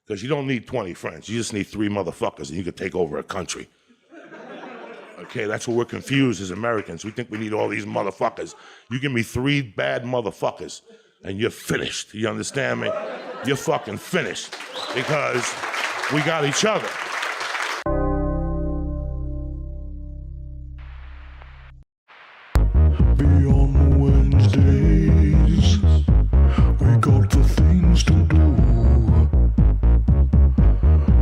Because you don't need 20 friends. You just need 3 motherfuckers and you can take over a country. Okay, that's what we're confused as Americans. We think we need all these motherfuckers. You give me 3 bad motherfuckers and you're finished. You understand me? You're fucking finished because we got each other. Beyond Wednesdays, we got the things to do.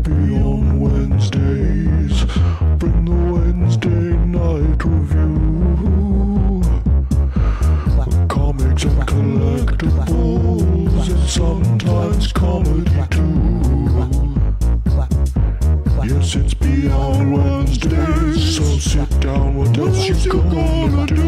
Beyond Wednesdays, bring the Wednesday night review. Comics and collectibles, and sometimes comedy too. Yes, it's Beyond Wednesdays, so sit down, what else you gonna do?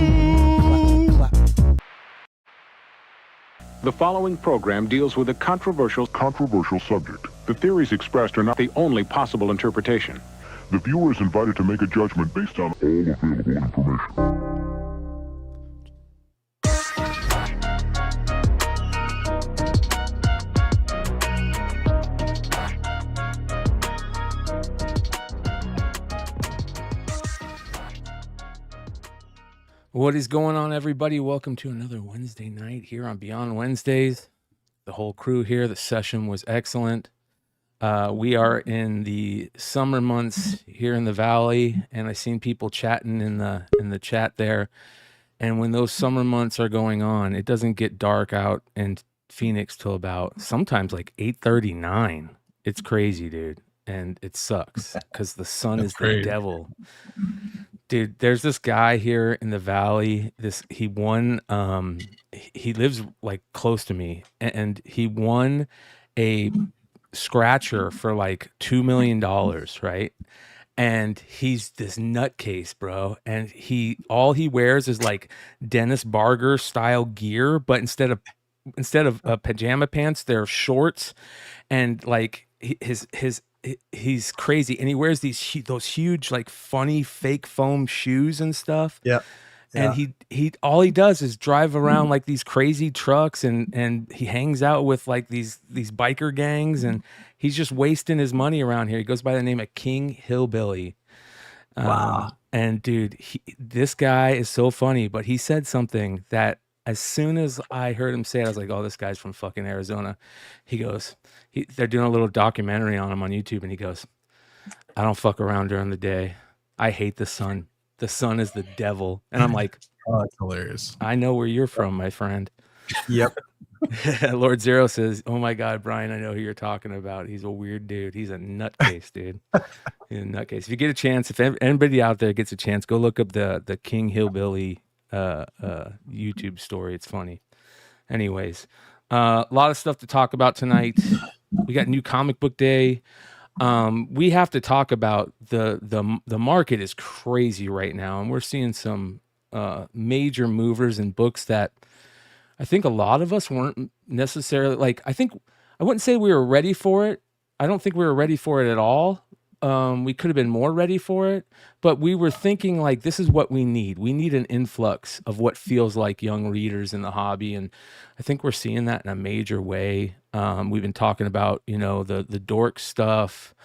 The following program deals with a controversial subject. The theories expressed are not the only possible interpretation. The viewer is invited to make a judgment based on all available information. What is going on, everybody? Welcome to another Wednesday night here on Beyond Wednesdays. The whole crew here. The session was excellent. We are in the summer months here in the Valley, and I seen people chatting in the chat there. And when those summer months are going on, it doesn't get dark out in Phoenix till about sometimes like 8:39. It's crazy, dude, and it sucks because the sun is the devil. Dude, there's this guy here in the Valley. He won. He lives like close to me, and he won a scratcher for like $2 million, right? And he's this nutcase, bro. And all he wears is like Dennis Barger style gear, but instead of pajama pants, they're shorts, and like he's crazy, and he wears those huge like funny fake foam shoes and stuff. Yeah. And he all he does is drive around like these crazy trucks, and he hangs out with like these biker gangs, and he's just wasting his money around here. He goes by the name of King Hillbilly. Wow. And dude, this guy is so funny, but he said something that as soon as I heard him say it, I was like, oh, this guy's from fucking Arizona. He goes, they're doing a little documentary on him on YouTube, and he goes, I don't fuck around during the day. I hate the sun. The sun is the devil. And I'm like, Oh, that's hilarious. I know where you're from, my friend. Yep. Lord Zero says, oh my God, Brian, I know who you're talking about. He's a weird dude. He's a nutcase, dude. He's a nutcase. If you get a chance, if anybody out there gets a chance, go look up the King Hillbilly YouTube story. It's funny. Anyways, a lot of stuff to talk about tonight. We got new comic book day. We have to talk about the market is crazy right now, and we're seeing some major movers in books that I think a lot of us weren't necessarily like. I wouldn't say we were ready for it. I don't think we were ready for it at all. We could have been more ready for it, but we were thinking like, this is what we need. We need an influx of what feels like young readers in the hobby. And I think we're seeing that in a major way. We've been talking about, the dork stuff,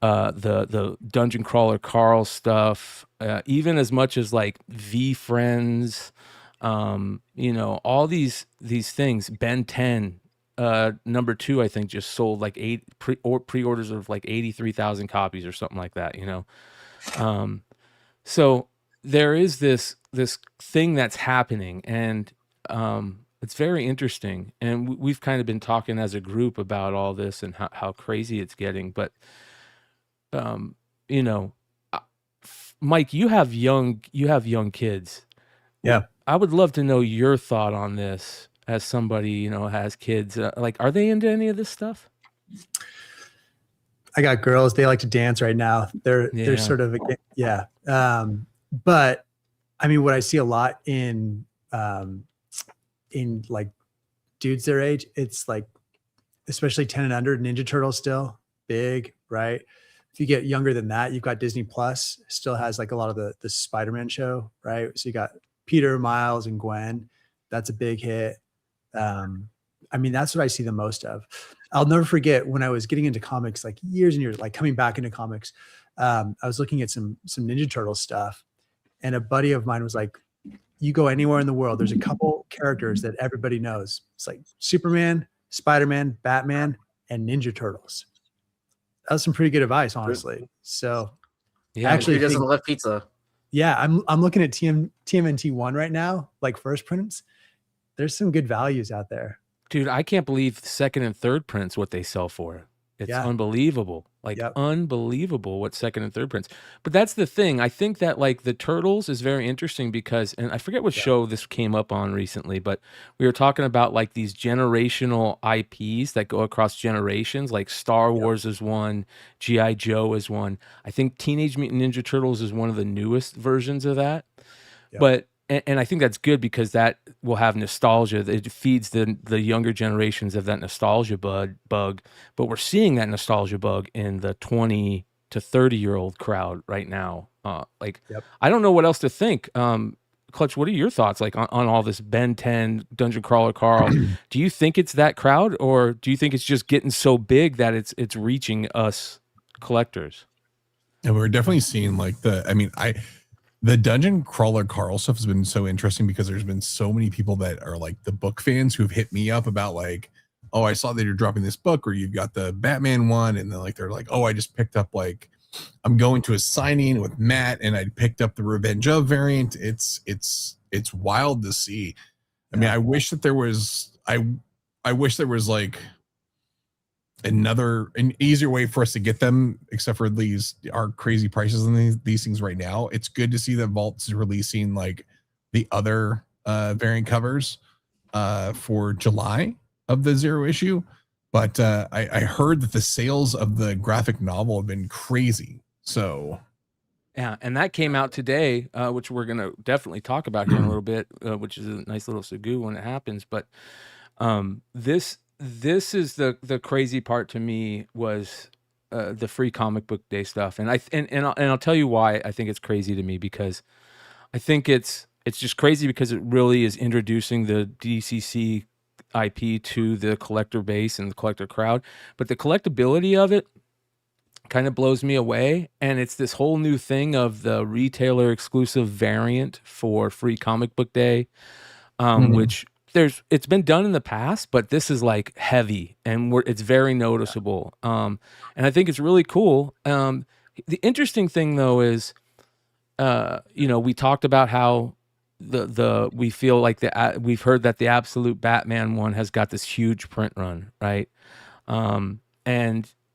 the Dungeon Crawler Carl stuff, even as much as like V Friends, all these things. Ben 10, number 2, I think, just sold like pre-orders of like 83,000 copies or something like that, so there is this thing that's happening, and it's very interesting, and we've kind of been talking as a group about all this and how crazy it's getting. But Mike, you have young kids. Yeah. I would love to know your thought on this as somebody, has kids. Like, are they into any of this stuff? I got girls. They like to dance right now. They're sort of, but I mean, what I see a lot in like dudes their age, it's like, especially 10 and under, Ninja Turtles still big, right? If you get younger than that, you've got Disney Plus still has like a lot of the Spider-Man show, right? So you got Peter, Miles, and Gwen. That's a big hit. I mean, that's what I see the most of. I'll never forget when I was getting into comics, like years and years, like coming back into comics. I was looking at some Ninja Turtle stuff, and a buddy of mine was like, "You go anywhere in the world, there's a couple characters that everybody knows. It's like Superman, Spider-Man, Batman, and Ninja Turtles." That was some pretty good advice, honestly. So, Yeah, actually, Who doesn't love pizza? yeah, I'm looking at TMNT 1 right now, like first prints. There's some good values out there. dude, I can't believe second and third prints what they sell for. It's Yeah. unbelievable. Like Yep. unbelievable what second and third prints. But that's the thing. I think that like the Turtles is very interesting because, and I forget what show this came up on recently, but we were talking about like these generational IPs that go across generations. Like Star Wars is one, G.I. Joe is one. I think Teenage Mutant Ninja Turtles is one of the newest versions of that. Yep. But and I think that's good because that will have nostalgia. It feeds the younger generations of that nostalgia bug. But we're seeing that nostalgia bug in the 20 to 30-year-old crowd right now. Yep. I don't know what else to think. Clutch, what are your thoughts like on all this Ben 10, Dungeon Crawler Carl? Do you think it's that crowd, or do you think it's just getting so big that it's reaching us collectors? And we're definitely seeing like the Dungeon Crawler Carl stuff has been so interesting because there's been so many people that are like the book fans who've hit me up about like, oh, I saw that you're dropping this book, or you've got the Batman one, and then like they're like, oh, I just picked up like I'm going to a signing with Matt, and I picked up the Revenge of variant. It's wild to see. I mean, I wish that there was I wish there was like an easier way for us to get them, except for these are crazy prices on these things right now. It's good to see that Vault's releasing like the other variant covers for July of the Zero issue, but I heard that the sales of the graphic novel have been crazy. So yeah, and that came out today, which we're gonna definitely talk about here in a little bit, which is a nice little segue when it happens. But this is the crazy part to me was the free comic book day stuff, and I'll tell you why I think it's crazy to me, because I think it's just crazy because it really is introducing the DCC IP to the collector base and the collector crowd, but the collectability of it kind of blows me away. And it's this whole new thing of the retailer exclusive variant for free comic book day, which it's been done in the past, but this is like heavy and it's very noticeable. And I think it's really cool. The interesting thing though is, we talked about how we feel like we've heard that the Absolute Batman one has got this huge print run, right?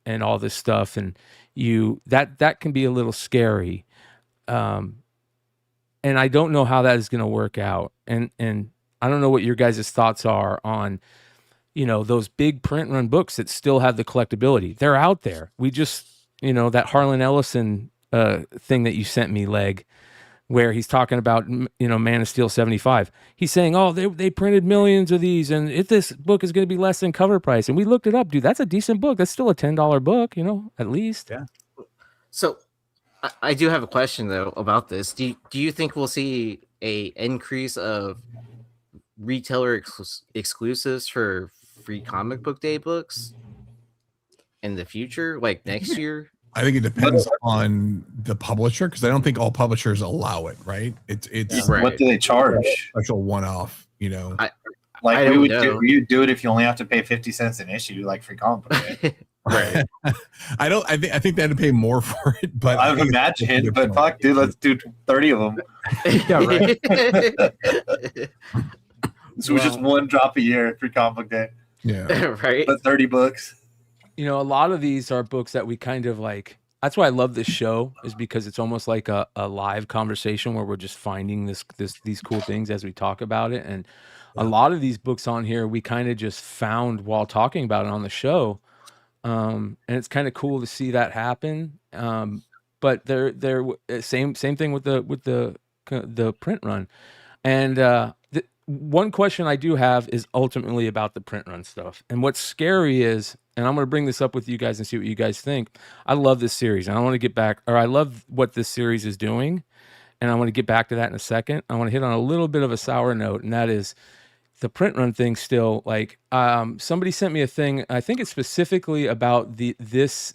And all this stuff, and that can be a little scary. And I don't know how that is going to work out. And I don't know what your guys' thoughts are on, those big print run books that still have the collectability. They're out there. We just, that Harlan Ellison thing that you sent me, Leg, where he's talking about, Man of Steel 75. He's saying, oh, they printed millions of these, and if this book is going to be less than cover price. And we looked it up, dude. That's a decent book. That's still a $10 book, at least. Yeah. So I do have a question though about this. Do you think we'll see a increase of retailer exclusives for free comic book day books in the future, like next year? I think it depends on the publisher, because I don't think all publishers allow it, right? It's right. What do they charge? Special one-off, You'd do it if you only have to pay 50 cents an issue, like free comic book day. Right. I think they had to pay more for it, but I would imagine. But fuck, dude, let's do 30 of them. Yeah, right. So just one drop a year at free comic book day. Yeah, right. But 30 books. A lot of these are books that we kind of like. That's why I love this show, is because it's almost like a live conversation where we're just finding these cool things as we talk about it. And a lot of these books on here we kind of just found while talking about it on the show. And it's kind of cool to see that happen. But they're same thing with the print run. And one question I do have is ultimately about the print run stuff. And what's scary is, and I'm going to bring this up with you guys and see what you guys think. I love this series, and I want to get back, or I love what this series is doing, and I want to get back to that in a second. I want to hit on a little bit of a sour note, and that is the print run thing still, like somebody sent me a thing. I think it's specifically about this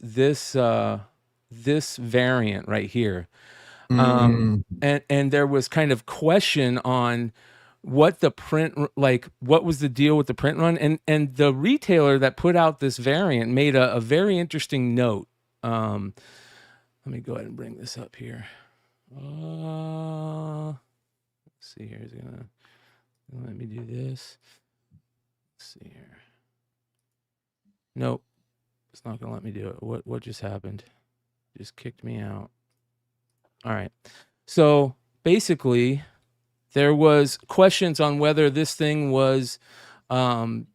variant right here. And there was kind of question on what the print, like what was the deal with the print run, and the retailer that put out this variant made a very interesting note. Let me go ahead and bring this up here. Let's see here. Is it gonna let me do this? Let's see here. Nope, it's not gonna let me do it. What just happened? Just kicked me out. All right. So basically, there was questions on whether this thing was being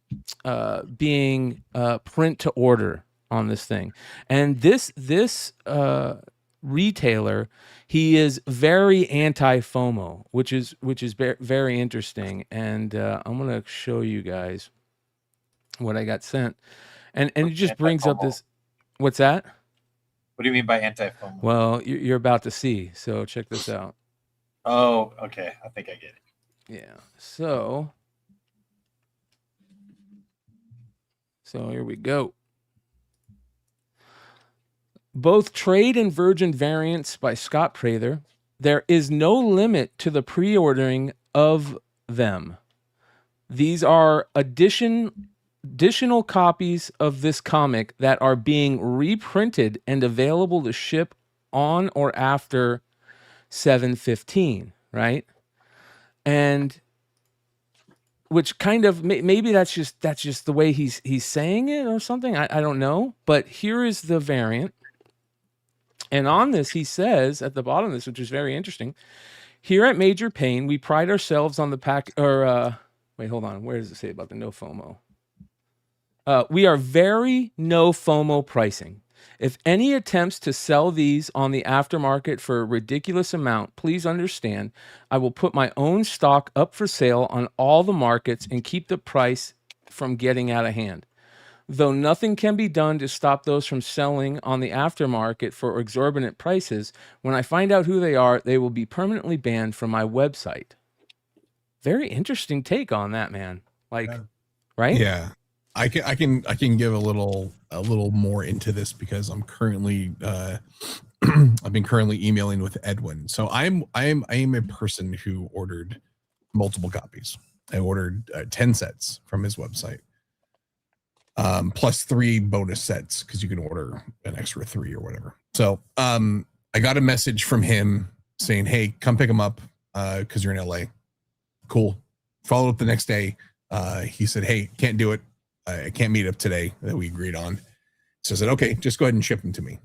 print to order on this thing, and this retailer, he is very anti-FOMO, which is very interesting. And I'm gonna show you guys what I got sent, and it just brings up this. What's that? What do you mean by anti-FOMO? Well, you're about to see. So check this out. Oh, okay. I think I get it. Yeah. So here we go. Both trade and virgin variants by Scott Prather. There is no limit to the pre-ordering of them. These are additional copies of this comic that are being reprinted and available to ship on or after 7/15, right? And which kind of maybe that's just the way he's saying it or something. I don't know. But here is the variant. And on this, he says at the bottom of this, which is very interesting, here at Major Payne, we pride ourselves on the pack, or wait, hold on. Where does it say about the no FOMO? We are very no FOMO pricing. If any attempts to sell these on the aftermarket for a ridiculous amount, please understand, I will put my own stock up for sale on all the markets and keep the price from getting out of hand. Though nothing can be done to stop those from selling on the aftermarket for exorbitant prices, when I find out who they are, they will be permanently banned from my website. Very interesting take on that, man. Like, right? Yeah. I can give a little more into this because I'm currently I've been currently emailing with Edwin. So I am a person who ordered multiple copies. I ordered 10 sets from his website. Plus 3 bonus sets because you can order an extra 3 or whatever. So I got a message from him saying, "Hey, come pick them up because you're in LA." Cool. Followed up the next day. He said, "Hey, can't do it. I can't meet up today," that we agreed on. So I said, "Okay, just go ahead and ship them to me."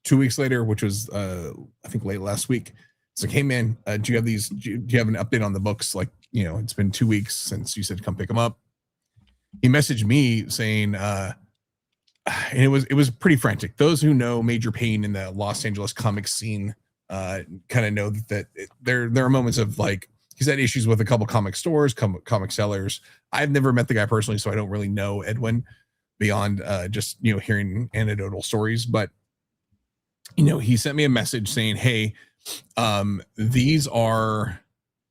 2 weeks later, which was I think late last week, it's like, "Hey man, do you have these? Do you have an update on the books? Like, you know, it's been 2 weeks since you said come pick them up." He messaged me saying, and it was pretty frantic. Those who know Major Payne in the Los Angeles comic scene kind of know that there are moments of like, he's had issues with a couple comic stores, comic sellers. I've never met the guy personally, so I don't really know Edwin beyond just, you know, hearing anecdotal stories. But, you know, he sent me a message saying, "Hey, these are,"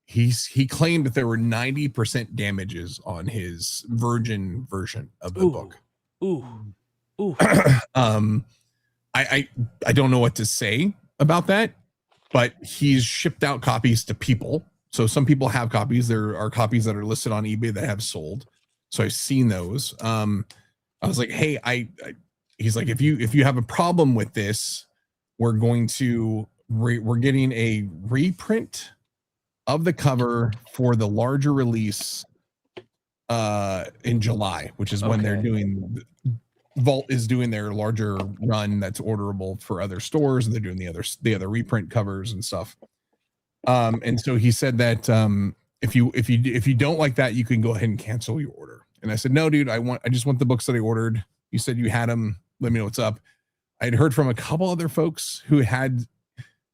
he claimed that there were 90% damages on his virgin version of the book. I don't know what to say about that, but he's shipped out copies to people. So some people have copies. There are copies that are listed on eBay that have sold. So I've seen those. I was like, "Hey, he's like, if you have a problem with this, we're going to we're getting a reprint of the cover for the larger release in July, which is when they're doing Vault is doing their larger run that's orderable for other stores, and they're doing the other reprint covers and stuff." And so he said that if you don't like that, you can go ahead and cancel your order. And I said, "No, dude, I just want the books that I ordered. You said you had them. Let me know what's up." I had heard from a couple other folks who had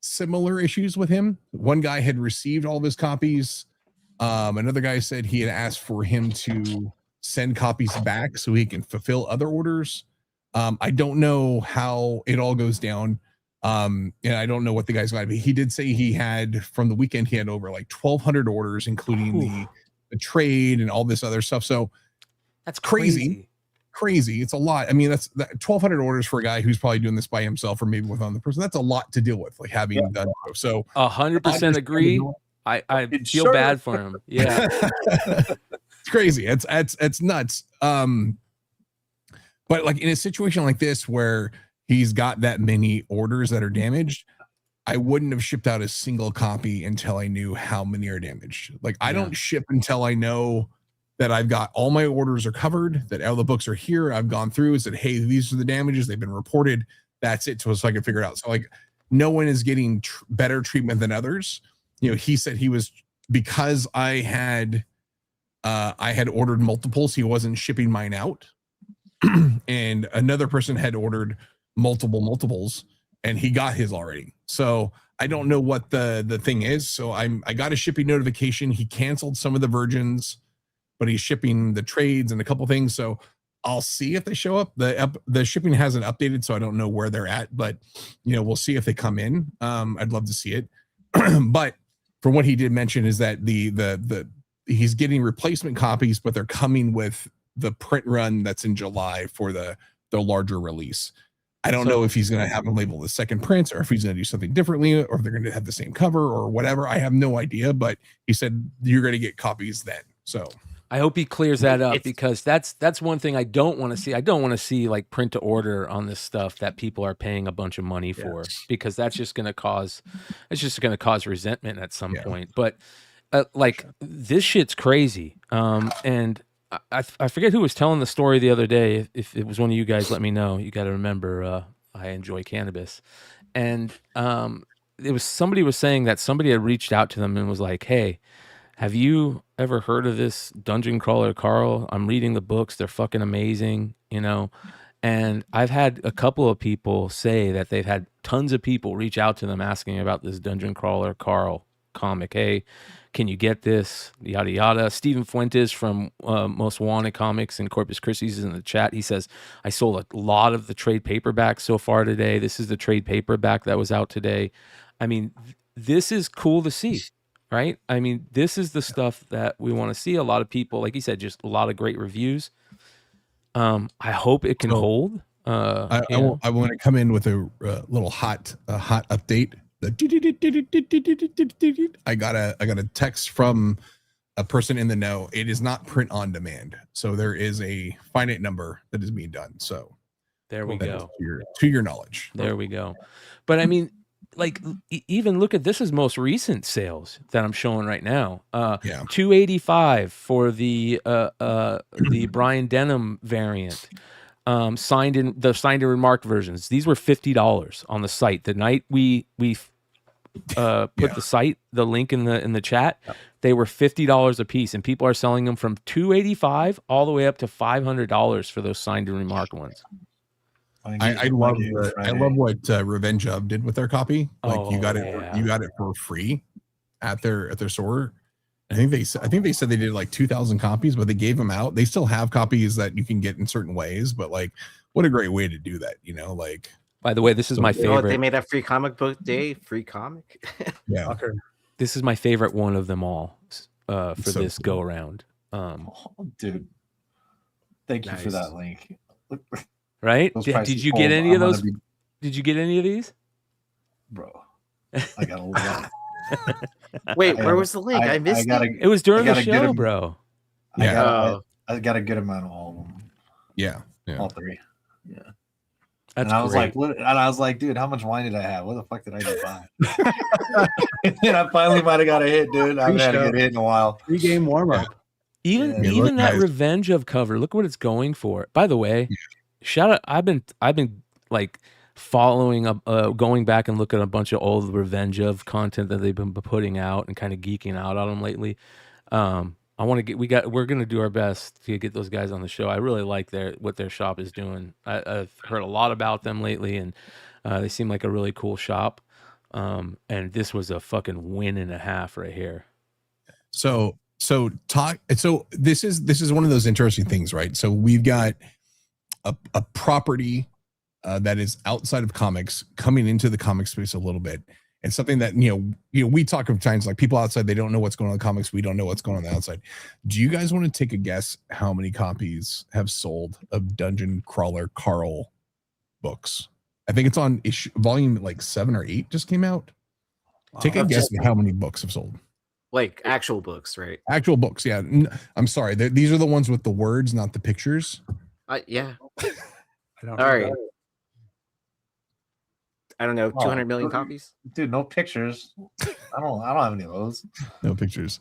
similar issues with him. One guy had received all of his copies. Another guy said he had asked for him to send copies back so he can fulfill other orders. I don't know how it all goes down. And I don't know what the guy's got to be. He did say he had, from the weekend, he had over like 1,200 orders, including the trade and all this other stuff. So That's crazy. It's a lot. I mean, that's 1,200 orders for a guy who's probably doing this by himself or maybe with another person. That's a lot to deal with, like having done so. 100% agree. I feel bad for him. Yeah. It's crazy. It's nuts. But like in a situation like this where he's got that many orders that are damaged, I wouldn't have shipped out a single copy until I knew how many are damaged. Like I don't ship until I know that I've got all my orders are covered, that all the books are here. I've gone through and said, hey, these are the damages. They've been reported. That's it. So I can figure it out. So like no one is getting better treatment than others. You know, he said he was, because I had ordered multiples, he wasn't shipping mine out. And another person had ordered multiples and he got his already. So I don't know what the thing is. So I got a shipping notification. He canceled some of the virgins, but he's shipping the trades and a couple things. So I'll see if they show up. The shipping hasn't updated, so I don't know where they're at, but you know, we'll see if they come in. I'd love to see it. But from what he did mention is that the he's getting replacement copies, but they're coming with the print run that's in July for the larger release. I don't know if he's going to have them label the second prints or if he's going to do something differently or if they're going to have the same cover or whatever. I have no idea, but he said you're going to get copies then. So I hope he clears that up because that's one thing I don't want to see. I don't want to see like print to order on this stuff that people are paying a bunch of money for because that's just going to cause resentment at some point. But like this shit's crazy. And I forget who was telling the story the other day. If it was one of you guys, let me know. You got to remember, I enjoy cannabis, and it was somebody was saying that somebody had reached out to them and was like, "Hey, have you ever heard of this Dungeon Crawler Carl? I'm reading the books; they're fucking amazing, you know." And I've had a couple of people say that they've had tons of people reach out to them asking about this Dungeon Crawler Carl comic. Hey, can you get this? Yada yada. Stephen Fuentes from Most Wanted Comics and Corpus Christi is in the chat. He says, I sold a lot of the trade paperbacks so far today. This is the trade paperback that was out today. I mean, this is cool to see, right? I mean, this is the stuff that we want to see. A lot of people, like you said, just a lot of great reviews. I hope it can hold. I want to come in with a little hot update. I got a text from a person in the know. It is not print on demand, so there is a finite number that is being done. So there we go. To your knowledge, there we go. But I mean, like even look at this is most recent sales that I'm showing right now. $285 for the Brian Denham variant. Signed in remarked versions. These were $50 on the site. The night we put the link in the chat, they were $50 a piece, and people are selling them from $285 all the way up to $500 for those signed and remarked ones. I love what Revenge of did with their copy. Like you got it for free at their store. I think they said they did like 2,000 copies, but they gave them out. They still have copies that you can get in certain ways, but like, what a great way to do that, you know? Like, by the way, this is my favorite. They made a free comic book day, free comic. Yeah, this is my favorite one of them all for this go around. Dude, thank you for that link. Right? Did you get any of those? Did you get any of these, bro? I got a lot. Wait, where was the link? I missed it. It was during the show, bro. I got a good amount of all of them. Yeah. All three. Yeah. That's and I was like, dude, how much wine did I have? What the fuck did I just buy? And I finally might have got a hit, dude. I haven't had a good hit in a while. 3-game warm up. Even that guys. Revenge of cover. Look what it's going for. By the way, shout out. I've been like following up, going back and looking at a bunch of old Revenge of content that they've been putting out and kind of geeking out on them lately. I want to get. We're gonna do our best to get those guys on the show. I really like what their shop is doing. I've heard a lot about them lately, and they seem like a really cool shop. And this was a fucking win and a half right here. So this is one of those interesting things, right? So we've got a property that is outside of comics coming into the comic space a little bit. It's something that we talk of times like people outside, they don't know what's going on in the comics. We don't know what's going on the outside. Do you guys want to take a guess how many copies have sold of Dungeon Crawler Carl books? I think it's on volume like 7 or 8 just came out. Take a guess at how many books have sold. Like actual books, right? Actual books, yeah. I'm sorry. These are the ones with the words, not the pictures. Yeah. All right. I don't know, 200 million copies? Dude, no pictures. I don't have any of those. No pictures.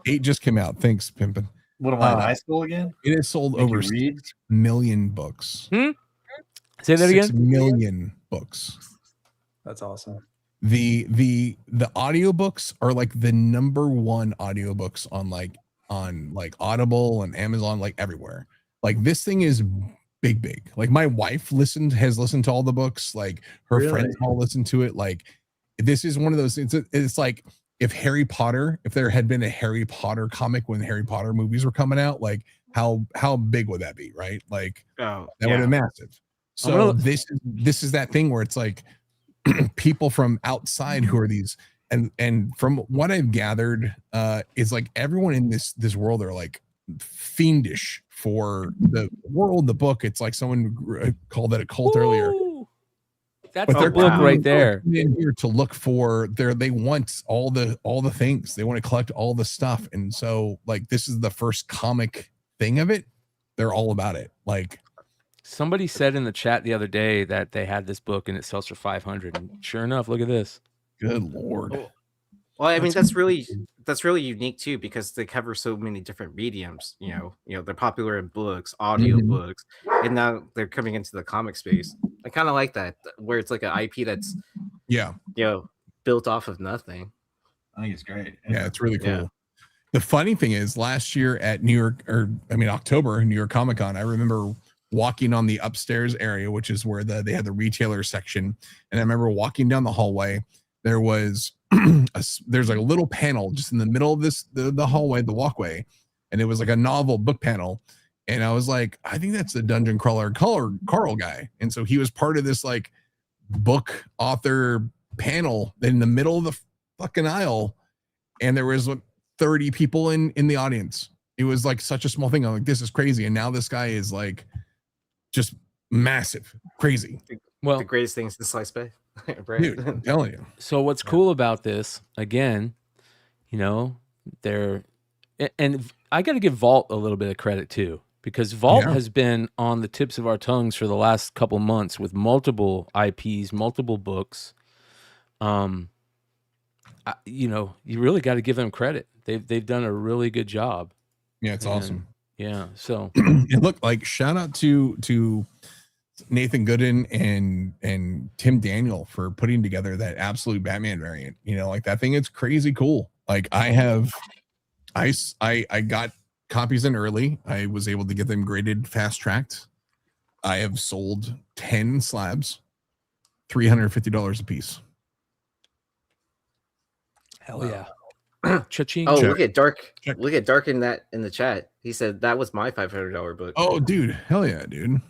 8 just came out. Thanks, Pimpin. What am I in high school again? It has sold over 6 million books. Say that 6 again? million books. That's awesome. The audiobooks are like the #1 audiobooks on Audible and Amazon, like everywhere. Like this thing is big. Like my wife has listened to all the books, like her friends all listen to it. Like this is one of those things. It's like if there had been a Harry Potter comic when Harry Potter movies were coming out, like how big would that be, right? Like that would have been massive. So this is that thing where it's like people from outside who are these, and from what I've gathered, is like everyone in this world are like fiendish for the world, the book. It's like someone called it a cult earlier. That's the book right there. In here to look for they want all the things. They want to collect all the stuff, and so like this is the first comic thing of it. They're all about it. Like somebody said in the chat the other day that they had this book and it sells for 500. And sure enough, look at this. Good Lord. Well, I mean, that's really unique too, because they cover so many different mediums. They're popular in books, audio books, and now they're coming into the comic space. I kind of like that, where it's like an IP that's built off of nothing. I think it's great. Yeah, it's really cool. Yeah. The funny thing is, last year at October, New York Comic Con, I remember walking on the upstairs area, which is where they had the retailer section, and I remember walking down the hallway. There was there's like a little panel just in the middle of the hallway, the walkway, and it was like a novel book panel. And I was like, I think that's the Dungeon Crawler Carl guy. And so he was part of this like book author panel in the middle of the fucking aisle, and there was 30 people in the audience. It was like such a small thing. I'm like, this is crazy. And now this guy is like just massive, crazy. Well, the greatest things to slice bay. Dude, I'm telling you. So what's cool about this, again, they're, and I got to give Vault a little bit of credit too, because Vault has been on the tips of our tongues for the last couple months with multiple IPs, multiple books. You really got to give them credit. They've done a really good job. Yeah, it's awesome. Yeah. So and look, like shout out to Nathan Gooden and Tim Daniel for putting together that absolute Batman variant. Like that thing is crazy cool. Like I got copies in early. I was able to get them graded fast tracked. I have sold 10 slabs, $350 a piece. Hell yeah. Cha-ching. Oh, look at Dark. Look at Dark in the chat. He said that was my $500 book. Oh, dude. Hell yeah, dude.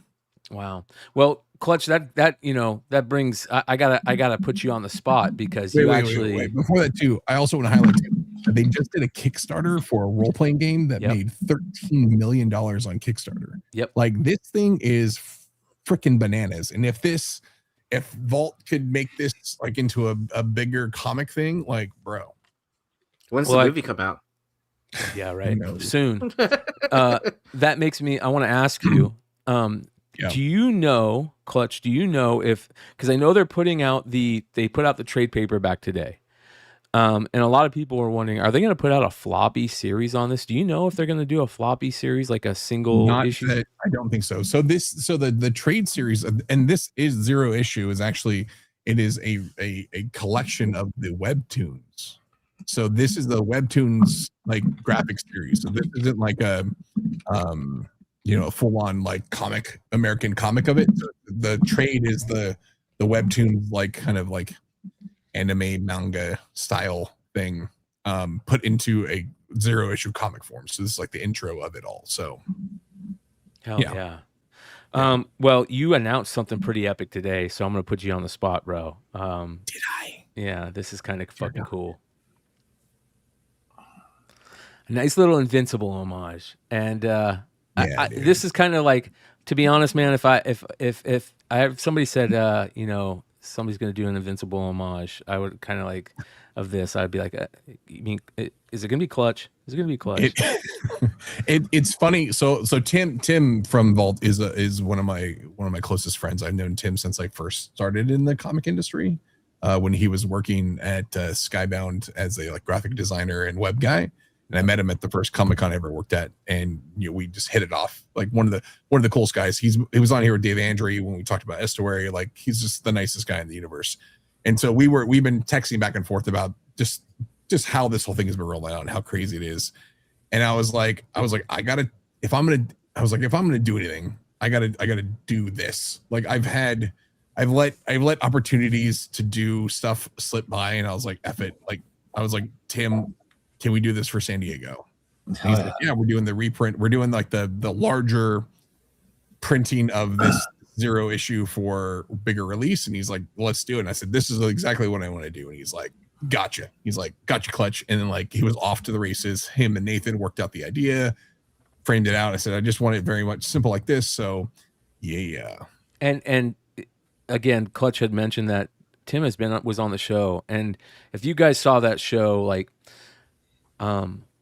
Wow. Well, Clutch, that brings I gotta put you on the spot because wait. Before that too, I also want to highlight they just did a Kickstarter for a role-playing game that made $13 million on Kickstarter. Yep. Like this thing is freaking bananas. And if Vault could make this like into a bigger comic thing, like bro. When's the movie come out? Yeah, right. Soon. That makes me I want to ask you, do you know, Clutch, if, because I know they're putting out they put out the trade paperback today. And a lot of people were wondering, are they going to put out a floppy series on this? Do you know if they're going to do a floppy series, like a single issue? I don't think so. So the trade series, and this is 0 issue, is actually, it is a collection of the webtoons. So this is the webtoons like graphic series. So this isn't like a full on like American comic of it. So the trade is the webtoons, like kind of like anime manga style thing, put into a 0 issue comic form. So this is like the intro of it all. So hell yeah. Well, you announced something pretty epic today, so I'm gonna put you on the spot, bro. Did I? Yeah, this is kind of fucking cool. A nice little Invincible homage, and this is kind of like, to be honest, man. If I have somebody said, you know, somebody's gonna do an Invincible homage, I would kind of like of this. I'd be like, you mean, is it gonna be Clutch? Is it gonna be Clutch? It's funny. So Tim from Vault is one of my closest friends. I've known Tim since I first started in the comic industry, when he was working at Skybound as a like graphic designer and web guy. And I met him at the first Comic-Con I ever worked at, and you know, we just hit it off. Like one of the coolest guys. He was on here with Dave Andre when we talked about Estuary. Like he's just the nicest guy in the universe. And so we've been texting back and forth about just how this whole thing has been rolling out and how crazy it is. And I was like, if I'm gonna do anything, I gotta do this. Like I've let opportunities to do stuff slip by, and I was like, F it. Like I was like, Tim, can we do this for San Diego? And he's like, yeah, we're doing the reprint. We're doing like the larger printing of this 0 issue for bigger release. And he's like, let's do it. And I said, this is exactly what I want to do. And he's like, gotcha. He's like, gotcha, Clutch. And then like he was off to the races. Him and Nathan worked out the idea, framed it out. I said, I just want it very much simple like this. So yeah. And again, Clutch had mentioned that Tim was on the show. And if you guys saw that show, like,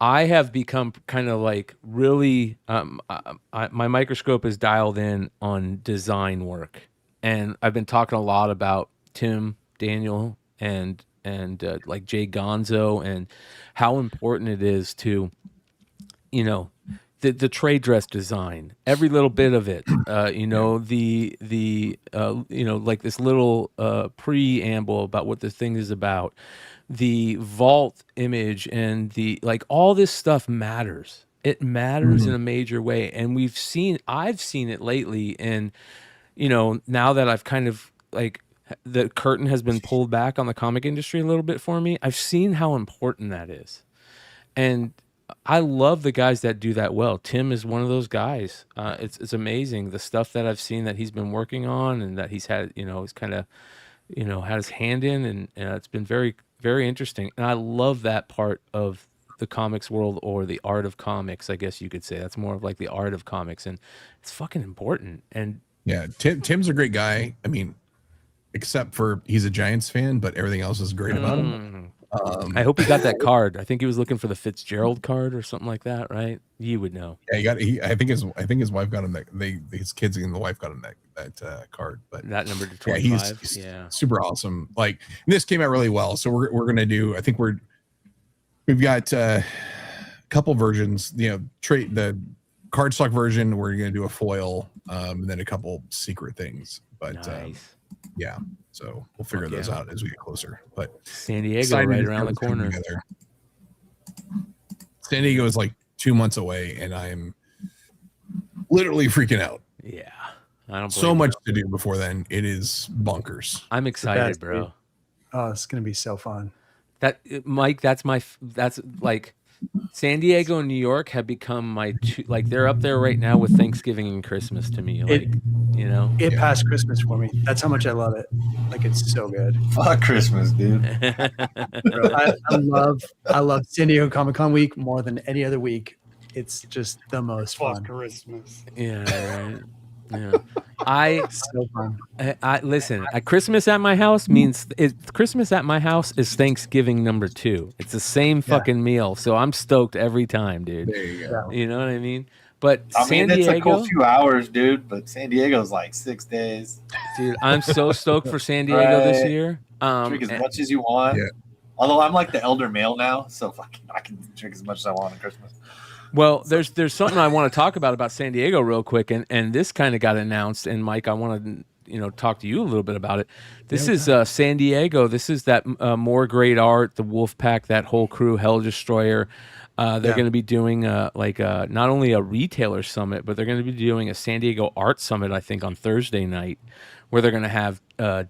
I have become kind of like really, my microscope is dialed in on design work, and I've been talking a lot about Tim, Daniel, and like Jay Gonzo, and how important it is to, you know, the trade dress design, every little bit of it, you know, the you know, like this little preamble about what the thing is about. The vault image and the like, all this stuff matters. It matters in a major way. And I've seen it lately. And, you know, now that I've kind of like, the curtain has been pulled back on the comic industry a little bit for me, I've seen how important that is. And I love the guys that do that well. Tim is one of those guys. It's amazing the stuff that I've seen that he's been working on, and that he's had, you know, he's kind of, you know, had his hand in, and it's been very, very interesting. And I love that part of the comics world, or the art of comics, I guess you could say. That's more of like the art of comics, and it's fucking important. And yeah, Tim's a great guy. I mean, except for he's a Giants fan, but everything else is great about him. I hope he got that card. I think he was looking for the Fitzgerald card or something like that, right? You would know. Yeah, I think his wife got him that. His kids and the wife got him that card. But that number to 25. He's super awesome. Like, this came out really well. So we're gonna do. I think we've got a couple versions. You know, the cardstock version. We're gonna do a foil, and then a couple secret things. But nice. Yeah. So we'll figure those out as we get closer. But San Diego right around the corner. San Diego is like 2 months away, and I'm literally freaking out. Yeah, I don't. So much to do before then. It is bonkers. I'm excited, bro. Oh, it's gonna be so fun. Mike, that's like San Diego and New York have become my two, like they're up there right now with Thanksgiving and Christmas to me. Like, you know, it passed Christmas for me. That's how much I love it. Like, it's so good. Fuck Christmas, dude. I love San Diego Comic-Con week more than any other week. It's just the most fun. Christmas. Yeah, right. Yeah. So fun. I listen. Christmas at my house means Christmas at my house is Thanksgiving number 2. It's the same fucking meal, so I'm stoked every time, dude. There you go. You know what I mean? But San Diego, it's a cool few hours, dude. But San Diego's like 6 days. Dude, I'm so stoked for San Diego this year. Drink as much as you want. Yeah. Although I'm like the elder male now, so I can drink as much as I want on Christmas. Well, there's something I want to talk about San Diego real quick, and this kind of got announced. And Mike, I want to talk to you a little bit about it. This is San Diego. This is that More Great Art, the Wolfpack, that whole crew, Hell Destroyer. They're going to be doing not only a retailer summit, but they're going to be doing a San Diego art summit, I think, on Thursday night, where they're going to have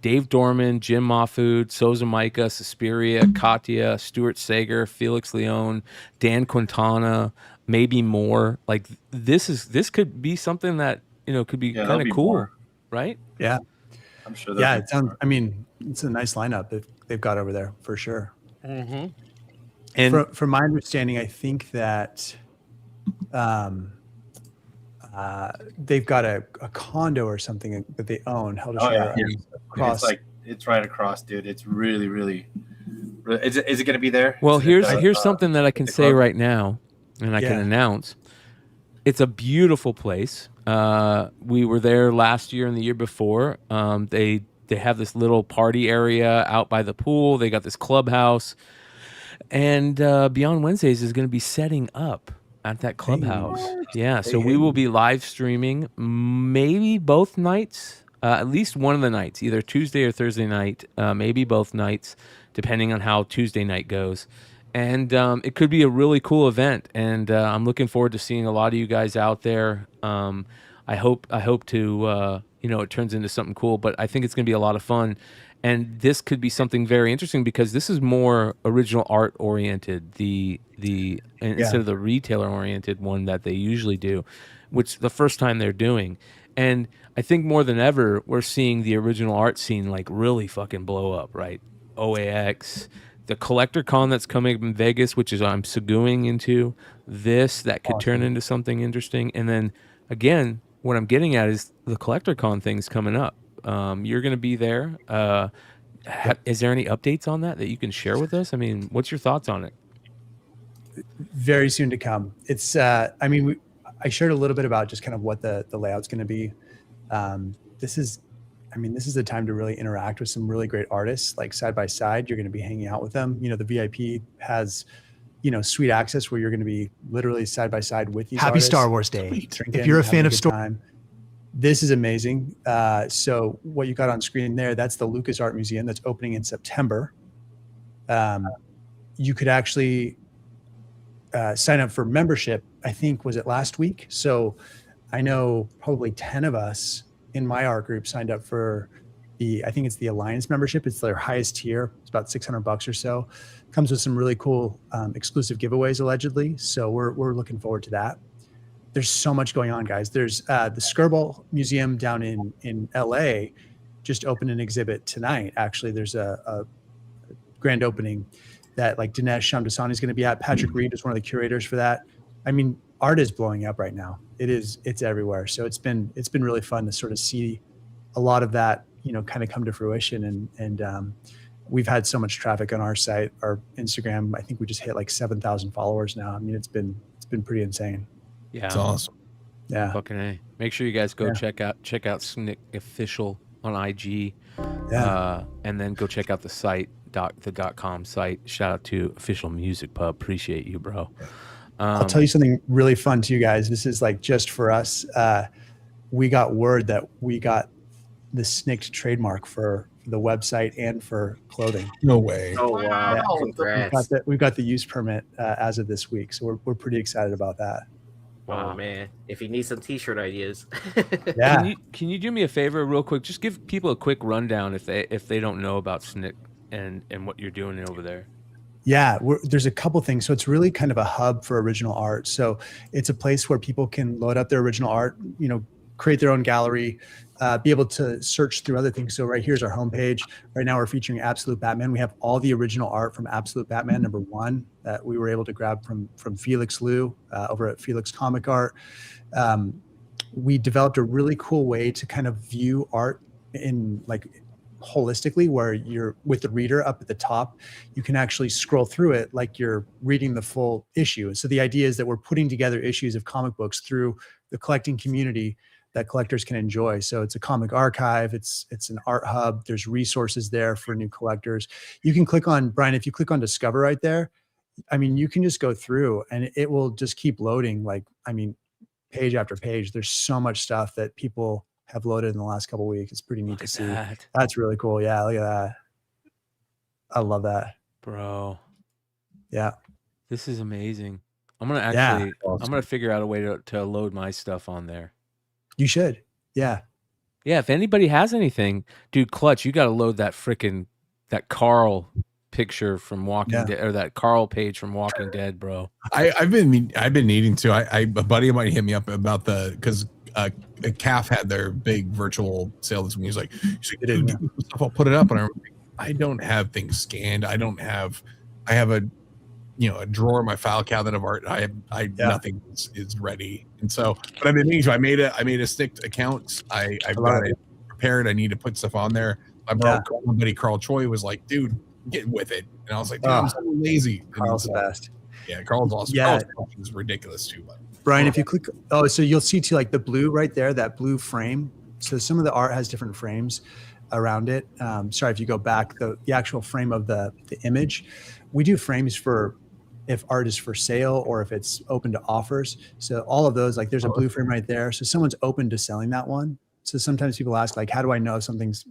Dave Dorman, Jim Mahfood, Souza Micah, Suspiria, Katya, Stuart Sager, Felix Leone, Dan Quintana, maybe more. Like, this could be something that could be kind of cool, right? Yeah. I'm sure. Yeah, it sounds. I mean, it's a nice lineup they've got over there for sure. Mm-hmm. And from my understanding, I think that they've got a condo or something that they own held across. It's right across, dude. It's really, really. Is it going to be there? Well, here's something that I can say right now, and I can announce. It's a beautiful place. We were there last year and the year before. They have this little party area out by the pool. They got this clubhouse, and Beyond Wednesdays is going to be setting up at that clubhouse. Yeah, so we will be live streaming maybe both nights, at least one of the nights, either Tuesday or Thursday night, maybe both nights, depending on how Tuesday night goes. And it could be a really cool event, and I'm looking forward to seeing a lot of you guys out there. I hope to it turns into something cool, but I think it's going to be a lot of fun. And this could be something very interesting because this is more original art oriented, instead of the retailer oriented one that they usually do, which the first time they're doing. And I think more than ever, we're seeing the original art scene like really fucking blow up, right? OAX, the collector con that's coming up in Vegas, which is I'm seguing into this, that could turn into something interesting. And then again, what I'm getting at is the collector con thing's coming up. You're going to be there. Is there any updates on that you can share with us? I mean, what's your thoughts on it? Very soon to come. It's, I shared a little bit about just kind of what the layout's going to be. This is the time to really interact with some really great artists, like side by side. You're going to be hanging out with them. The VIP has, suite access where you're going to be literally side by side with these artists. Star Wars Day. Drinking, if you're a fan of Star Wars. This is amazing. So what you got on screen there, that's the Lucas Art Museum that's opening in September. You could actually sign up for membership, I think, was it last week? So I know probably 10 of us in my art group signed up for I think it's the Alliance membership. It's their highest tier. It's about $600 or so. Comes with some really cool exclusive giveaways, allegedly. So we're looking forward to that. There's so much going on, guys. There's the Skirball Museum down in LA just opened an exhibit tonight. Actually, there's a grand opening that like Dinesh Shamdasani is going to be at. Patrick Reed is one of the curators for that. I mean, art is blowing up right now. It's everywhere. So it's been really fun to sort of see a lot of that, kind of come to fruition. And we've had so much traffic on our site, our Instagram. I think we just hit like 7,000 followers now. I mean, it's been pretty insane. Yeah, it's awesome. Yeah, fucking A. Make sure you guys go check out SNIKT official on IG. Yeah, and then go check out the site, the .com site. Shout out to Official Music Pub. Appreciate you, bro. I'll tell you something really fun to you guys. This is like just for us. We got word that we got the SNIKT trademark for the website and for clothing. No way. Oh wow! Yeah. Congrats. We've got the use permit as of this week, so we're pretty excited about that. Wow, man! If you need some T-shirt ideas, yeah. Can you do me a favor, real quick? Just give people a quick rundown if they don't know about SNIKT and what you're doing over there. Yeah, there's a couple things. So it's really kind of a hub for original art. So it's a place where people can load up their original art, create their own gallery, be able to search through other things. So right here's our homepage. Right now we're featuring Absolute Batman. We have all the original art from Absolute Batman #1 that we were able to grab from Felix Liu over at Felix Comic Art. We developed a really cool way to kind of view art in like holistically, where you're with the reader up at the top, you can actually scroll through it like you're reading the full issue. So the idea is that we're putting together issues of comic books through the collecting community that collectors can enjoy. So it's a comic archive, it's an art hub, there's resources there for new collectors. You can click on, Brian, if you click on Discover right there, I mean, you can just go through and it will just keep loading, like, I mean, page after page. There's so much stuff that people have loaded in the last couple of weeks. It's pretty neat to see. That's really cool. Yeah, look at that. I love that, bro. Yeah, this is amazing. I'm gonna actually, I'm gonna figure out a way to load my stuff on there. You should. Yeah. If anybody has anything, dude, Clutch, you got to load that that Carl picture from Walking Dead, or that Carl page from Walking Dead, bro. I've been needing to. A buddy of mine hit me up about because Calf had their big virtual sale this week. He's like, dude, give me some stuff, I'll put it up. And I don't have things scanned. I have a a drawer in my file cabinet of art. Nothing is ready. And so, but I've been meaning to. I made a SNIKT account. I've got it prepared. I need to put stuff on there. My buddy Carl Choi was like, dude, get with it. And I was like, dude, I'm so lazy. Carl's the best. Yeah, Carl's awesome. Yeah. Carl's is ridiculous too. But Brian, if you click, so you'll see too, like the blue right there, that blue frame. So some of the art has different frames around it. Sorry, if you go back, the actual frame of the image, we do frames for if art is for sale or if it's open to offers. So all of those, like there's a blue frame right there. So someone's open to selling that one. So sometimes people ask, like, how do I know if something's,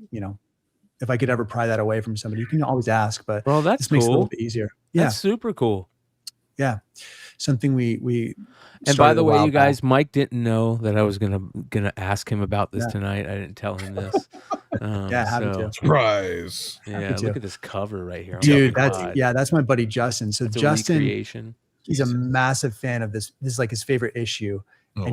if I could ever pry that away from somebody? You can always ask, but that's this makes it a cool. little bit easier. Yeah. That's super cool. Yeah. Something we and by the way, you guys, Mike didn't know that I was gonna ask him about this tonight. I didn't tell him this. Happy to. Surprise. Yeah, look at this cover right here. Dude, that's my buddy Justin. So Justin, he's a massive fan of this. This is like his favorite issue.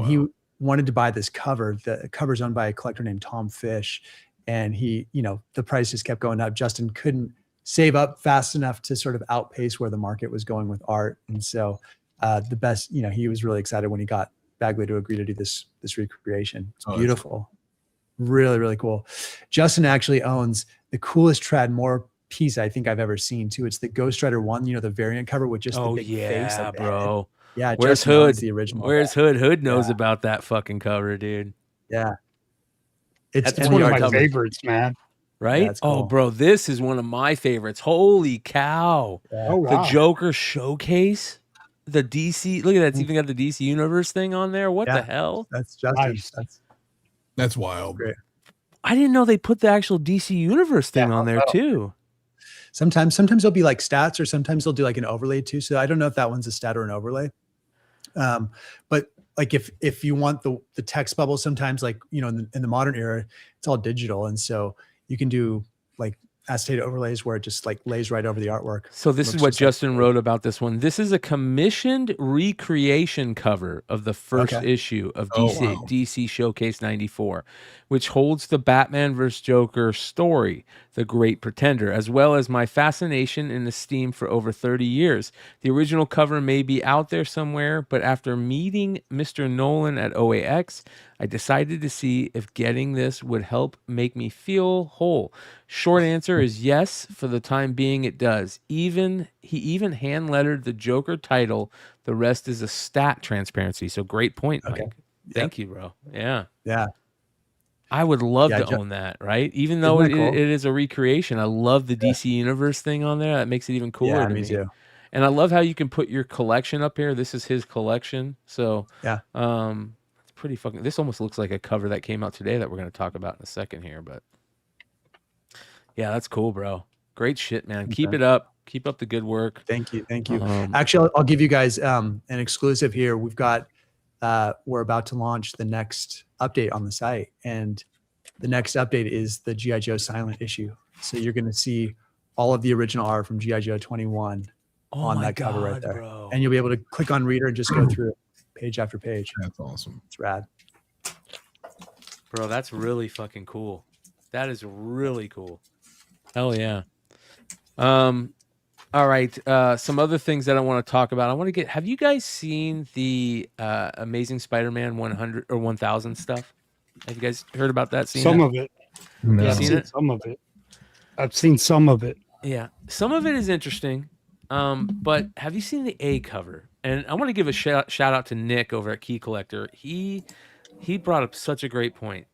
He wanted to buy this cover. The cover's owned by a collector named Tom Fish. And he, the price just kept going up. Justin couldn't save up fast enough to sort of outpace where the market was going with art. And so the best, he was really excited when he got Bagley to agree to do this recreation. It's beautiful. Really, really cool. Justin actually owns the coolest Tradmore piece I think I've ever seen too. It's the Ghost Rider 1, the variant cover with just the big face. Yeah, bro. Yeah, where's Justin Hood? The original. Where's Hood? Hood knows about that fucking cover, dude. Yeah. It's one of my favorites, man. Right? Yeah, cool. Oh, bro, this is one of my favorites. Holy cow. Yeah. Oh, wow. The Joker showcase. The DC, look at that. It's even got the DC Universe thing on there. What the hell? That's Justin. Nice. That's wild. Great. I didn't know they put the actual DC Universe thing on there too. Sometimes they'll be like stats, or sometimes they'll do like an overlay too. So I don't know if that one's a stat or an overlay. But like if you want the text bubble, sometimes like in the modern era, it's all digital, and so you can do like acetate overlays where it just like lays right over the artwork. So this is what Justin wrote about this one. This is a commissioned recreation cover of the first issue of DC Showcase 94, which holds the Batman vs. Joker story, The Great Pretender, as well as my fascination and esteem for over 30 years. The original cover may be out there somewhere, but after meeting Mr. Nolan at OAX, I decided to see if getting this would help make me feel whole. Short answer is yes. For the time being, it does. He even hand lettered the Joker title. The rest is a stat transparency. So great point, Mike. Thank you, bro. Yeah. Yeah. I would love to own that, right? Even though it is a recreation, I love the DC Universe thing on there. That makes it even cooler to me. Too. And I love how you can put your collection up here. This is his collection. So it's pretty fucking, this almost looks like a cover that came out today that we're going to talk about in a second here, but yeah, that's cool, bro. Great shit, man. Keep it up. Keep up the good work. Thank you. Actually, I'll give you guys an exclusive here. We've got we're about to launch the next update on the site, and the next update is the G.I. Joe silent issue. So you're going to see all of the original art from G.I. Joe 21 on that cover right there, bro. And you'll be able to click on reader and just go through it page after page. That's awesome. It's rad, bro. That's really fucking cool. That is really cool. Hell yeah. All right. Some other things that I want to talk about. I want to get, have you guys seen the Amazing Spider-Man 100 or 1000 stuff? Have you guys heard about that? Some of it. No. Yeah, I've seen some of it. I've seen some of it. Yeah. Some of it is interesting. But have you seen the A cover? And I want to give a shout out to Nick over at Key Collector. He brought up such a great point.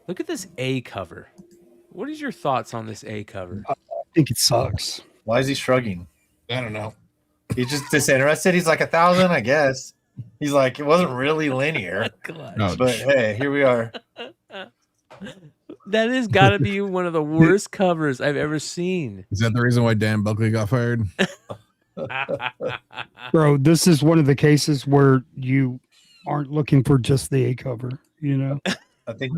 Look at this A cover. What is your thoughts on this A cover? I think it sucks. Why is he shrugging? I don't know. He's just disinterested. He's like 1,000, I guess. He's like, it wasn't really linear. No, but hey, here we are. That has got to be one of the worst covers I've ever seen. Is that the reason why Dan Buckley got fired? Bro, this is one of the cases where you aren't looking for just the A cover, you know? I think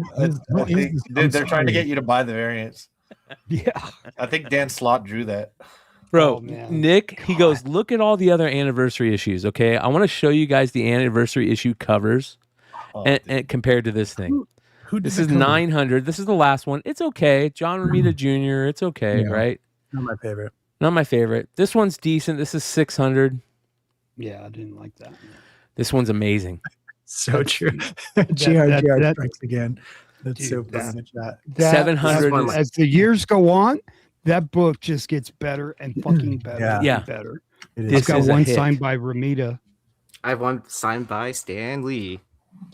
they're trying to get you to buy the variants. Yeah. I think Dan Slott drew that. Bro, Nick, he goes, look at all the other anniversary issues, okay? I want to show you guys the anniversary issue covers. and compared to this thing. Who did This the is cover? 900. This is the last one. It's okay. John Romita Jr. It's okay, Yeah. right? Not my favorite. Not my favorite. This one's decent. This is 600. Yeah, I didn't like that. This one's amazing. So true. that- JRJR strikes again. That's Dude, so funny that- in the chat. That- 700 one of as the years go on, that book just gets better and fucking better Yeah. Yeah. and better. It This It's got is a one hit. signed by Ramita. I have one signed by Stan Lee.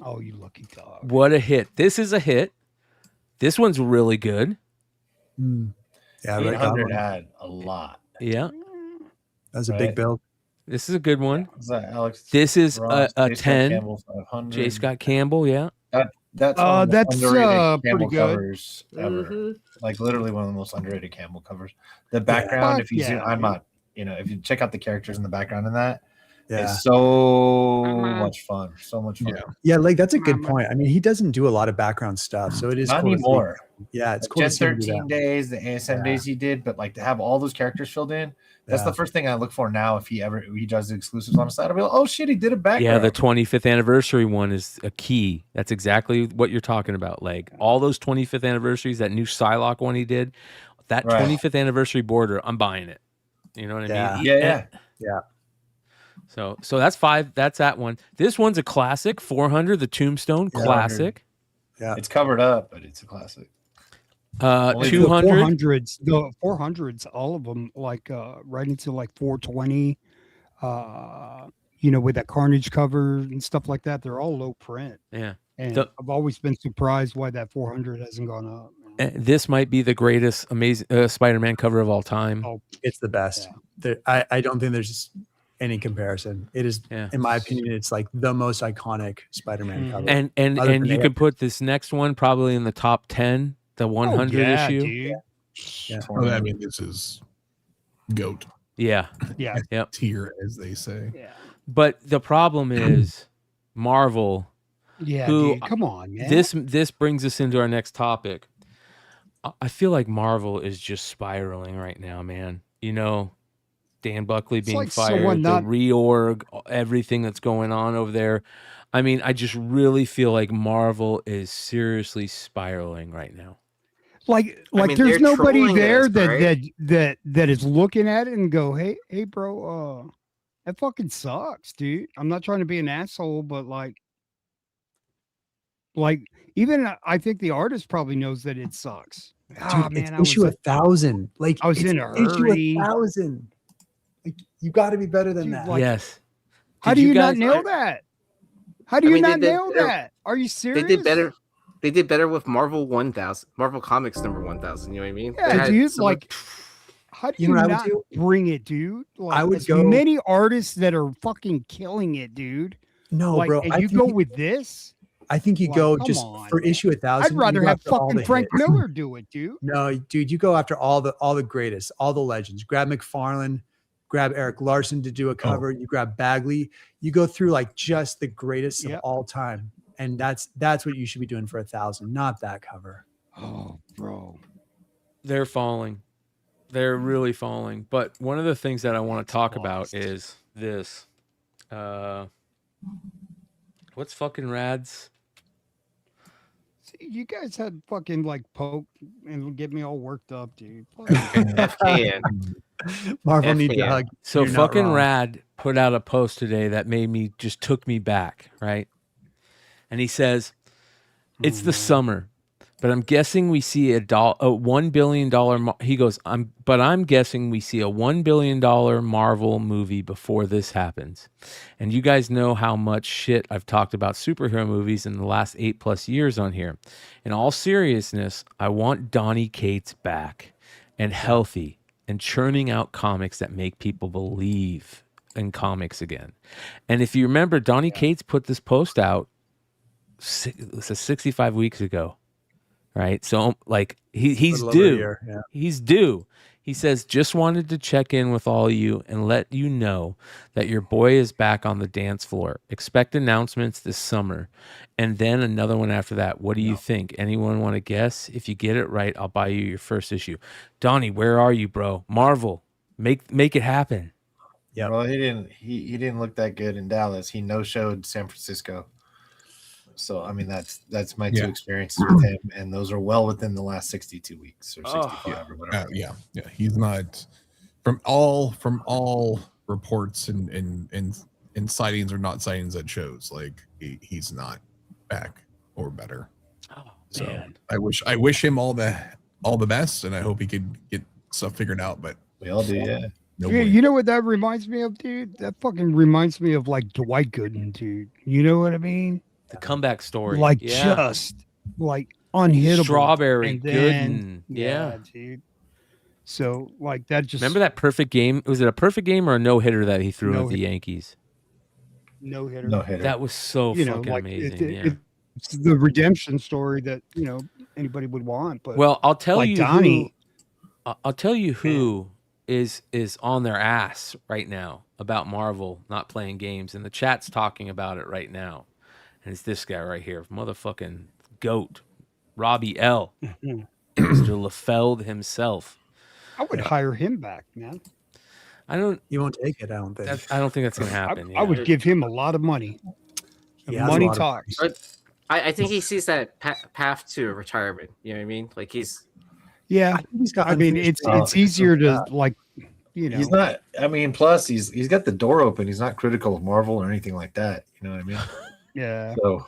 Oh, you lucky dog. What a hit. This is a hit. This one's really good. Yeah, Red 800 Goblin. had a lot. Yeah. That was a Right. big build. This is a good one. Was that Alex? This is Ross, a J. Scott 10. Campbell 500? J. Scott Campbell, yeah. That's one of the That's, most underrated pretty Campbell good. covers ever. Like literally one of the most underrated Campbell covers. The background, Fuck if you zoom, yeah, I'm dude. not, if you check out the characters in the background in that, Yeah. it's so much fun. So much fun. Yeah. Yeah, like that's a good point. I mean, he doesn't do a lot of background stuff, so it is Not cool to see- anymore. Yeah, it's Like cool Gen to see him do 13 that. days, the ASM Yeah. days he did, but like to have all those characters filled in, that's Yeah. the first thing I look for now. If he does the exclusives on the side, I'll be like, oh shit, he did a Yeah, background. the 25th anniversary one is a key. That's exactly what you're talking about. Like all those 25th anniversaries, that new Psylocke one he did, that Right. 25th anniversary border, I'm buying it. You know what I Yeah. mean? Yeah. So that's 5. That's that one. This one's a classic. 400, the Tombstone Yeah. classic. Yeah. It's covered up, but it's a classic. Only the 200. The 400s, all of them, like right into like 420. With that Carnage cover and stuff like that, they're all low print. Yeah. And The- I've always been surprised why that 400 hasn't gone up. This might be the greatest amazing Spider-Man cover of all time. Oh, It's the best. Yeah. I don't think there's any comparison. It is, Yeah. in my opinion, it's like the most iconic Spider-Man Mhm. cover. And Other and than you ASM. could put this next one probably in the top 10, the 100 yeah, issue. dude. Yeah. Oh, I mean, this is goat Yeah. Yeah. tier, as they say. Yeah. But the problem is Marvel. Yeah, Who- dude. Come on, man. This brings us into our next topic. I feel like Marvel is just spiraling right now, man. Dan Buckley It's being like fired, someone the not- reorg, everything that's going on over there. I mean, I just really feel like Marvel is seriously spiraling right now. like I mean, there's they're nobody trolling there us, that right? that is looking at it and go, hey bro, that fucking sucks, dude. I'm not trying to be an asshole, but like even I think the artist probably knows that it sucks. Ah, Dude, man, it's issue 1,000. Like I was it's in a issue hurry. 1,000. Like you got to be better than Dude, that. like- Yes. how Did do you not guys- nail that? How do I you mean, they not did nail better- that? Are you serious? They did better. They did better with Marvel 1000, Marvel Comics number 1000. You know what I mean? They Yeah, had dude. some- Like, how do You you, know what I would not do? bring it, dude? Like, would as go- many artists that are fucking killing it, dude. No, like, bro. and I you think go with this? I think you Like, go come just on, for man. issue 1,000. I'd rather you go have after all fucking the Frank hits. Miller do it, dude. No, dude, you go after all the greatest, all the legends. Grab McFarlane, grab Eric Larson to do a cover. You grab Bagley. You go through like just the greatest Yep. of all time, and that's what you should be doing for 1,000, not that cover. Oh, bro. They're falling. They're really falling. But one of the things that I want to talk about lost. is this. What's fucking Rad's? See, you guys had fucking like poke and get me all worked up, dude. FKN. Marvel needs a FKN. hug. So You're not fucking wrong. Rad put out a post today that made me just took me back, right? And he says, "It's the summer, but I'm guessing we see a $1 billion." He goes, "I'm guessing we see a $1 billion Marvel movie before this happens." And you guys know how much shit I've talked about superhero movies in the last 8+ years on here. In all seriousness, I want Donny Cates back and healthy and churning out comics that make people believe in comics again. And if you remember, Donny Cates put this post out 65 weeks ago, right? So like he's Little over a due. year, yeah. He's due. He says, "Just wanted to check in with all you and let you know that your boy is back on the dance floor. Expect announcements this summer." And then another one after that. What do you think? Anyone want to guess? If you get it right, I'll buy you your first issue. Donnie, where are you, bro? Marvel, make it happen. Yep. Well, he didn't look that good in Dallas. He no-showed San Francisco. So I mean, that's my two experiences with him, and those are well within the last 62 weeks or 65 or whatever. Yeah. He's not from all reports and sightings or not sightings at shows. Like he's not back or better. Oh, so man. I wish him all the best, and I hope he could get stuff figured out. But we all do, yeah. Yeah, you know what that reminds me of, dude? That fucking reminds me of like Dwight Gooden, dude. You know what I mean? The comeback story. Like yeah. just like unhittable. Strawberry and then, Gooden. Yeah, dude. So like that just remember that perfect game? Was it a perfect game or a no hitter that he threw at the No-hitter. Yankees? no hitter. No hitter. That was so fucking amazing. It's the redemption story that anybody would want. But Well, I'll tell like you Donnie, I'll tell you who is on their ass right now about Marvel not playing games, and the chat's talking about it right now. And it's this guy right here, motherfucking GOAT, Robbie L. Mr. LaFeld himself. I would hire him back, man. He won't take it, I don't think. I don't think that's gonna happen. I would give him a lot of money. He has a Money lot of- talks. But I think he sees that path to retirement. You know what I mean? Like he's Yeah, I mean it's easier to like, He's not. I mean, plus he's got the door open. He's not critical of Marvel or anything like that. You know what I mean? Yeah. So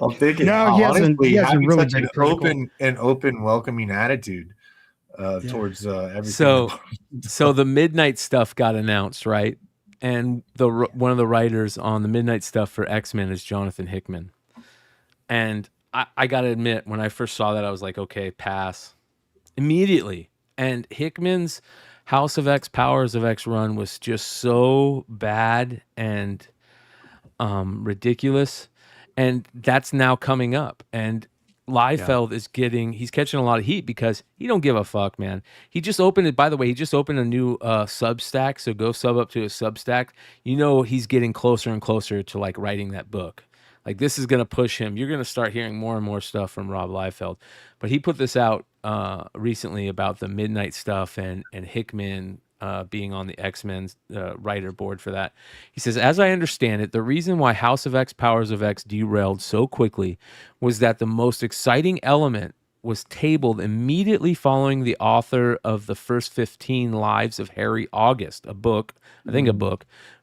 I'm thinking. No, he hasn't really such been an critical. open, welcoming attitude towards everything. So the Midnight stuff got announced, right? And one of the writers on the Midnight stuff for X-Men is Jonathan Hickman. And I got to admit, when I first saw that, I was like, okay, pass. Immediately. And Hickman's House of X, Powers of X run was just so bad and ridiculous. And that's now coming up. And Liefeld is he's catching a lot of heat because he don't give a fuck, man. He just opened it. By the way, he just opened a new Substack. So go sub up to his Substack. You know, he's getting closer and closer to like writing that book. Like this is going to push him. You're going to start hearing more and more stuff from Rob Liefeld. But he put this out recently about the Midnight stuff and Hickman being on the X-Men writer board for that. He says, as I understand it, the reason why House of X, Powers of X derailed so quickly was that the most exciting element was tabled immediately following the author of the first 15 lives of Harry August, a book,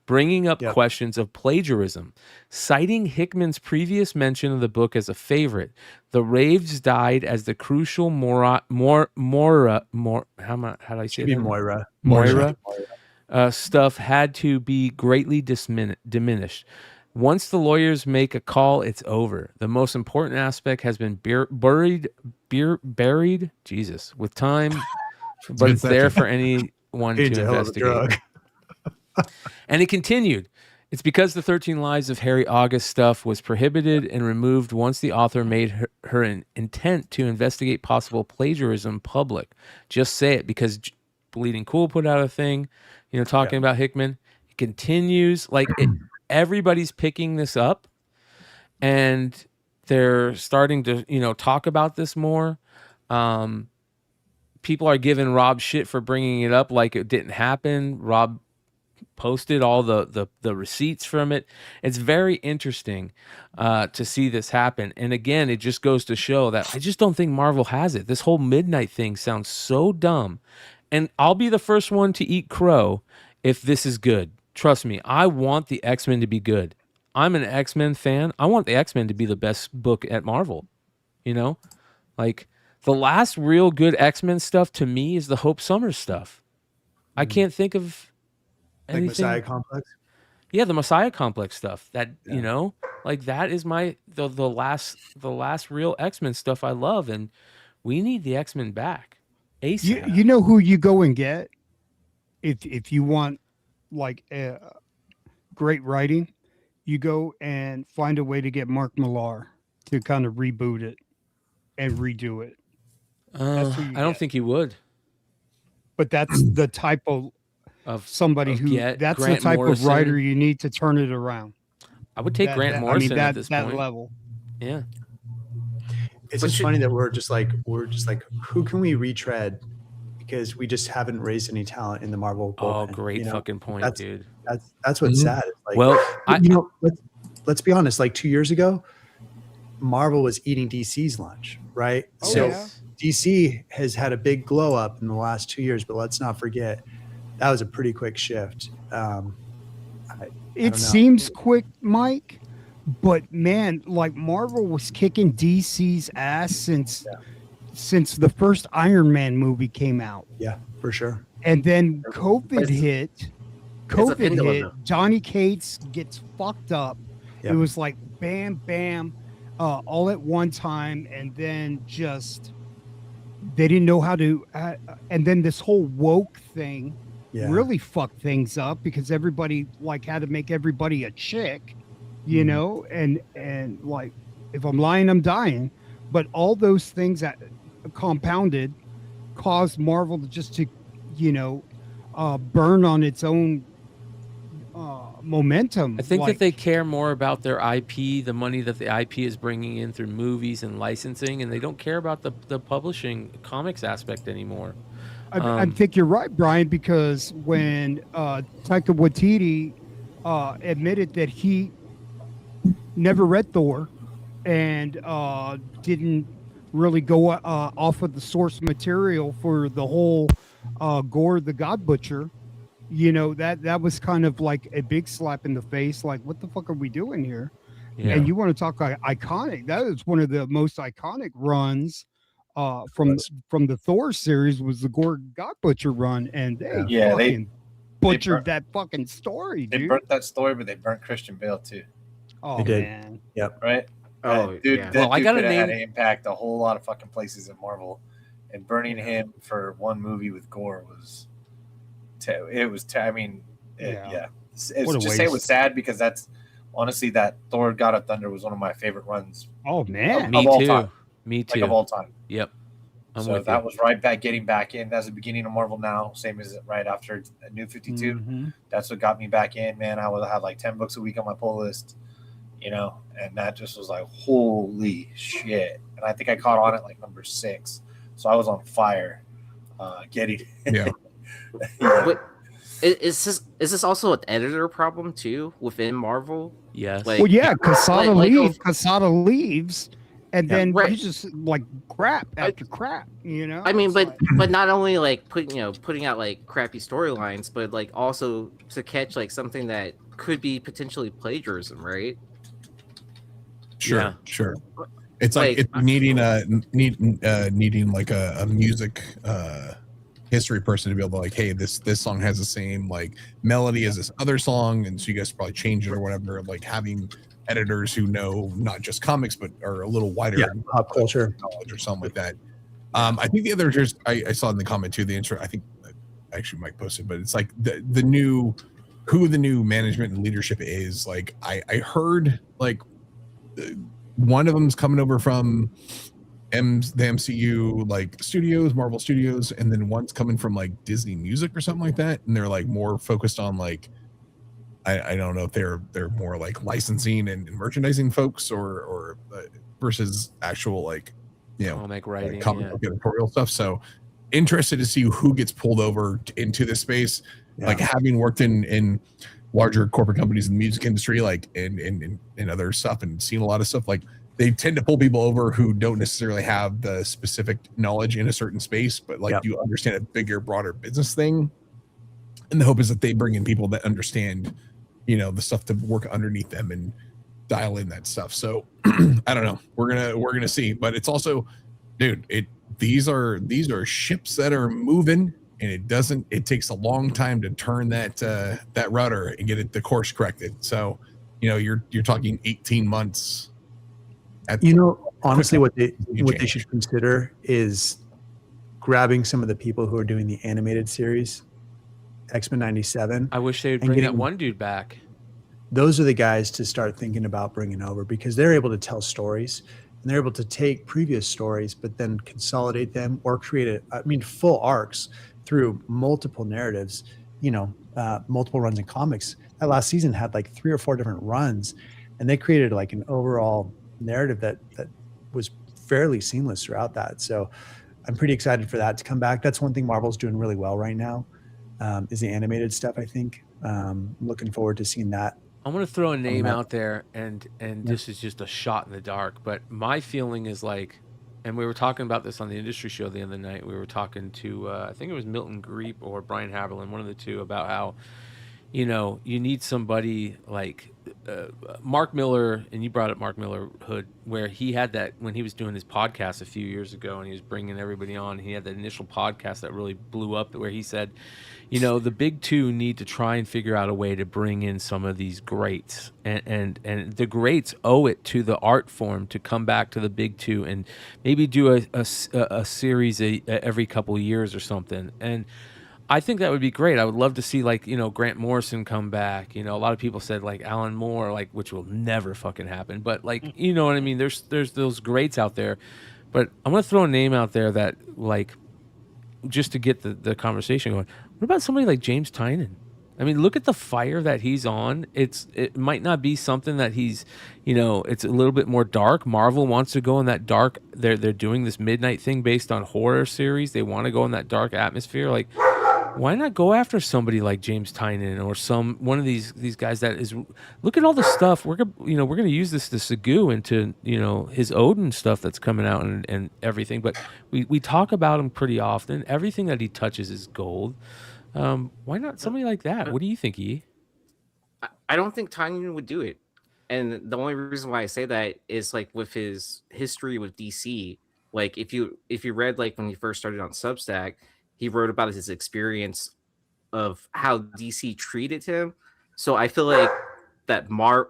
bringing up questions of plagiarism. Citing Hickman's previous mention of the book as a favorite, the raves died as the crucial Moira stuff had to be greatly diminished. Once the lawyers make a call, it's over. The most important aspect has been buried, Jesus, with time, but it's there for anyone to investigate. And it continued. It's because the 13 Lives of Harry August stuff was prohibited and removed once the author made her an intent to investigate possible plagiarism public. Just say it, because Bleeding Cool put out a thing, talking about Hickman. It continues. Everybody's picking this up, and they're starting to, talk about this more. People are giving Rob shit for bringing it up like it didn't happen. Rob posted all the receipts from it. It's very interesting to see this happen. And again, it just goes to show that I just don't think Marvel has it. This whole Midnight thing sounds so dumb. And I'll be the first one to eat crow if this is good. Trust me, I want the X-Men to be good. I'm an X-Men fan. I want the X-Men to be the best book at Marvel. Like the last real good X-Men stuff to me is the Hope Summers stuff. I can't think of anything. Like Messiah Complex? Yeah, the Messiah Complex stuff. That that is the last real X-Men stuff I love, and we need the X-Men back. ASAP. You know who you go and get if you want like great writing, you go and find a way to get Mark Millar to kind of reboot it and redo it. I don't think he would. But that's the type of somebody that's Grant the type Morrison. of writer you need to turn it around. I would take Grant Morrison at this point. Level. Yeah. It's just funny that we're just like, who can we retread? Because we just haven't raised any talent in the Marvel. Oh, great fucking point, dude. That's what's sad. It's like, well, let's be honest, like 2 years ago, Marvel was eating DC's lunch, right? Oh, So yeah. DC has had a big glow up in the last 2 years, but let's not forget that was a pretty quick shift. It don't know. seems quick, Mike, but man, like Marvel was kicking DC's ass since the first Iron Man movie came out. Yeah, for sure. And then COVID It's- hit. a COVID pendulum, hit. though. Donny Cates gets fucked up. Yep. It was like bam, bam, all at one time, and then just they didn't know how to. And then this whole woke thing really fucked things up because everybody like had to make everybody a chick, you know, and like if I'm lying, I'm dying. But all those things that compounded caused Marvel to just to, you know, burn on its own momentum. I think like, that they care more about their IP, the money that the IP is bringing in through movies and licensing, and they don't care about the publishing comics aspect anymore. I think you're right, Brian, because when Taika Waititi admitted that he never read Thor and didn't really go off of the source material for the whole Gore the God Butcher, you know, that was kind of like a big slap in the face. Like, what the fuck are we doing here? Yeah. And you want to talk like iconic? That is one of the most iconic runs from the Thor series was the Gore God Butcher run, and they fucking butchered that fucking story, They dude. burnt that story, but they burnt Christian Bale too. Oh They did. man, Yep. Right? Oh, dude, yeah. that Well, I dude gotta could have had name- an impact a whole lot of fucking places at Marvel, and burning him for one movie with Gore was, I mean, Yeah. It's What a just say it waste. was sad because that's honestly that Thor: God of Thunder was one of my favorite runs oh man. Me of all too. time. Me too. Like of all time. Yep. I'm So with that you. was right back getting back in. That's the beginning of Marvel now, same as right after New 52. Mhm. That's what got me back in, man. I would have like 10 books a week on my pull list, you know, and that just was like, holy shit. And I think I caught on at like number 6. So I was on fire getting Yeah. But is this also an editor problem too within Marvel? Yes. Like- Well, yeah, Casada like- leaves. Casada leaves, and Yeah, then right. he's just like crap after crap. You know. I mean, It's but like- but not only like putting out like crappy storylines, but like also to catch like something that could be potentially plagiarism, right? Sure, Yeah. sure. It's like Like- it's needing like a music history person to be able to like, hey, this song has the same like melody as this other song, and so you guys probably change it or whatever. Like having editors who know not just comics but are a little wider in Pop culture. knowledge or something like that. I think the other just I saw in the comment too. The intro, I think actually Mike posted, but it's like the new who the new management and leadership is. Like I heard like one of them's coming over from the MCU like studios, Marvel Studios, and then one's coming from like Disney Music or something like that, and they're like more focused on like I don't know if they're more like licensing and merchandising folks or versus actual like comic writing. comic Yeah. book editorial stuff. So interested to see who gets pulled over into this space. Yeah. Like having worked in larger corporate companies in the music industry, like in other stuff, and seen a lot of stuff, like they tend to pull people over who don't necessarily have the specific knowledge in a certain space, but like Yep. you understand a bigger, broader business thing. And the hope is that they bring in people that understand, the stuff to work underneath them and dial in that stuff. So I don't know. We're gonna see. But it's also, dude, these are ships that are moving, and it takes a long time to turn that rudder and get the course corrected. So, you're talking 18 months. Honestly, what they change. should consider is grabbing some of the people who are doing the animated series, X-Men 97. I wish they would And bring that getting- one dude back. Those are the guys to start thinking about bringing over, because they're able to tell stories and they're able to take previous stories, but then consolidate them or create full arcs through multiple narratives, multiple runs in comics. That last season had like 3 or 4 different runs, and they created like an overall narrative that was fairly seamless throughout that. So I'm pretty excited for that to come back. That's one thing Marvel's doing really well right now, is the animated stuff, I think. Looking forward to seeing that I'm gonna throw a name that. out there, and this is just a shot in the dark, but my feeling is like, and we were talking about this on the industry show the other night. We were talking to I think it was Milton Greep or Brian Haberlin, one of the two, about how, you know, you need somebody like Mark Miller, and you brought up Mark Miller Hood, where he had that when he was doing his podcast a few years ago, and he was bringing everybody on. He had that initial podcast that really blew up, where he said, you know, the big two need to try and figure out a way to bring in some of these greats, and the greats owe it to the art form to come back to the big two and maybe do a series every couple of years or something. And I think that would be great. I would love to see, like, you know, Grant Morrison come back. You know, a lot of people said like Alan Moore, like, which will never fucking happen. But like, you know what I mean? There's those greats out there. But I'm gonna throw a name out there that, like, just to get the conversation going. What about somebody like James Tynan? I mean, look at the fire that he's on. It might not be something that he's, you know, it's a little bit more dark. Marvel wants to go in that dark. They're doing this midnight thing based on horror series. They want to go in that dark atmosphere. Like, why not go after somebody like James Tynan or one of these guys that is? Look at all the stuff we're gonna use this to Sagu into, you know, his Odin stuff that's coming out and everything. But we talk about him pretty often. Everything that he touches is gold. Why not somebody like that? What do you think, E? I don't think Tynion would do it. And the only reason why I say that is like with his history with DC. Like if you read like when he first started on Substack, he wrote about his experience of how DC treated him. So I feel like that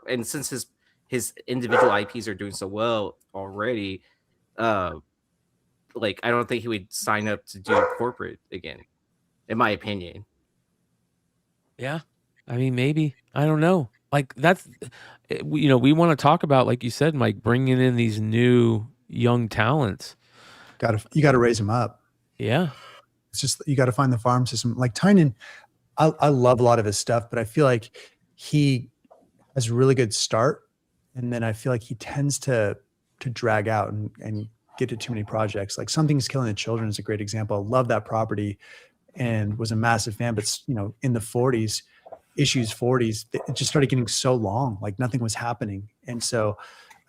and since his individual IPs are doing so well already, like I don't think he would sign up to do corporate again, in my opinion. Yeah, I mean, maybe, I don't know. Like that's, you know, we want to talk about, like you said, Mike, bringing in these new young talents. You got to raise them up. Yeah. It's just, you got to find the farm system. Like Tynan, I love a lot of his stuff, but I feel like he has a really good start. And then I feel like he tends to drag out and get to too many projects. Like Something's Killing the Children is a great example. I love that property and was a massive fan, but you know, in the 40s, issues 40s, it just started getting so long, like nothing was happening. And so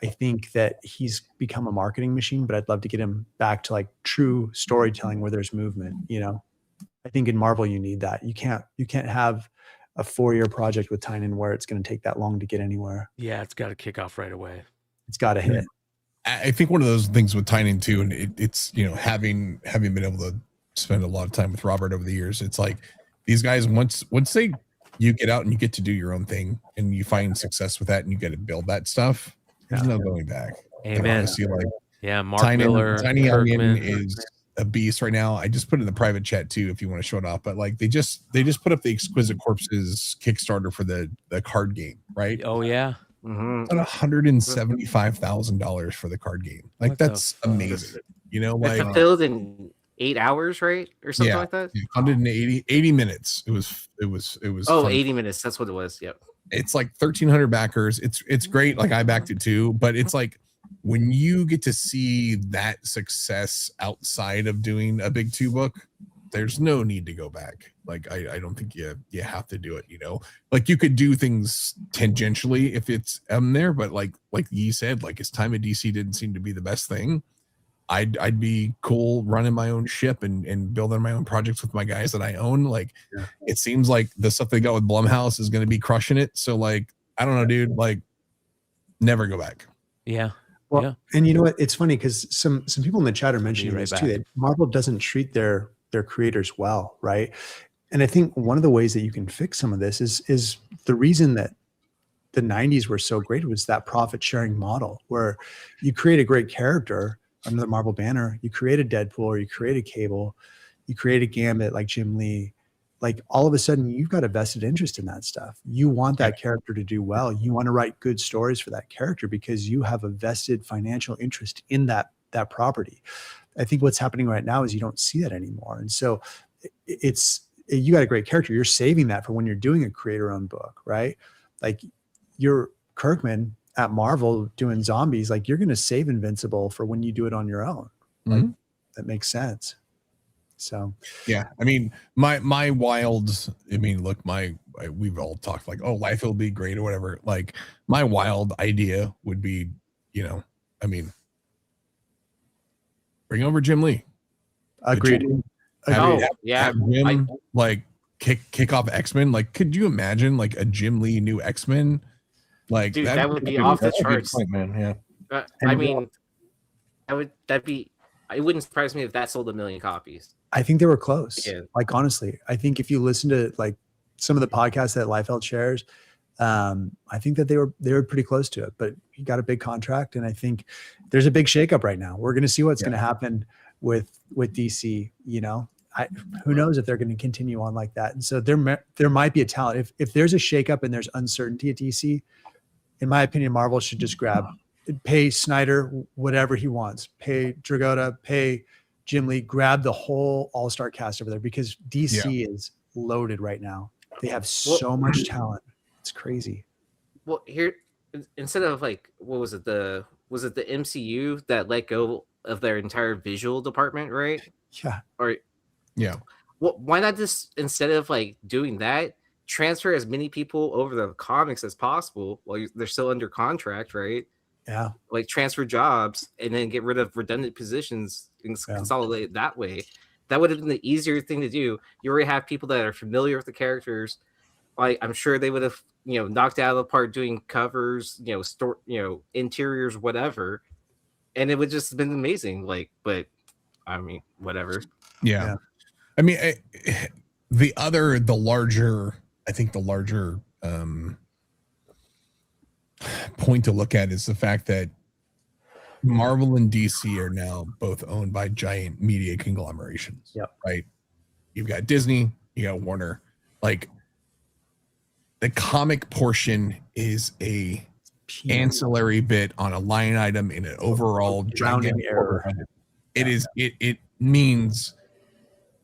I think that he's become a marketing machine, but I'd love to get him back to like true storytelling where there's movement. You know, I think in Marvel, you need that. You can't have a 4-year project with Tynan where it's going to take that long to get anywhere. Yeah. It's got to kick off right away. It's got to hit. I think one of those things with Tynan too, and it's, you know, having been able to spend a lot of time with Robert over the years, it's like these guys, once you get out and you get to do your own thing and you find success with that and you get to build that stuff, there's no going back. Amen. Honestly, like, yeah, Mark Miller, Tiny Onion is a beast right now. I just put it in the private chat too if you want to show it off. But like they just put up the Exquisite Corpses Kickstarter for the card game, right? Oh yeah. Mm-hmm. $175,000 for the card game. Like What that's amazing. You know, like It's fulfilled in 8 hours, right? Or something like that. 180 minutes. It was Oh, fun. 80 minutes. That's what it was. Yep. It's like 1,300 backers. It's great. Like I backed it too, but it's like when you get to see that success outside of doing a big 2 book, there's no need to go back. Like I don't think you have to do it. You know, like you could do things tangentially if it's there, but like you said, like his time at DC didn't seem to be the best thing. I'd be cool running my own ship and building my own projects with my guys that I own. Like it seems like the stuff they got with Blumhouse is going to be crushing it. So like, I don't know, dude, like never go back. Yeah. Well, yeah. And you know what? It's funny because some people in the chat are mentioning right this back. too. That Marvel doesn't treat their creators well, right? And I think one of the ways that you can fix some of this is the reason that the 90s were so great was that profit sharing model where you create a great character under the Marvel banner, you create a Deadpool or you create a Cable, you create a Gambit like Jim Lee, like all of a sudden you've got a vested interest in that stuff. You want that character to do well. You want to write good stories for that character because you have a vested financial interest in that property. I think what's happening right now is you don't see that anymore. And so you got a great character. You're saving that for when you're doing a creator-owned book, right? Like you're Kirkman at Marvel doing zombies, like you're going to save Invincible for when you do it on your own. Like that makes sense. So Yeah, I mean, my wilds. I mean, look, we've all talked like, oh, life will be great or whatever. Like, my wild idea would be, I mean, bring over Jim Lee. agreed. Oh, yeah. Have Jim like kick off X-Men. Like, could you imagine like a Jim Lee new X-Men? Like, Dude, that would be off the That's a good charts. point, man. Yeah. I mean, it wouldn't surprise me if that sold 1 million copies. I think they were close. Yeah. Like, honestly, I think if you listen to like some of the podcasts that Liefeld shares, I think that they were pretty close to it, but he got a big contract. And I think there's a big shakeup right now. We're going to see what's going to happen with DC, who knows if they're going to continue on like that. And so there might be a talent. If there's a shakeup and there's uncertainty at DC, in my opinion, Marvel should just pay Snyder whatever he wants, pay Dragotta, pay Jim Lee, grab the whole all-star cast over there, because DC is loaded right now. They have so much talent. It's crazy. Well, here, instead of like, what was it? The MCU that let go of their entire visual department, right? Yeah. Or yeah. Well, why not just, instead of like doing that, transfer as many people over the comics as possible while they're still under contract, right? Yeah. Like, transfer jobs and then get rid of redundant positions and consolidate it that way. That would have been the easier thing to do. You already have people that are familiar with the characters. Like, I'm sure they would have, knocked out of the park doing covers, interiors, whatever. And it would just have been amazing. Like, but I mean, whatever. Yeah. I mean, the larger point to look at is the fact that Marvel and DC are now both owned by giant media conglomerations. Yep. Right. You've got Disney, you got Warner. Like, the comic portion is a ancillary bit on a line item in an overall drowning error. It means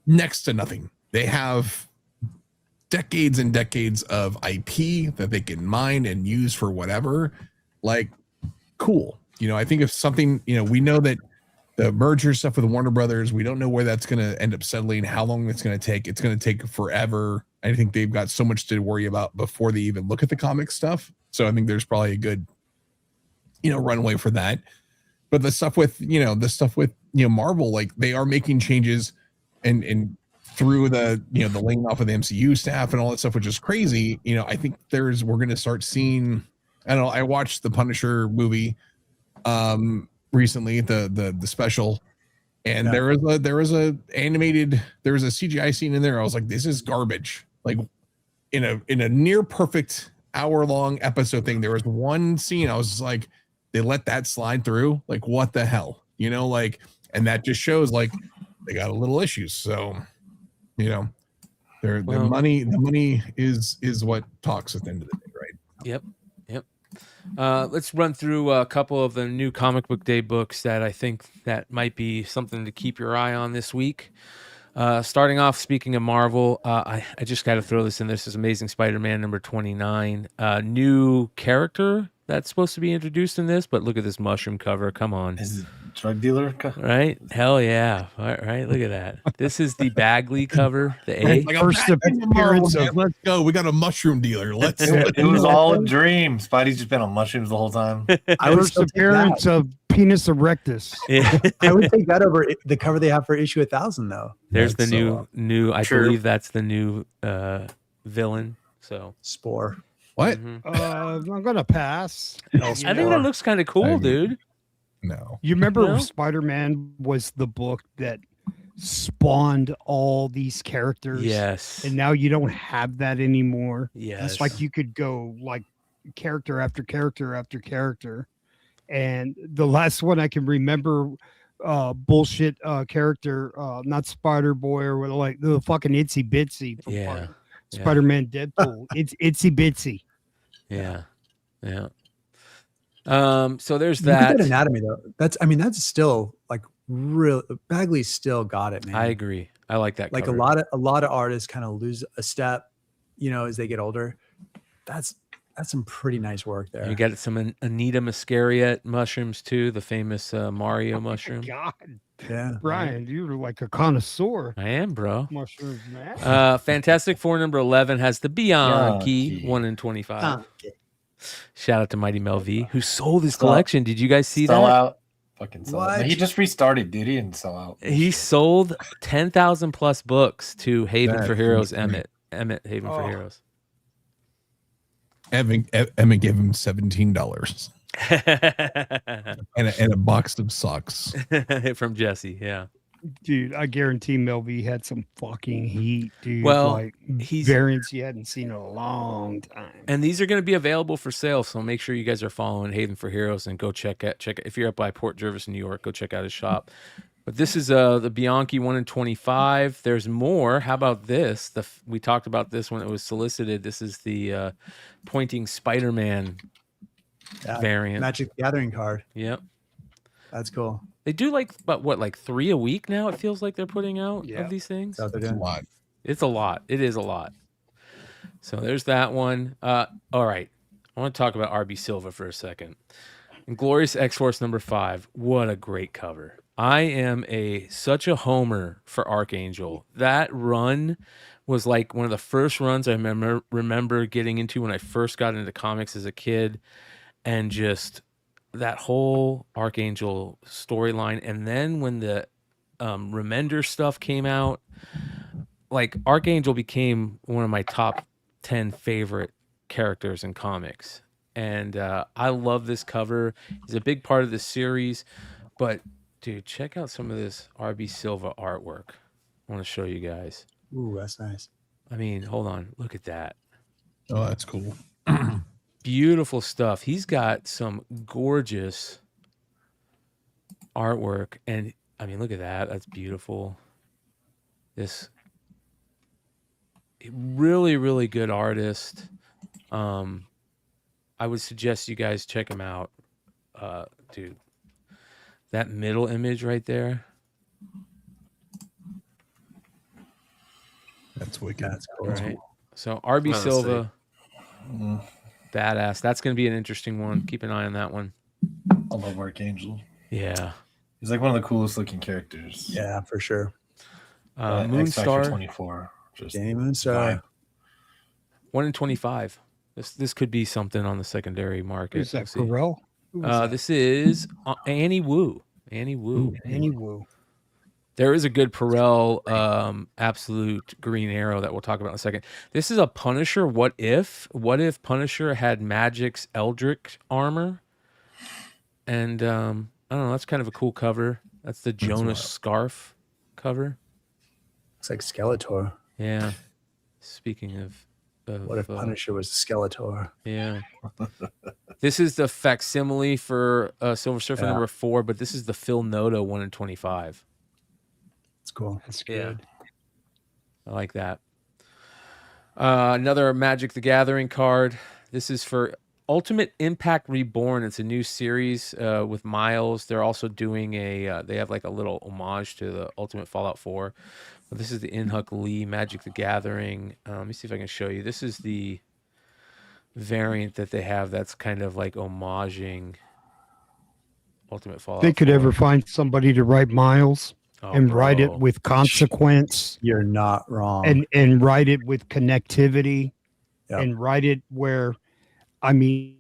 next to nothing. They have decades and decades of IP that they can mine and use for whatever. Like, cool. I think if something, we know that the merger stuff with Warner Brothers, we don't know where that's going to end up settling, how long it's going to take. It's going to take forever. I think they've got so much to worry about before they even look at the comic stuff. So I think there's probably a good, runway for that. But the stuff with, Marvel, like, they are making changes and through the, the laying off of the MCU staff and all that stuff, which is crazy. I think we're going to start seeing, I don't know. I watched the Punisher movie recently, the special, and there was a CGI scene in there. I was like, this is garbage. Like, in a near perfect hour-long episode thing, there was one scene I was just like, they let that slide through. Like, what the hell? And that just shows like they got a little issues. So, the money is what talks at the end of the day, right? Yep. Let's run through a couple of the new comic book day books that I think that might be something to keep your eye on this week. Starting off, speaking of Marvel, I just got to throw this in. This is Amazing Spider-Man number 29. New character that's supposed to be introduced in this, but look at this mushroom cover. Come on. Is it drug dealer? Right? Hell yeah. All right. Look at that. This is the Bagley cover, the A. Like, First appearance of let's go. We got a mushroom dealer. Let's. It was all a dream. Spidey's just been on mushrooms the whole time. I would first still take appearance that. of penis erectus. Yeah. I would take that over the cover they have for issue 1000, though. There's That's the new. I True. believe that's the new villain. So Spore. What? I'm gonna pass. I think that looks kind of cool, dude. No. You remember No? Spider-Man was the book that spawned all these characters. Yes. And now you don't have that anymore. Yes. It's like you could go like character after character after character. And the last one I can remember, bullshit character, not Spider Boy or like the fucking Itsy Bitsy from Yeah. Spider-Man Deadpool. It's Itsy Bitsy. Yeah. So there's Look at that. that anatomy, though. That's still like real. Bagley's still got it, man. I agree. I like that. Like cover. a lot of artists kind of lose a step, as they get older. That's some pretty nice work there. You got some Anita Muscariat mushrooms too, the famous Mario mushroom. God. Yeah. Brian, you're like a connoisseur. I am, bro. Mushrooms, man. Fantastic Four number 11 has the Bianchi Bianchi. 1 in 25. Okay. Shout out to Mighty Mel V, who sold his Sell- collection. Did you guys see sell that? out. Fucking sell out. What? He just restarted, dude. He didn't sell out. He sold 10,000 plus books to Haven That's for Heroes, insane. Emmett Haven for Oh. Heroes. Emmett gave him $17 and a box of socks. From Jesse, yeah. Dude, I guarantee Melvie had some fucking heat, dude. Well, like he's- variants you hadn't seen in a long time. And these are going to be available for sale, so make sure you guys are following Haven for Heroes and go check it. If you're up by Port Jervis, New York, go check out his shop. But this is the Bianchi 1 in 25. There's more. How about this? We talked about this when it was solicited. This is the pointing Spider-Man variant. Magic the Gathering card. Yep. That's cool. They do like 3 a week now. It feels like they're putting out Yeah. of these things. That's what they're It's a doing. lot. It's a lot. It is a lot. So there's that one. All right. I want to talk about RB Silva for a second. Inglorious X-Force number 5. What a great cover. I am such a homer for Archangel. That run was like one of the first runs I remember getting into when I first got into comics as a kid, and just that whole Archangel storyline. And then when the Remender stuff came out, like Archangel became one of my top 10 favorite characters in comics. And I love this cover. He's a big part of the series. But dude, check out some of this RB Silva artwork. I want to show you guys. Ooh, that's nice. I mean, hold on. Look at that. Oh, that's cool. Beautiful stuff. He's got some gorgeous artwork. And I mean, look at that. That's beautiful. This really, really good artist. I would suggest you guys check him out. Dude, that middle image right there. That's wicked. That's cool. Right. So RB Honestly. Silva, Mm, badass. That's going to be an interesting one. Keep an eye on that one. I love Archangel. Yeah. He's like one of the coolest looking characters. Yeah, for sure. X Factor Moonstar, 24. Just Danny Moonstar. vibe. 1 in 25. This could be something on the secondary market. Is that We'll see. Corel? Who was that? This is Annie Wu. Annie Wu. Anywoo. There is a good Perel absolute green arrow that we'll talk about in a second. This is a Punisher. What if Punisher had Magic's Eldritch armor? And I don't know. That's kind of a cool cover. That's the Jonas Scarf cover. Looks like Skeletor. Yeah. Speaking of What if Punisher was Skeletor? Yeah. This is the facsimile for Silver Surfer Yeah. number 4, but this is the Phil Noto 1 in 25. It's cool. That's Yeah. good. I like that. Another Magic the Gathering card. This is for Ultimate Impact Reborn. It's a new series with Miles. They're also doing they have like a little homage to the Ultimate Fallout 4. But this is the Inhuck Lee Magic the Gathering. Let me see if I can show you. This is the variant that they have that's kind of like homaging Ultimate Fallout. They could 4. ever find somebody to write Miles Oh, and write it bro. with consequence You're not wrong. and write it with connectivity Yep. and write it where, I mean,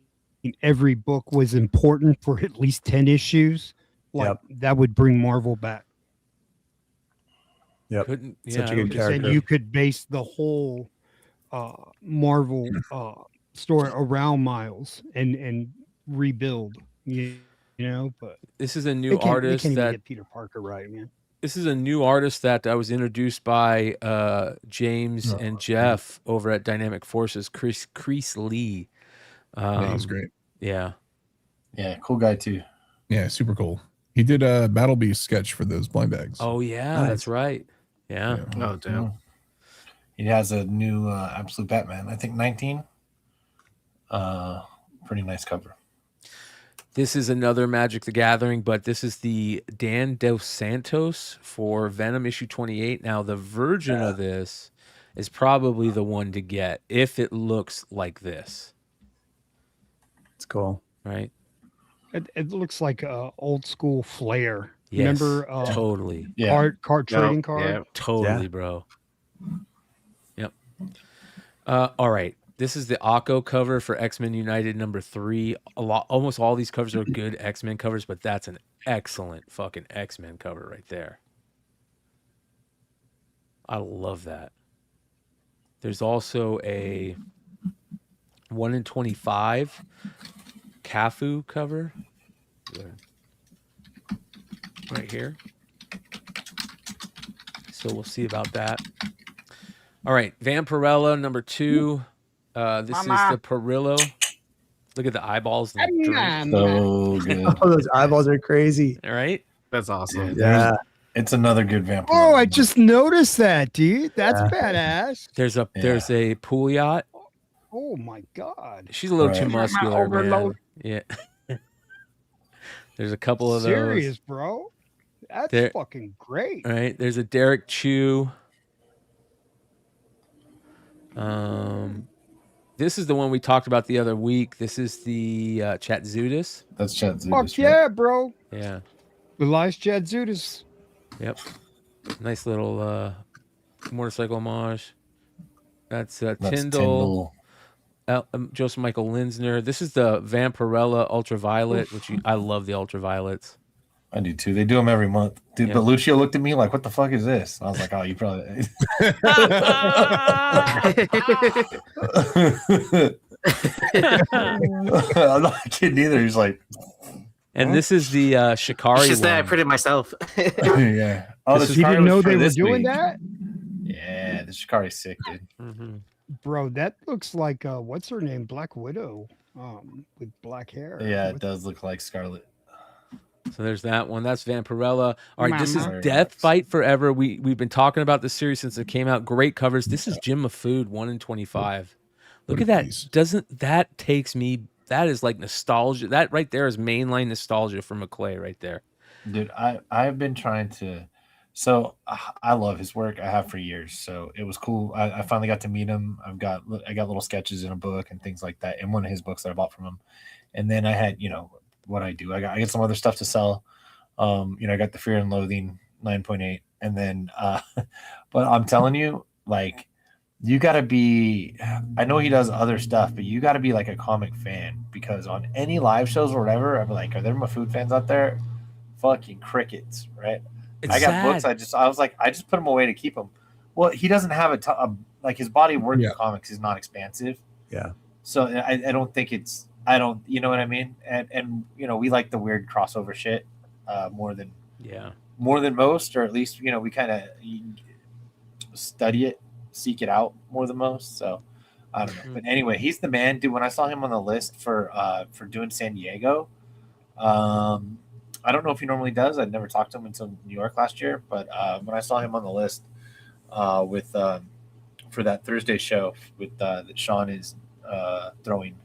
every book was important for at least 10 issues. Like Yep. that would bring Marvel back. Yep. Couldn't, Such a I good would just- character. And you could base the whole Marvel story around Miles and rebuild, you know, but This is a they new can't, they artist can't even that get Peter Parker right, man. This is a new artist that I was introduced by James and Jeff over at Dynamic Forces, Chris Lee. Yeah, he's great. Yeah. Yeah, cool guy too. Yeah, super cool. He did a Battle Beast sketch for those blind bags. Oh yeah, Nice. that's right. Yeah. Oh, damn. He has a new Absolute Batman, I think 19. Pretty nice cover. This is another Magic the Gathering, but this is the Dan Dos Santos for Venom issue 28. Now the version of this is probably the one to get if it looks like this, It's cool. right? It looks like a old school Flair. Yes, Remember, totally, Yeah. card trading card? Yeah. totally, Yeah. bro. Yep. All right. This is the Akko cover for X-Men United #3. Almost all these covers are good X-Men covers, but that's an excellent fucking X-Men cover right there. I love that. There's also a 1 in 25 Cafu cover right here. So we'll see about that. All right, Vampirella #2. This is the Perillo. Look at the eyeballs and the drink. So good. Oh, those eyeballs are crazy. All right. That's awesome. Yeah. It's another good vampire. Oh, I just noticed that, dude. That's Yeah. badass. There's a pool yacht. Oh my god. She's a little too Right. muscular, man. overload. Yeah. There's a couple of Serious, those. bro. That's There- fucking great. All right. There's a Derek Chew. This is the one we talked about the other week. This is the Chatzudis. That's Chet Fuck Zudis, yeah, bro. Yeah. Elias Jadzudis. Yep. Nice little motorcycle homage. That's That's Tyndall. Joseph Michael Linsner. This is the Vampirella Ultraviolet, which I love the Ultraviolets. I do too. They do them every month, dude. Yeah. But Lucio looked at me like, "What the fuck is this?" I was like, "Oh, you probably." I'm not kidding either. He's like, And this is the Shikari It's just that I one. printed myself. "Yeah." Oh, This the is- You Shikari didn't was know for they were this doing week. that? Yeah, the Shikari's sick, dude. Mhm. Bro, that looks like what's her name? Black Widow. With black hair. Yeah, it What- does look like Scarlet. So there's that one. That's Vampirella. All right, this is Mama. Death Fight Forever. We've been talking about this series since it came out. Great covers. This is Jim Mafood, 1 in 25. Look What at a that. piece. That takes me, that is like nostalgia. That right there is mainline nostalgia for McClay right there. Dude, I've been trying to. So I love his work. I have for years. So it was cool. I finally got to meet him. I got little sketches in a book and things like that in one of his books that I bought from him. And then I had, what I do. I got some other stuff to sell. I got the Fear and Loathing 9.8, and then but I'm telling you, like, you got to be. I know he does other stuff, but you got to be like a comic fan, because on any live shows or whatever, I'm like, are there my food fans out there? Fucking crickets, right? It's I got sad. books. I was like, I just put them away to keep them. Well, he doesn't have like his body of work in comics is not expansive. Yeah. So I don't think it's. I don't. You know what I mean? And we like the weird crossover shit more than most, or at least we kind of study it, seek it out more than most. So I don't know. But anyway, he's the man, dude. When I saw him on the list for doing San Diego, I don't know if he normally does. I'd never talked to him until New York last year. But when I saw him on the list for that Thursday show with that Sean is throwing,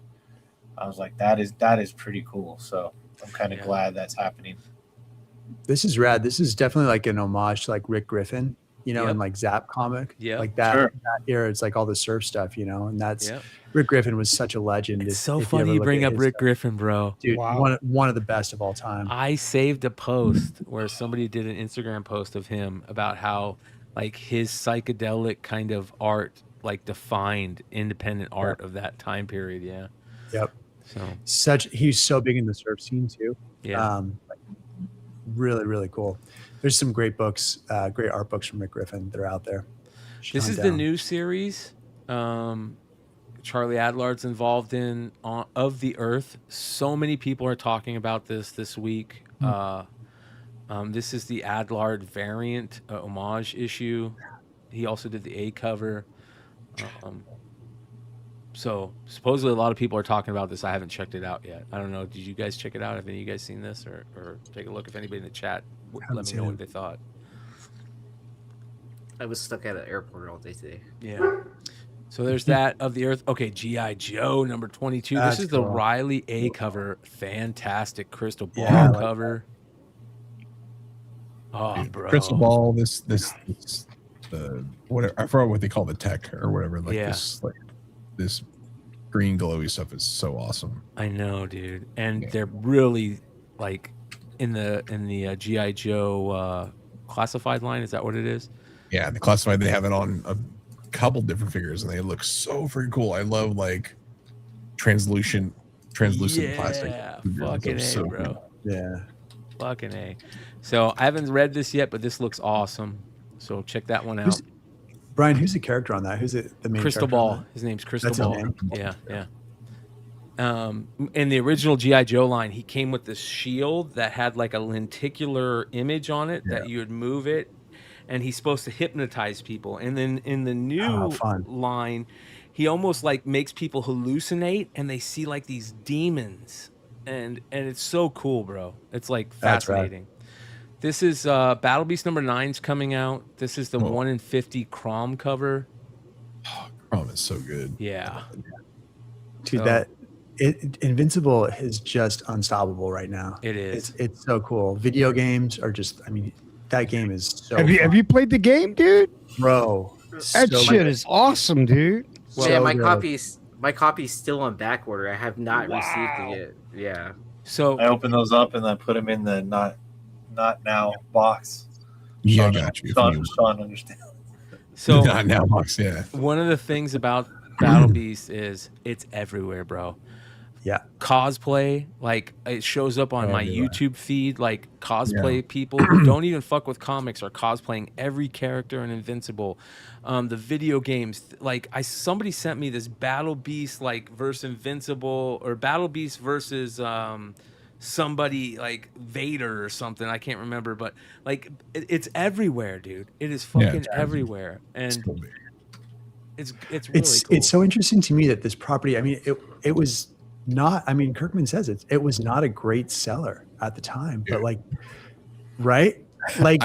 I was like, that is pretty cool. So I'm kind of glad that's happening. This is rad. This is definitely like an homage to like Rick Griffin, Yep. and like Zap comic. Yeah. Like that, Sure. that era. It's like all the surf stuff, and that's Yep. Rick Griffin was such a legend. It's if- so if funny ever you look bring at up his Rick stuff. Griffin, bro. Dude, Wow. one of the best of all time. I saved a post where somebody did an Instagram post of him about how like his psychedelic kind of art like defined independent art of that time period. Yeah. Yep. So He's so big in the surf scene too. yeah. Like, really, really cool. There's some great books, great art books from Rick Griffin that are out there. This Shine is the down. new series. Charlie Adlard's involved in Of the Earth. So many people are talking about this week. This is the Adlard variant homage issue. He also did the A cover. So supposedly a lot of people are talking about this. I haven't checked it out yet. I don't know. Did you guys check it out? Have any of you guys seen this or take a look? If anybody in the chat, Haven't let me seen know it. what they thought. I was stuck at an airport all day today. Yeah. So there's that Of the Earth. Okay, G.I. Joe number 22. That's This is the cool. Riley A cover. Fantastic crystal ball Yeah, I like cover. Oh, bro. Crystal ball. This whatever, I forgot what they call the tech or whatever. Like Yeah. this green glowy stuff is so awesome. I know, dude. And Yeah. they're really like in the GI Joe classified line. Is that what it is? Yeah, the classified, they have it on a couple different figures, and they look so freaking cool. I love like translucent plastic. Yeah, figures. fucking They're A, so bro. cool. Yeah. Fucking A. So I haven't read this yet, but this looks awesome. So check that one out. Brian, who's the character on that? Who's the main Crystal character on Ball. that? His name's Crystal That's his Ball. name? Yeah. In the original GI Joe line, he came with this shield that had like a lenticular image on it that you would move it, and he's supposed to hypnotize people. And then in the new line, he almost like makes people hallucinate, and they see like these demons, and it's so cool, bro. It's like fascinating. This is Battle Beast number 9's coming out. This is the 1 in 50 Crom cover. Crom is so good. Yeah. Dude, Invincible is just unstoppable right now. It is. It's so cool. Video games are just, I mean, that game is so Have you played the game, dude? Bro. That shit is awesome, dude. Well, yeah, my copy's still on back order. I have not received it yet. Yeah. So I opened those up and I put them in the not now box. Yeah, I got you. Sean understand. So not now box, yeah. One of the things about Battle Beast is it's everywhere, bro. Yeah. Cosplay, like it shows up on my YouTube feed, like cosplay people who don't even fuck with comics are cosplaying every character in Invincible. The video games, like somebody sent me this Battle Beast like versus Invincible, or Battle Beast versus somebody like Vader or something. I can't remember, but like it's everywhere, dude. It is fucking everywhere, and it's really cool. It's so interesting to me that this property. I mean, it was not. I mean, Kirkman says it was not a great seller at the time, but like, right? Like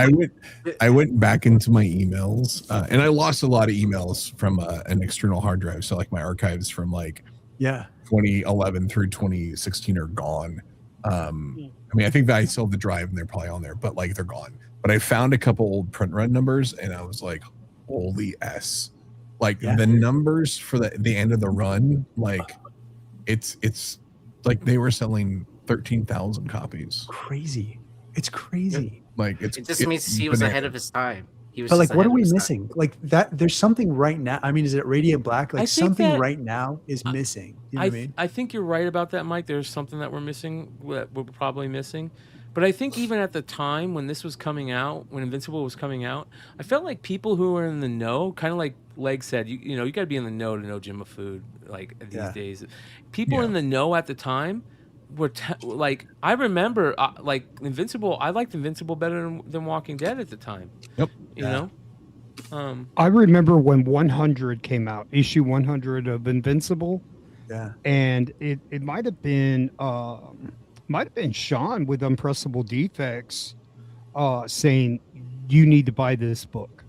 I went back into my emails, and I lost a lot of emails from an external hard drive. So like my archives from like 2011 through 2016 are gone. I mean, I think that I still have the drive and they're probably on there, but like they're gone. But I found a couple old print run numbers, and I was like, holy S. Like the numbers for the end of the run, like it's like they were selling 13,000 copies. Crazy. It's crazy. Like it just means he was ahead of his time. He was. But like, what are we missing? Like that, there's something right now. I mean, is it Radiant Black? Like something right now is missing. You know what I mean? I think you're right about that, Mike. There's something that we're missing. That we're probably missing. But I think even at the time when this was coming out, when Invincible was coming out, I felt like people who were in the know, kind of like Leg said, you know, you got to be in the know to know Jimma Food. Like these days, people in the know at the time were like, I remember like Invincible. I liked Invincible better than Walking Dead at the time. Yep. You know. I remember when 100 came out, issue 100 of Invincible. Yeah. And it might have been Sean with Unpressable Defects saying you need to buy this book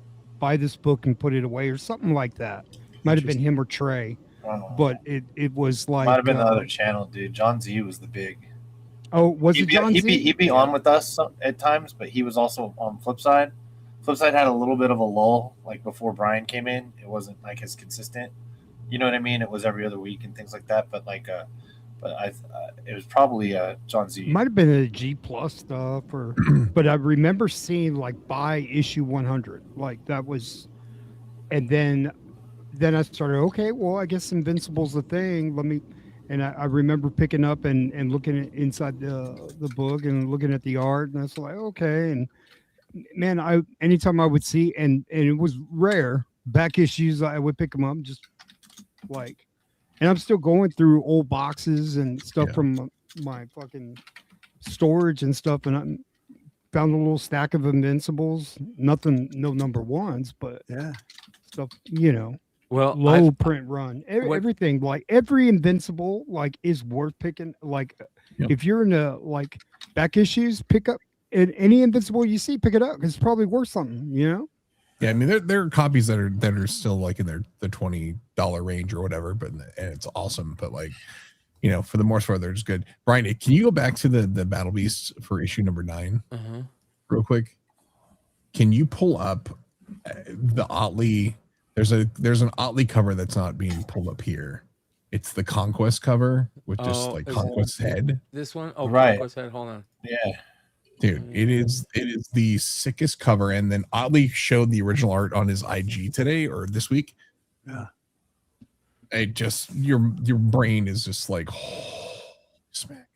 and put it away or something like that. Might have been him or Trey. But it was like might have been the other channel, dude. John Z was the big. Oh, was it John Z? He'd be on with us at times, but he was also on Flipside. Flipside had a little bit of a lull, like before Brian came in. It wasn't like as consistent. You know what I mean? It was every other week and things like that. But like, it was probably John Z. Might have been a G Plus stuff, or but I remember seeing like buy issue 100, like that was, and then I started. Okay, well, I guess Invincible's the thing. Let me. And I remember picking up and looking at inside the book and looking at the art, and I was like, okay. And man, anytime I would see, and it was rare, back issues, I would pick them up, just like, and I'm still going through old boxes and stuff from my fucking storage and stuff, and I found a little stack of Invincibles. Nothing, no number ones, but stuff, you know. Well, low print run, everything, like every Invincible like is worth picking. Like if you're in a like back issues, pick up any Invincible you see, pick it up because it's probably worth something, you know. Yeah, I mean there are copies that are still like in the $20 range or whatever, but and it's awesome. But like, you know, for the most part, they're just good. Brian, can you go back to the Battle Beasts for issue number 9 real quick? Can you pull up the Otley? There's an Otley cover that's not being pulled up here. It's the Conquest cover with just like Conquest head. This one? Oh, right. Conquest head. Hold on. Yeah. Dude, it is the sickest cover. And then Oddly showed the original art on his IG today or this week. Yeah. It just your brain is just like smack.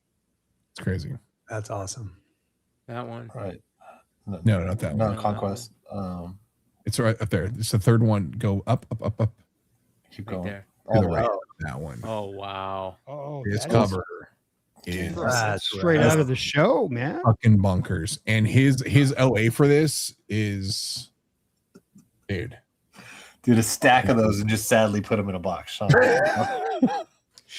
It's crazy. That's awesome. That one. Right. No, not that one. No, Conquest. It's right up there. It's the third one. Go up. Keep Right going. there. To the right. That one. Oh wow. Oh, His that cover is is straight out of the show, man. fucking bonkers. And his OA for this is, dude, a stack of those and just sadly put them in a box. Sean.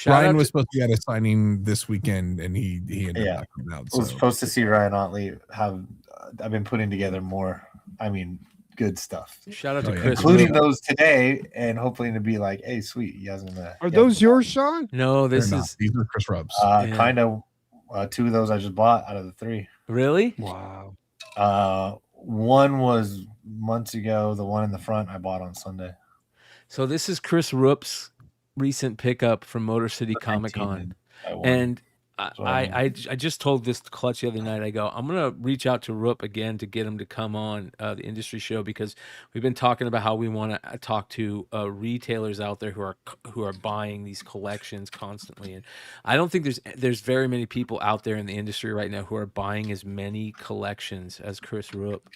Ryan was supposed to be at a signing this weekend, and he ended up knocking out. I was So supposed to see Ryan Otley. I've been putting together more. I mean, good stuff, Shout out to yeah. Chris. including Roop. those today, and hopefully to be like, hey, sweet, he hasn't. Are those yours, Sean? No, this they're not. is These are Chris Rubbs. Yeah. Kind of. 2 of those I just bought out of the 3. really. Wow. One was months ago. The one in the front I bought on Sunday. So this is Chris Roop's recent pickup from Motor City Comic Con, and I just told this to Clutch the other night. I go, I'm gonna reach out to Roop again to get him to come on the industry show, because we've been talking about how we want to talk to retailers out there who are buying these collections constantly, and I don't think there's very many people out there in the industry right now who are buying as many collections as Chris Roop.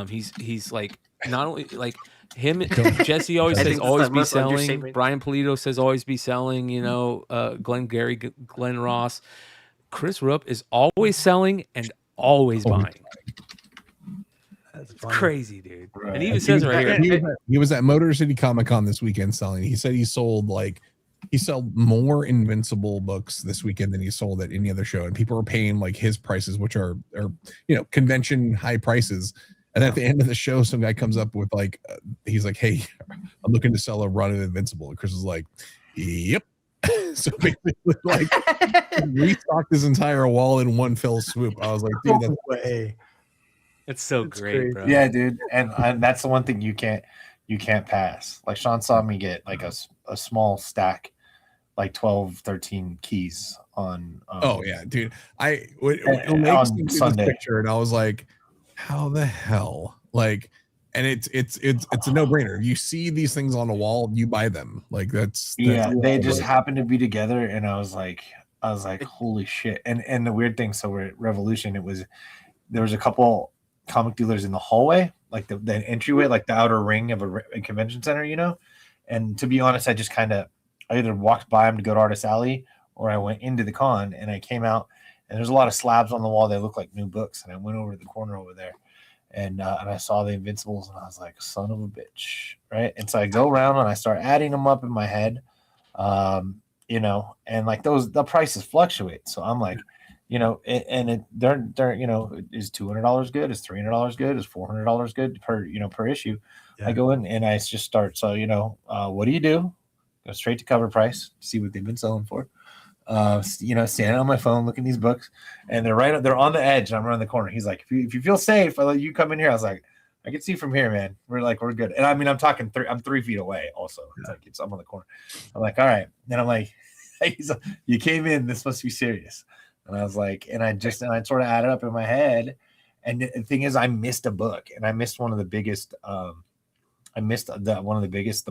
He's like not only like him. Jesse always I says think that's always the be most selling. understatement. Brian Polito says always be selling. You know, Glenn Ross. Chris Roop is always selling and always buying. That's It's funny. crazy, dude. Right. And he even says right here. He was at Motor City Comic Con this weekend selling. He said he sold more Invincible books this weekend than he sold at any other show, and people are paying like his prices, which are convention high prices. And at the end of the show, some guy comes up with like, he's like, "Hey, I'm looking to sell a run of Invincible." And Chris is like, "Yep." So basically, like, restocked his entire wall in one fell swoop. I was like, "Dude, that's way." It's so It's great, crazy. bro. Yeah, dude, and that's the one thing you can't pass. Like Sean saw me get like a small stack, like 12, 13 keys on. oh yeah, dude." on Sunday Sunday. picture, and I was like, "How the hell?" Like, and it's a no brainer. You see these things on a wall, you buy them. Like that's They just happened to be together, and I was like, holy shit! And the weird thing, so we're at Revolution. There was a couple comic dealers in the hallway, like the entryway, like the outer ring of a convention center, And to be honest, I just I either walked by them to go to Artist Alley, or I went into the con, and I came out, and there's a lot of slabs on the wall. They look like new books, and I went over to the corner over there, and I saw the Invincibles, and I was like, son of a bitch, right? And so I go around and I start adding them up in my head, and like the prices fluctuate. So I'm like, they're is $200 good? Is $300 good? Is $400 good per issue? Yeah. I go in and I just start. So, what do? Go straight to cover price, see what they've been selling for. Standing on my phone, looking at these books, and they're on the edge, and I'm around the corner. He's like, if you feel safe, I'll let you come in here. I was like, I can see from here, man. We're good. And I mean, I'm talking I'm 3 feet away also. It's like, I'm on the corner. I'm like, all right. Then I'm like, you came in, this must be serious. And I was like, and I sort of added up in my head. And the thing is, I missed a book, and I missed one of the biggest, the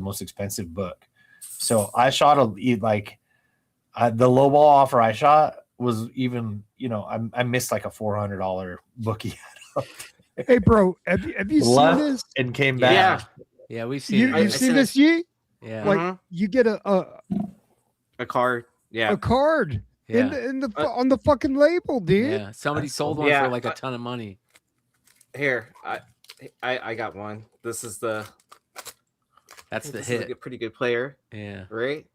most expensive book. So I shot the low ball offer I shot was even, I missed like a $400 bookie. Hey, bro, have you seen this? And came back. Yeah, we've seen. You see this, Ye? Yeah, like you get a card. Yeah, a card. Yeah. In the on the fucking label, dude. Yeah, somebody sold one for like a ton of money. Here, I got one. This is the. That's the this hit. Is a pretty good player. Yeah. Right.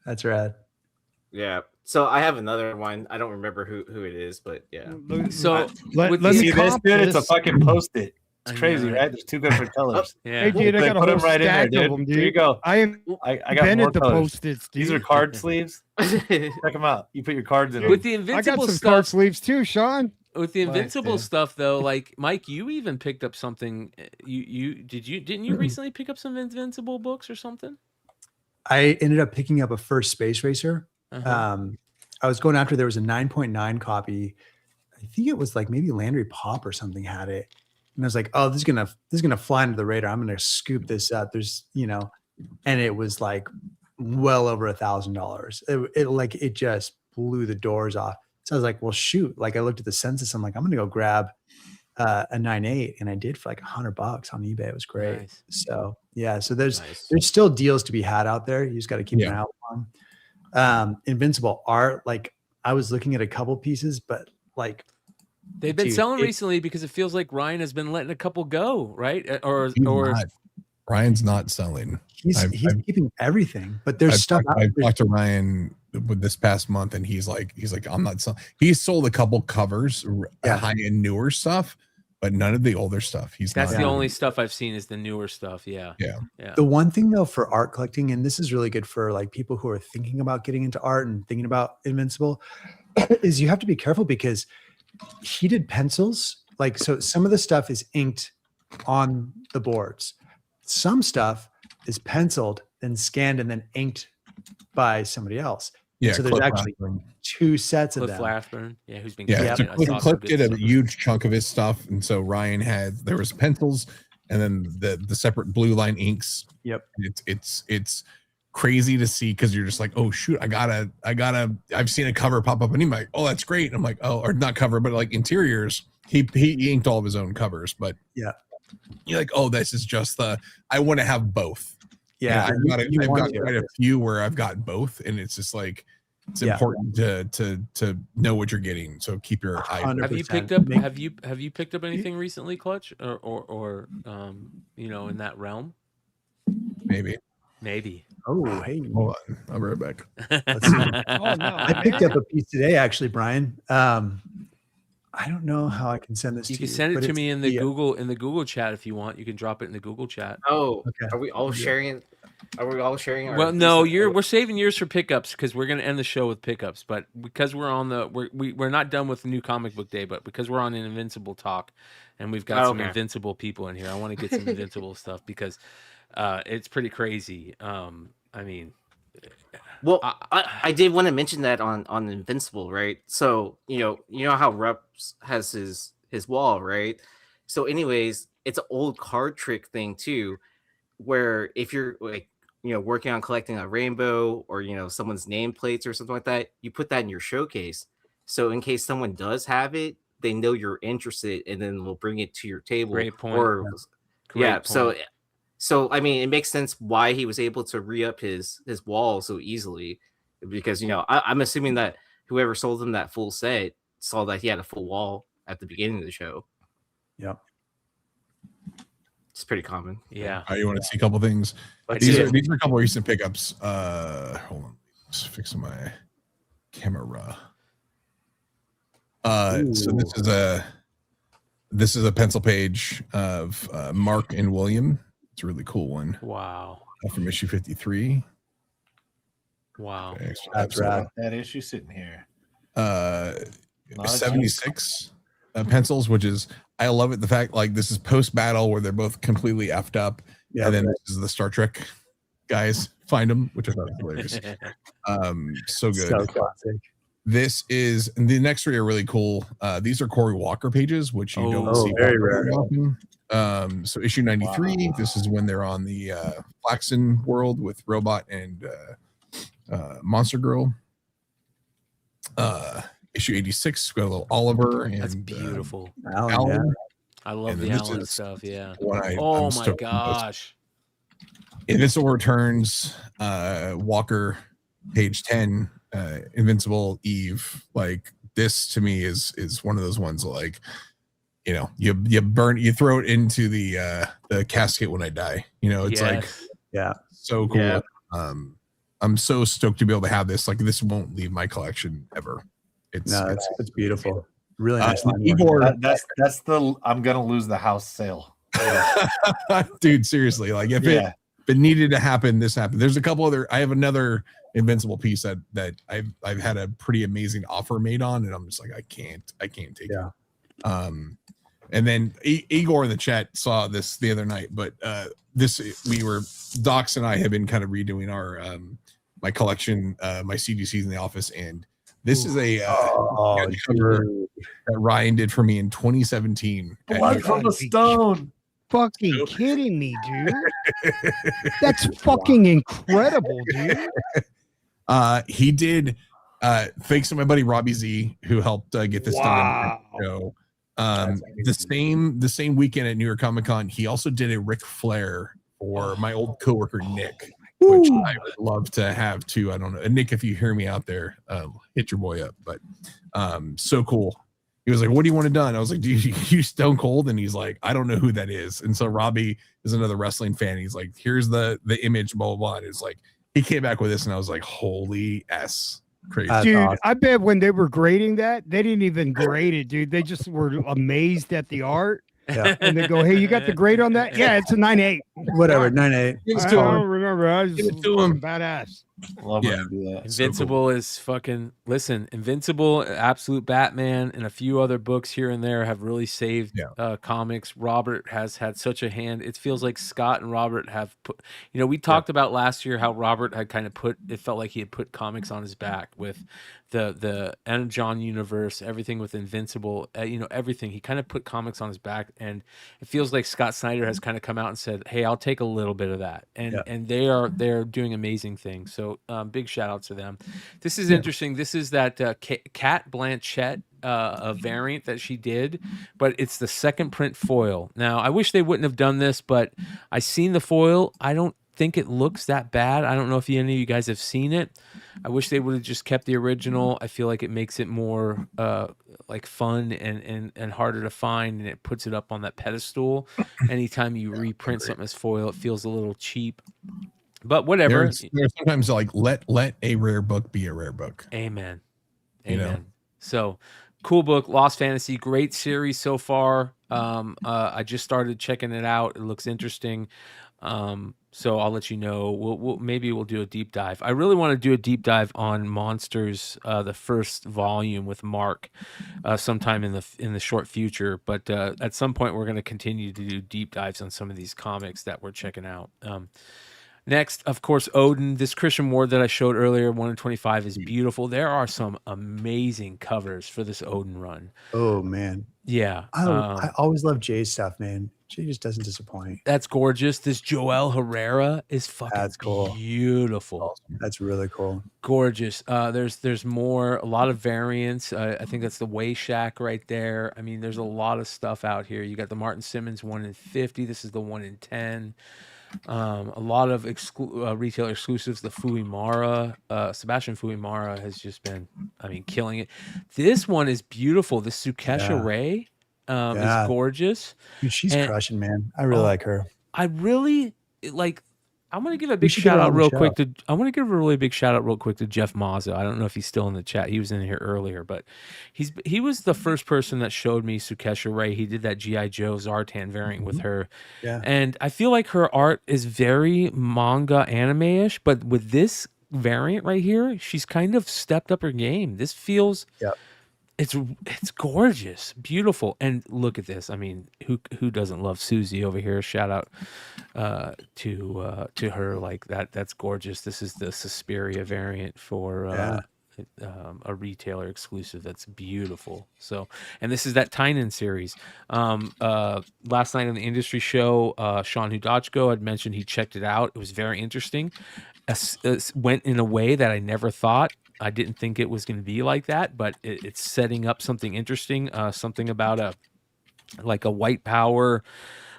That's rad. Yeah. So I have another one. I don't remember who it is, but yeah. So let me see this, dude. It's a fucking post-it. It's crazy, right? There's 2 different colors. Yeah. Hey, dude, I got a put whole them right in there, stack dude. of them, dude. Here you go. I got more invented the colors. Post-its, dude. These are card sleeves. Check them out. You put your cards in With them. the I got Invincible some stuff, card sleeves too, Sean. with the Invincible dude. stuff though, like Mike, you even picked up something. Didn't you recently pick up some Invincible books or something? I ended up picking up a first Space Racer. Uh-huh. I was going after, there was a 9.9 copy. I think it was like maybe Landry Pop or something had it. And I was like, oh, this is gonna fly under the radar. I'm gonna scoop this up. There's, and it was like well over $1,000. It just blew the doors off. So I was like, well, shoot. Like I looked at the census. I'm like, I'm gonna go grab a 9.8, and I did for like $100 on eBay. It was great. Nice. So yeah, so there's still deals to be had out there. You just got to keep an eye on. Invincible art, like I was looking at a couple pieces, but like they've been selling recently because it feels like Ryan has been letting a couple go, right? Or Ryan's not selling. He's keeping everything, but there's stuff. I've talked to Ryan with this past month, and he's like, I'm not selling. He's sold a couple covers, high end newer stuff, but none of the older stuff. That's the only stuff I've seen is the newer stuff. Yeah. The one thing though for art collecting, and this is really good for like people who are thinking about getting into art and thinking about Invincible, is you have to be careful because heated pencils, like, so some of the stuff is inked on the boards. Some stuff is penciled, then scanned, and then inked by somebody else. Yeah. So there's actually two sets of them. Flashburn, who's been Cliff did a huge chunk of his stuff, and so Ryan there was pencils, and then the separate blue line inks. Yep. It's crazy to see because you're just like, oh shoot, I've seen a cover pop up, and he's like, oh, that's great. And I'm like, oh, or not cover, but like interiors. He inked all of his own covers, but yeah. You're like, oh, this is just I want to have both. Yeah, I've got quite a few where I've got both, and it's just like it's important to know what you're getting. So keep your eye. 100%. Have you picked up anything recently, Clutch, or in that realm? Maybe. Oh, hey, hold on, I'll be right back. Let's see. I picked up a piece today, actually, Brian. I don't know how I can send this. You can send it to me in the Google chat if you want. You can drop it in the Google chat. Oh, okay. Are we all sharing? Are we all sharing? Well, no, we're saving yours for pickups because we're gonna end the show with pickups. But because we're on we're not done with the new comic book day, but because we're on an Invincible talk, and we've got some Invincible people in here, I want to get some Invincible stuff because it's pretty crazy. I mean. Well, I did want to mention that on Invincible, right? So you know how Rups has his wall, right? So anyways, it's an old card trick thing too, where if you're like working on collecting a rainbow or someone's nameplates or something like that, you put that in your showcase. So in case someone does have it, they know you're interested, and then we'll bring it to your table. Great point. Great point. So I mean, it makes sense why he was able to re-up his wall so easily, because I'm assuming that whoever sold him that full set saw that he had a full wall at the beginning of the show. Yep, it's pretty common. Yeah. You want to see a couple things? These are a couple recent pickups. Hold on, just fixing my camera. So this is a pencil page of Mark and William. It's a really cool one. Wow. From issue 53. Wow. Okay, so that's right. That issue sitting here. 76 pencils, which is, I love it. The fact like this is post battle where they're both completely effed up. Yeah. And then this is the Star Trek guys find them, which I thought was hilarious. So good. So classic. This is, and the next three are really cool. These are Corey Walker pages, which you don't see very rare. Often. So issue 93, this is when they're on the Flaxen world with Robot and Monster Girl. Issue 86, we got a little Oliver. And, that's beautiful. Alan. Yeah. I love the Alan stuff. Yeah. I'm my gosh. Invincible Returns, Walker, page 10. Invincible Eve, like this to me is one of those ones that, like, you throw it into the casket when I die. It's like so cool. Yeah. I'm so stoked to be able to have this. Like, this won't leave my collection ever. It's beautiful. Really nice. Igor, that's the I'm gonna lose the house sale. Dude, seriously, like if it needed to happen, this happened. There's a couple other. I have another Invincible piece that I've had a pretty amazing offer made on, and I'm just like, I can't take it. And then Igor in the chat saw this the other night, but Docs and I have been kind of redoing our my collection, my CDCs in the office, and This is a Oh, cover dude. that Ryan did for me in 2017. at Blood New from the Gotta be stone. fucking kidding me, dude. That's fucking incredible, dude. He did thanks to my buddy Robbie Z, who helped get this Wow. done. The same weekend at New York Comic Con, he also did a Ric Flair for my old coworker Nick, which I would love to have too. I don't know, Nick, if you hear me out there, hit your boy up. But so cool. He was like, "What do you want it done?" I was like, "Do you Stone Cold?" And he's like, "I don't know who that is." And so Robbie is another wrestling fan. He's like, "Here's the image, blah blah blah." And it's like he came back with this, and I was like, "Holy S, crazy!" Dude, awesome. I bet when they were grading that, they didn't even grade it, dude. They just were amazed at the art. Yeah. And they go, "Hey, you got the grade on that?" "Yeah, it's a 9.8. Whatever, 9.8. Give it I to him. don't remember. I was Give it just to him. badass. Love when you do that. Invincible is fucking listen. Invincible, Absolute Batman, and a few other books here and there have really saved comics. Robert has had such a hand. It feels like Scott and Robert have put. You know, we talked about last year how Robert had kind of put. It felt like he had put comics on his back with the N. John universe, everything with Invincible. You know, everything. He kind of put comics on his back, and it feels like Scott Snyder has kind of come out and said, "Hey, I'll take a little bit of that," and they're doing amazing things. So big shout out to them. This is interesting. This is that Cat Blanchett a variant that she did, but it's the second print foil. Now, I wish they wouldn't have done this, but I seen the foil. I don't think it looks that bad. I don't know if any of you guys have seen it. I wish they would have just kept the original. I feel like it makes it more like fun and harder to find, and it puts it up on that pedestal. Anytime you reprint something as foil, it feels a little cheap. But whatever. There's sometimes like let a rare book be a rare book. Amen. You know? Amen. So cool book, Lost Fantasy, great series so far. I just started checking it out. It looks interesting. So I'll let you know. Maybe we'll do a deep dive. I really want to do a deep dive on Monsters, the first volume with Mark, sometime in the short future. But at some point, we're going to continue to do deep dives on some of these comics that we're checking out. Next, of course, Odin. This Christian Ward that I showed earlier, 1 in 25, is beautiful. There are some amazing covers for this Odin run. Oh man, yeah. I always love Jay's stuff, man. Jay just doesn't disappoint. That's gorgeous. This Joel Herrera is fucking cool. Beautiful. That's really cool. Gorgeous. There's more, a lot of variants. I think that's the Way Shack right there. I mean, there's a lot of stuff out here. You got the Martin Simmons 1 in 50. This is the 1 in 10. A lot of retailer exclusives. The Fuimara, Sebastian Fuimara has just been, killing it. This one is beautiful. The Sukesha Ray is gorgeous. Dude, she's crushing, man. I really like her. I really like. I'm gonna give a big shout out real quick to. I want to give a really big shout out real quick to Jeff Mazza. I don't know if he's still in the chat. He was in here earlier, but he was the first person that showed me Sukesha Ray. He did that GI Joe Zartan variant with her, and I feel like her art is very manga anime-ish, but with this variant right here, she's kind of stepped up her game. This feels. It's gorgeous, beautiful, and look at this. I mean, who doesn't love Susie over here? Shout out to her, like that. That's gorgeous. This is the Suspiria variant for a retailer exclusive. That's beautiful. So, and this is that Tynan series. Last night on the industry show, Sean Hudachko had mentioned he checked it out. It was very interesting. Went in a way that I never thought. I didn't think it was going to be like that, but it's setting up something interesting. Something about a white power,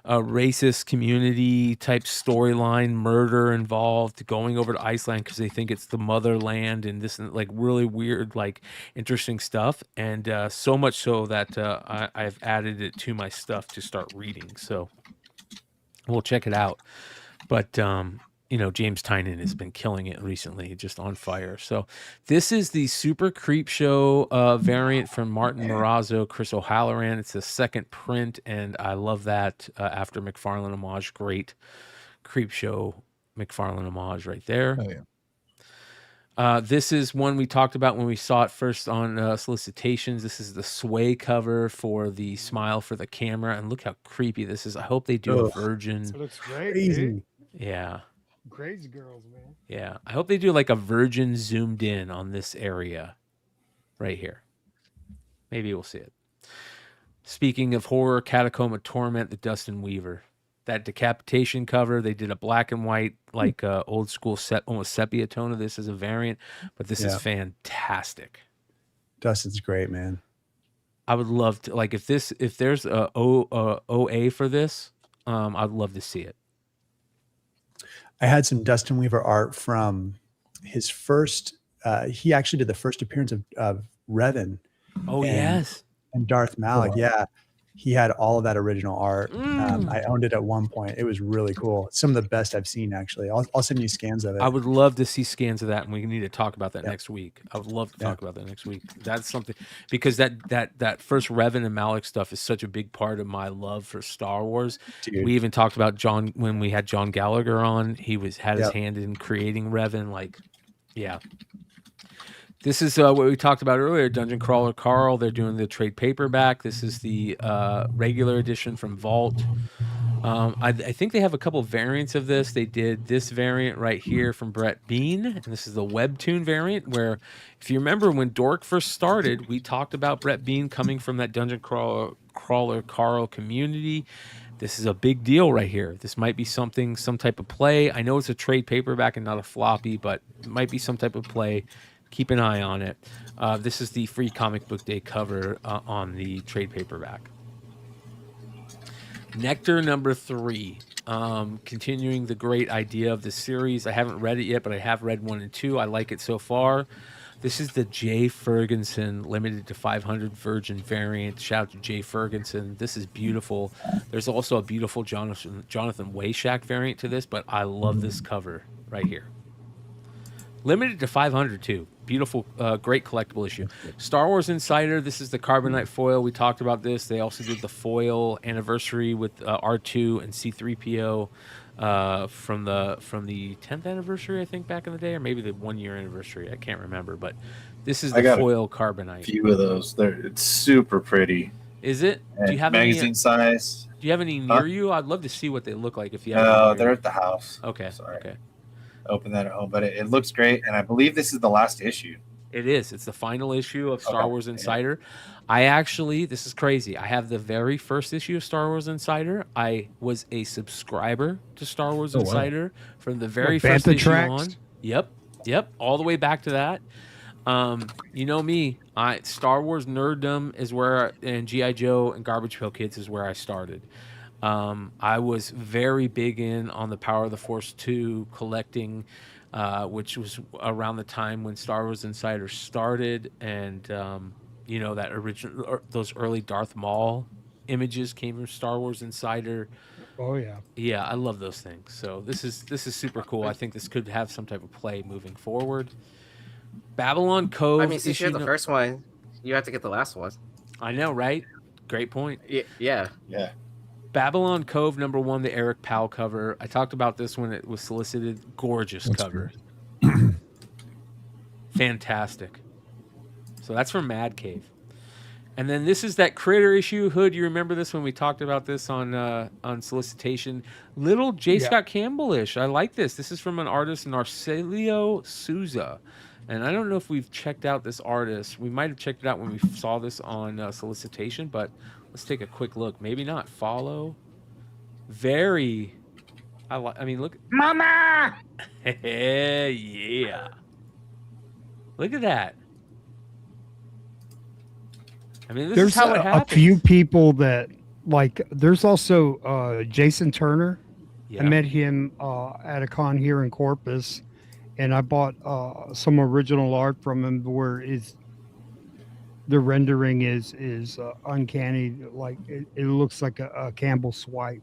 racist community type storyline, murder involved, going over to Iceland because they think it's the motherland, and this like really weird, like interesting stuff. And so much so that I've added it to my stuff to start reading. So we'll check it out. But James Tynan has been killing it recently, just on fire. So this is the Super Creep Show variant from Martin Morazzo, Chris O'Halloran. It's the second print, and I love that after McFarlane homage. Great Creep Show McFarlane homage right there. Oh, yeah. This is one we talked about when we saw it first on solicitations. This is the Sway cover for the Smile for the Camera, and look how creepy this is. I hope they do a Virgin. It looks great, dude. Yeah. Crazy girls, man. Yeah, I hope they do like a Virgin zoomed in on this area. right here. Maybe we'll see it. Speaking of horror, Catacomb of Torment, the Dustin Weaver. That decapitation cover, they did a black and white, like old school set, almost sepia tone of this as a variant, but this is fantastic. Dustin's great, man. I would love to, like, if there's a OA for this, I'd love to see it. I had some Dustin Weaver art from his first. He actually did the first appearance of Revan. Oh, yes. And Darth Malak. wow. Yeah. He had all of that original art. I owned it at one point. It was really cool. Some of the best I've seen, actually. I'll send you scans of it. I would love to see scans of that, and we need to talk about that next week. I would love to talk about that next week. That's something, because that first Revan and Malak stuff is such a big part of my love for Star Wars. Dude. We even talked about John when we had John Gallagher on. He had his hand in creating Revan. Like, yeah. This is what we talked about earlier, Dungeon Crawler Carl. They're doing the trade paperback. This is the regular edition from Vault. I think they have a couple variants of this. They did this variant right here from Brett Bean, and this is the webtoon variant, where if you remember when Dork first started, we talked about Brett Bean coming from that Dungeon Crawler Carl community. This is a big deal right here. This might be some type of play. I know it's a trade paperback and not a floppy, but it might be some type of play. Keep an eye on it. This is the free comic book day cover on the trade paperback. Nectar number 3. Continuing the great idea of the series. I haven't read it yet, but I have read 1 and 2. I like it so far. This is the Jay Ferguson limited to 500 Virgin variant. Shout out to Jay Ferguson. This is beautiful. There's also a beautiful Jonathan Wayshak variant to this, but I love this cover right here. Limited to 500 too. Beautiful, great collectible issue. Star Wars Insider. This is the Carbonite foil. We talked about this. They also did the foil anniversary with R2 and C-3PO from the 10th anniversary, I think, back in the day, or maybe the 1 year anniversary. I can't remember, but this is the foil Carbonite. A few of those. It's super pretty. Is it? And do you have magazine size? Do you have any near you? I'd love to see what they look like. If you have No, any they're at the house. Okay. Sorry. Okay. Open that at home, but it looks great, and I believe this is the last issue. It is. It's the final issue of Star Wars Insider. Yeah. This is crazy. I have the very first issue of Star Wars Insider. I was a subscriber to Star Wars Insider from the very first issue on. Yep. All the way back to that. You know me. Star Wars nerddom is where, and G.I. Joe and Garbage Pail Kids is where I started. I was very big on the Power of the Force 2 collecting, which was around the time when Star Wars Insider started, and that original, those early Darth Maul images came from Star Wars Insider. Oh yeah, yeah, I love those things. So this is super cool. I think this could have some type of play moving forward. Babylon Cove. I mean, since you're the first one, you have to get the last one. I know, right? Great point. Yeah. Babylon Cove #1, the Eric Powell cover. I talked about this when it was solicited. Gorgeous cover. Fantastic. So that's from Mad Cave. And then this is that Critter issue. Hood, you remember this when we talked about this on solicitation? Little J. Scott Campbell-ish. I like this. This is from an artist, Narcelio Souza. And I don't know if we've checked out this artist. We might have checked it out when we saw this on solicitation, but let's take a quick look. Maybe not. Follow. I mean, look. Mama! Yeah. Look at that. I mean, this is how it happens. A few people that, like, there's also Jason Turner. Yeah. I met him at a con here in Corpus, and I bought some original art from him where the rendering is uncanny. Like it looks like a Campbell swipe.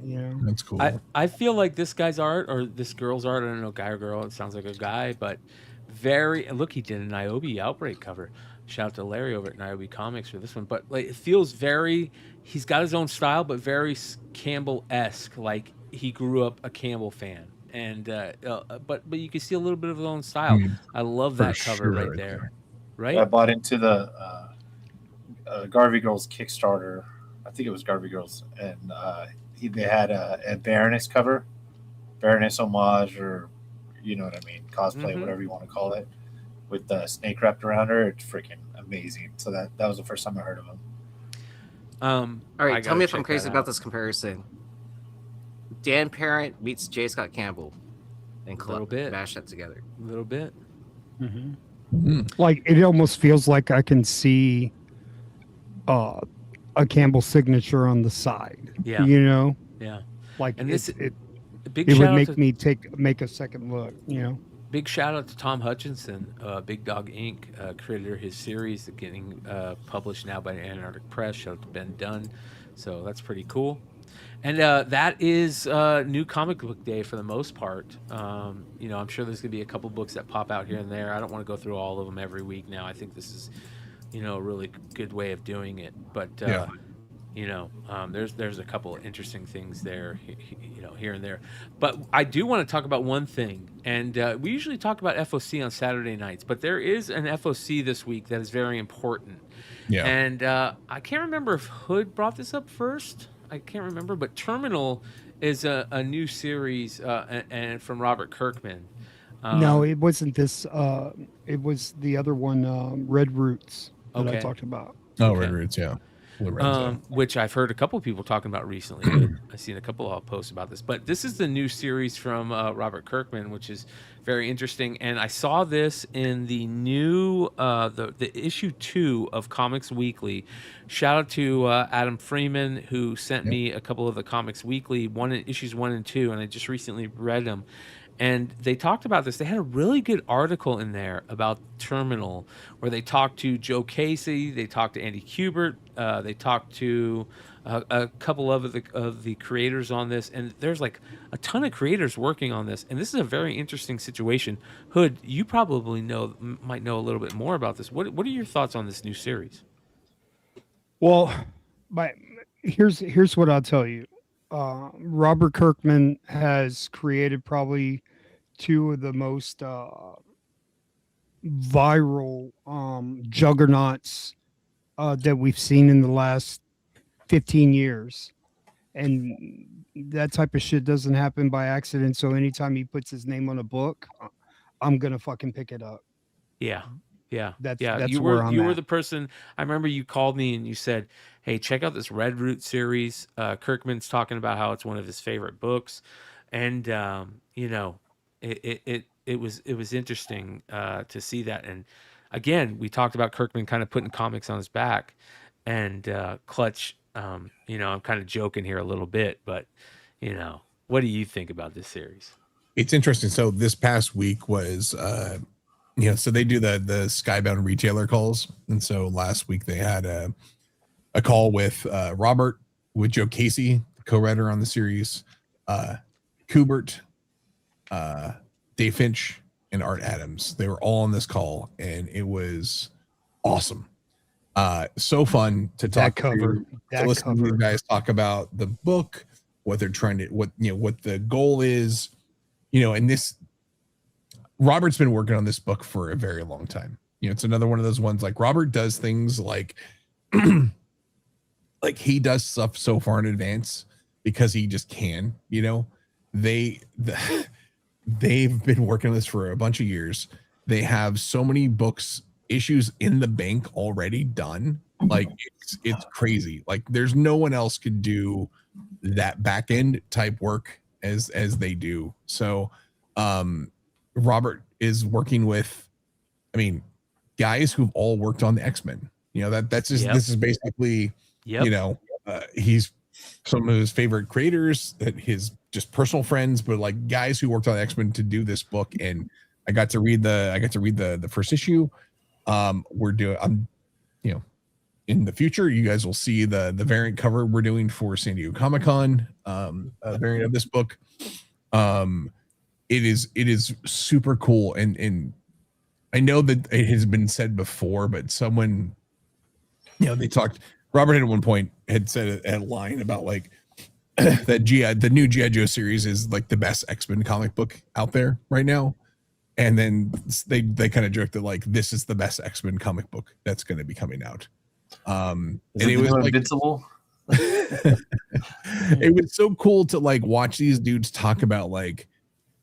That's cool. I feel like this guy's art or this girl's art, I don't know, guy or girl, it sounds like a guy, but look, he did a Niobe Outbreak cover. Shout out to Larry over at Niobe Comics for this one. But like, it feels he's got his own style, but very Campbell-esque. Like he grew up a Campbell fan, and but you can see a little bit of his own style. I love that cover right there. Right. I bought into the Garvey Girls Kickstarter. I think it was Garvey Girls, and they had a Baroness cover, Baroness homage, or you know what I mean, cosplay, whatever you want to call it, with the snake wrapped around her. It's freaking amazing. So that was the first time I heard of him. All right, I tell me gotta if I'm check crazy that about out. this comparison. Dan Parent meets J. Scott Campbell, and Little bit. mash that together. A little bit. Like it almost feels like I can see a Campbell signature on the side. Yeah. You know, Yeah. like And this it big would shout out make to, me make a second look. You know. big shout out to Tom Hutchinson, Big Dog Inc. Creator his series getting published now by Antarctic Press. Shout out to Ben Dunn. So that's pretty cool. And that is new comic book day for the most part. You know, I'm sure there's going to be a couple books that pop out here and there. I don't want to go through all of them every week now. I think this is, you know, a really good way of doing it. But, you know, there's a couple of interesting things there, you know, here and there. But I do want to talk about one thing. And we usually talk about FOC on Saturday nights. But there is an FOC this week that is very important. Yeah. And I can't remember if Hood brought this up first. I can't remember, but Terminal is a new series and from Robert Kirkman. No, it wasn't this. It was the other one, Red Roots, that I Okay. talked about. Oh, Okay. Red Roots, yeah. Blue Reds, yeah. Which I've heard a couple of people talking about recently. I've seen a couple of posts about this, but this is the new series from Robert Kirkman, which is very interesting. And I saw this in the new the issue 2 of Comics Weekly. Shout out to Adam Freeman, who sent me a couple of the Comics Weekly issues 1 and 2, and I just recently read them. And they talked about this. They had a really good article in there about Terminal, where they talked to Joe Casey, they talked to Andy Kubert, they talked to a couple of the creators on this, and there's like a ton of creators working on this. And this is a very interesting situation. Hood, you probably might know a little bit more about this. What are your thoughts on this new series? Well, here's what I'll tell you. Robert Kirkman has created probably 2 of the most viral juggernauts that we've seen in the last 15 years. And that type of shit doesn't happen by accident. So anytime he puts his name on a book, I'm going to fucking pick it up. Yeah. Yeah. That's you where were I'm were at. the person. I remember you called me and you said, "Hey, check out this Red Root series." Kirkman's talking about how it's one of his favorite books, and you know, it was interesting to see that. And again, we talked about Kirkman kind of putting comics on his back, and Clutch. You know, I'm kind of joking here a little bit, but you know, what do you think about this series? It's interesting. So this past week was you know, so they do the Skybound retailer calls, and so last week they had a call with Robert, with Joe Casey, the co-writer on the series, Kubert, Dave Finch, and Art Adams. They were all on this call, and it was awesome. So fun to talk to listen to you guys talk about the book, what they're trying to, what the goal is, you know, and this. Robert's been working on this book for a very long time. You know, it's another one of those ones like Robert does things like like he does stuff so far in advance because he just can, you know. They've been working on this for a bunch of years. They have so many books, issues in the bank already done. Like it's crazy. Like there's no one else could do that back end type work as they do. So Robert is working with, I mean, guys who've all worked on the X-Men. You know, that's just this is basically, you know, he's some of his favorite creators, his just personal friends, but like guys who worked on X-Men to do this book. And I got to read the first issue. I'm, you know, in the future, you guys will see the variant cover we're doing for San Diego Comic-Con, variant of this book. It is super cool, and I know that it has been said before, but someone, you know, Robert at one point had said a line about like that the new G.I. Joe series is like the best X-Men comic book out there right now, and then they kind of joked that like this is the best X-Men comic book that's going to be coming out. And it was like Invincible. It was so cool to like watch these dudes talk about like,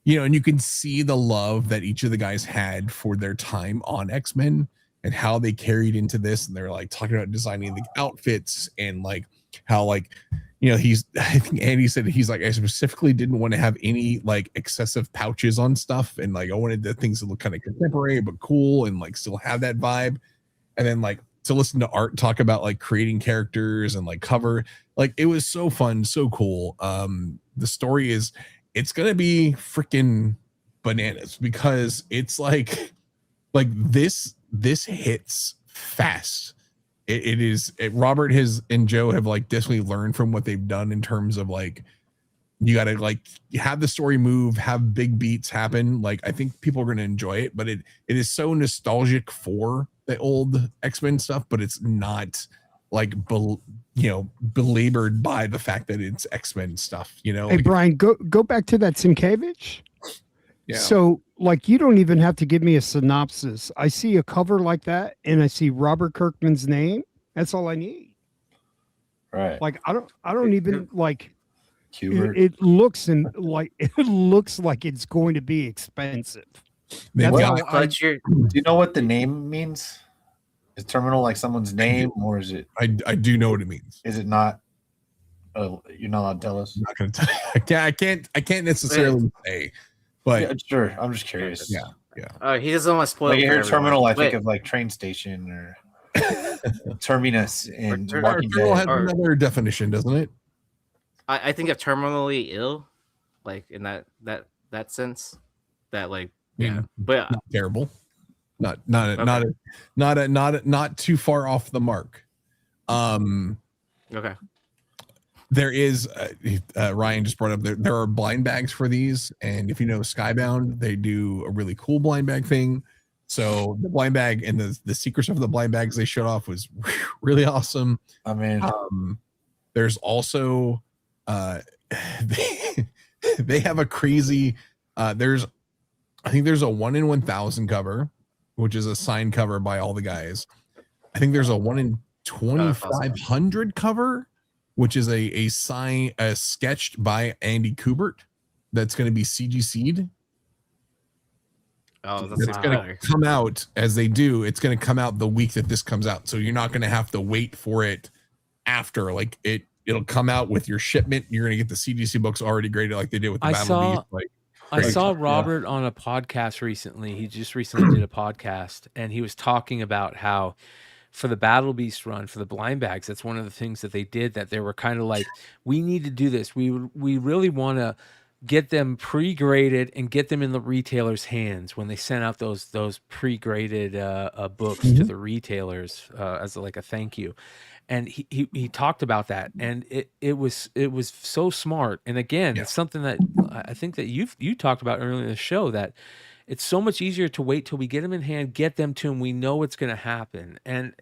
you know, and you can see the love that each of the guys had for their time on X-Men and how they carried into this, and they're like talking about designing the outfits and like how like I think Andy said he's like, I specifically didn't want to have any like excessive pouches on stuff, and like I wanted the things to look kind of contemporary but cool and like still have that vibe. And then like to listen to Art talk about like creating characters and like cover, like it was so fun, so cool. The story is, it's gonna be freaking bananas because it's like this hits fast. It is Robert and Joe have like definitely learned from what they've done in terms of like, you got to like have the story move, have big beats happen. Like I think people are going to enjoy it, but it is so nostalgic for the old X-Men stuff, but it's not like belabored by the fact that it's X-Men stuff, Hey, like, Brian, go back to that Sienkiewicz. yeah. So, like, you don't even have to give me a synopsis. I see a cover like that, and I see Robert Kirkman's name. That's all I need. Right. Like, I don't even like. Hubert. It looks like it's going to be expensive. They've Well, got- do you know what the name means? Is terminal like someone's name, or is it? I do know what it means. Is it not? You're not allowed to tell us. I'm not going to tell you. I can't necessarily say, but Yeah, sure. I'm just curious. yeah. He doesn't want to spoil. Like it you for hear terminal, I everyone. think of like train station or terminus in Or Walking Terminal has Dead. another definition, doesn't it? I think of terminally ill, like in that sense, that like yeah, but Not terrible. Not Okay. not too far off the mark. okay. There is Ryan just brought up there are blind bags for these, and if you know Skybound, they do a really cool blind bag thing. So the blind bag and the secret stuff of the blind bags they showed off was really awesome. I mean, There's also they have a crazy I think there's a 1 in 1,000 cover, which is a signed cover by all the guys. I think there's a 1 in 2,500 cover, which is a sketched by Andy Kubert that's going to be CGC'd. Oh, that's It's going to come out as they do. It's going to come out the week that this comes out, so you're not going to have to wait for it after. Like it'll come out with your shipment. You're going to get the CGC books already graded, like they did with the Battle Beast. Like I saw Robert on a podcast recently. He just recently did a podcast, and he was talking about how for the Battle Beast run, for the blind bags, that's one of the things that they did, that they were kind of like, we need to do this. We really want to get them pre-graded and get them in the retailers' hands when they sent out those pre-graded books to the retailers as like a thank you. And he talked about that, and it was so smart. And again, it's something that I think that you talked about earlier in the show, that it's so much easier to wait till we get them in hand, get them to them. We know what's going to happen, and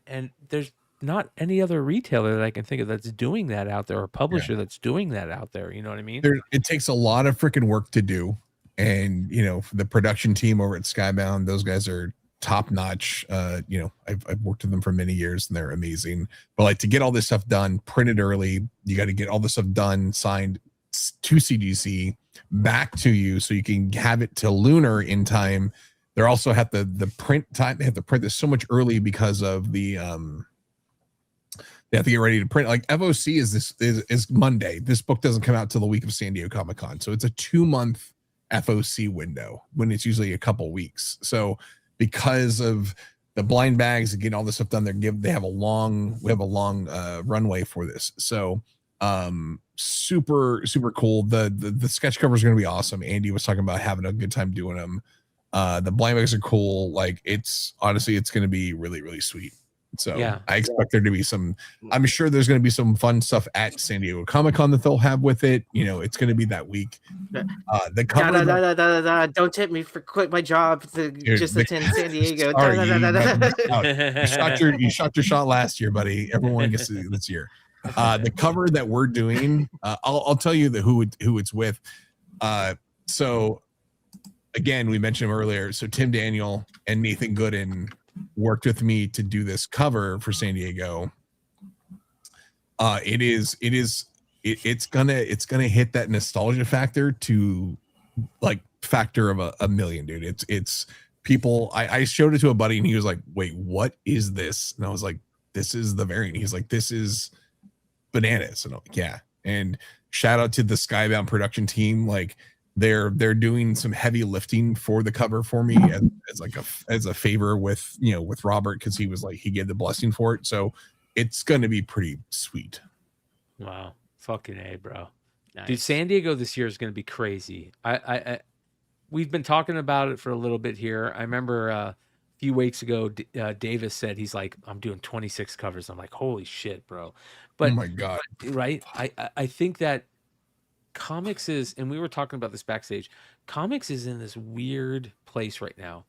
there's not any other retailer that I can think of that's doing that out there, or publisher that's doing that out there. You know what I mean? It takes a lot of freaking work to do, and the production team over at Skybound, those guys are top notch. I've worked with them for many years, and they're amazing. But like, to get all this stuff done, printed early, you got to get all this stuff done, signed to CGC, back to you, so you can have it to Lunar in time. They also have the print time. They have to print this so much early because of the they have to get ready to print. Like FOC is Monday. This book doesn't come out till the week of San Diego Comic-Con, so it's a 2-month FOC window when it's usually a couple weeks. So because of the blind bags and getting all this stuff done, we have a long runway for this. So super cool. The sketch covers are going to be awesome. Andy was talking about having a good time doing them. The blind bags are cool. Like, it's honestly, it's going to be really, really sweet. So Yeah. I expect there to be I'm sure there's going to be some fun stuff at San Diego Comic-Con that they'll have with it. It's going to be that week. The cover, don't tip me for quit my job to just attend San Diego. Sorry, you shot your shot last year, buddy. Everyone gets it this year. The cover that we're doing, I'll tell you who it's with. So again, we mentioned him earlier. So Tim Daniel and Nathan Gooden worked with me to do this cover for San Diego. It's gonna hit that nostalgia factor to like factor of a million, dude. It's people, I showed it to a buddy and he was like, wait, what is this? And I was like, this is the variant. He's like, this is bananas. And I'm like, yeah. And shout out to the Skybound production team. Like they're doing some heavy lifting for the cover for me as a favor with, you know, with Robert, because he was like, he gave the blessing for it. So it's going to be pretty sweet. Wow. Fucking A, bro. Nice. Dude, San Diego this year is going to be crazy. We've been talking about it for a little bit here. I remember a few weeks ago, Davis said he's like, I'm doing 26 covers. I'm like, holy shit, bro. But oh my God. Right. I think that comics is, and we were talking about this backstage, comics is in this weird place right now.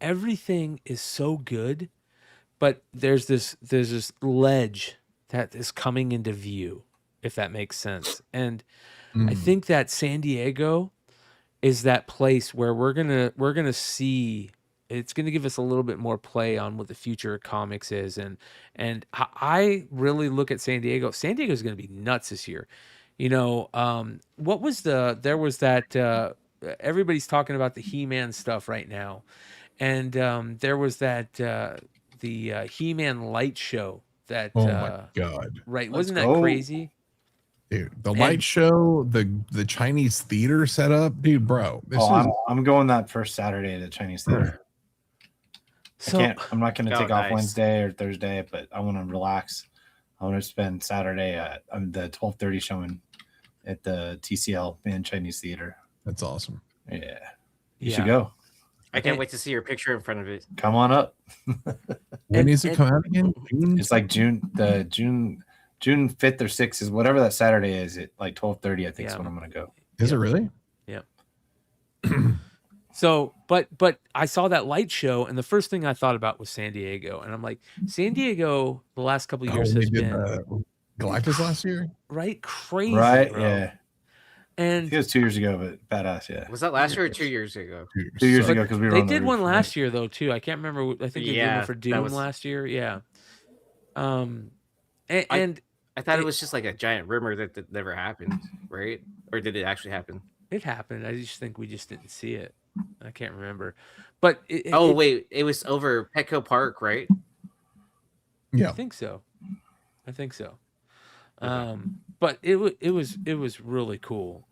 Everything is so good, but there's this ledge that is coming into view, if that makes sense. And I think that San Diego is that place where we're gonna see, it's gonna give us a little bit more play on what the future of comics is, and I really look at San Diego. San Diego is gonna be nuts this year. You know, what was there was that everybody's talking about the He-Man stuff right now, and there was that the He-Man light show that Oh my God. right, wasn't that crazy? Dude, the light show, the Chinese theater setup, dude, bro. I'm going that first Saturday to the Chinese theater. So I'm not going to take off nice. Wednesday or Thursday, but I want to relax. I want to spend Saturday at the 12:30 showing at the TCL in Chinese theater. That's awesome. Yeah, you should go. I can't wait to see your picture in front of it. Come on up. When is it coming out again? It's like June 5th or 6th is whatever that Saturday is. At like 12:30, I think is when I'm going to go. Is it really? Yeah. So, but I saw that light show, and the first thing I thought about was San Diego, and I'm like, San Diego, the last couple of years they has did been Galactus last year, right, crazy, Right? bro. Yeah. I And think it was 2 years ago, but badass. Yeah. Was that last year or 2 years ago? 2 years So- ago because we were they on the did one roof, last year though too. I can't remember. I think they did one Yeah, for that Doom was- last year. Yeah. And I thought it was just like a giant rumor that never happened, right? Or did it actually happen? it happened. I just think we just didn't see it. I can't remember. But Wait, it was over Petco Park, right? Yeah. I think so. But it was really cool.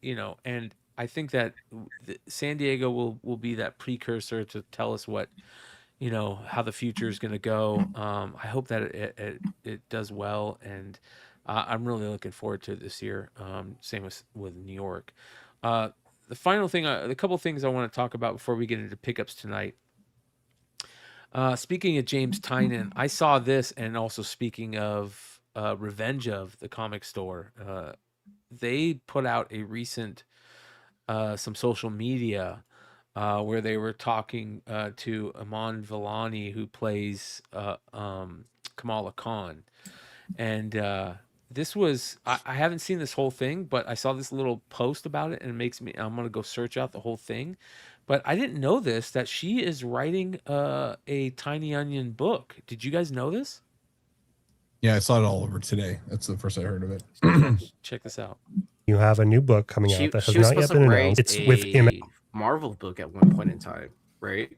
You know, and I think that San Diego will be that precursor to tell us what, you know, how the future is going to go. I hope that it does well, and I'm really looking forward to it this year. Same with New York. The final thing, the couple things I want to talk about before we get into pickups tonight. Speaking of James Tynion, I saw this, and also speaking of Revenge of the comic store, they put out a recent some social media where they were talking to Aman Vellani, who plays Kamala Khan, and this was I haven't seen this whole thing, but I saw this little post about it, and it makes me, I'm gonna go search out the whole thing. But I didn't know this, that she is writing a Tiny Onion book. Did you guys know this? Yeah, I saw it all over today. That's the first I heard of it. Check this out. You have a new book coming out that has not yet been announced. It's with Marvel book at one point in time, right?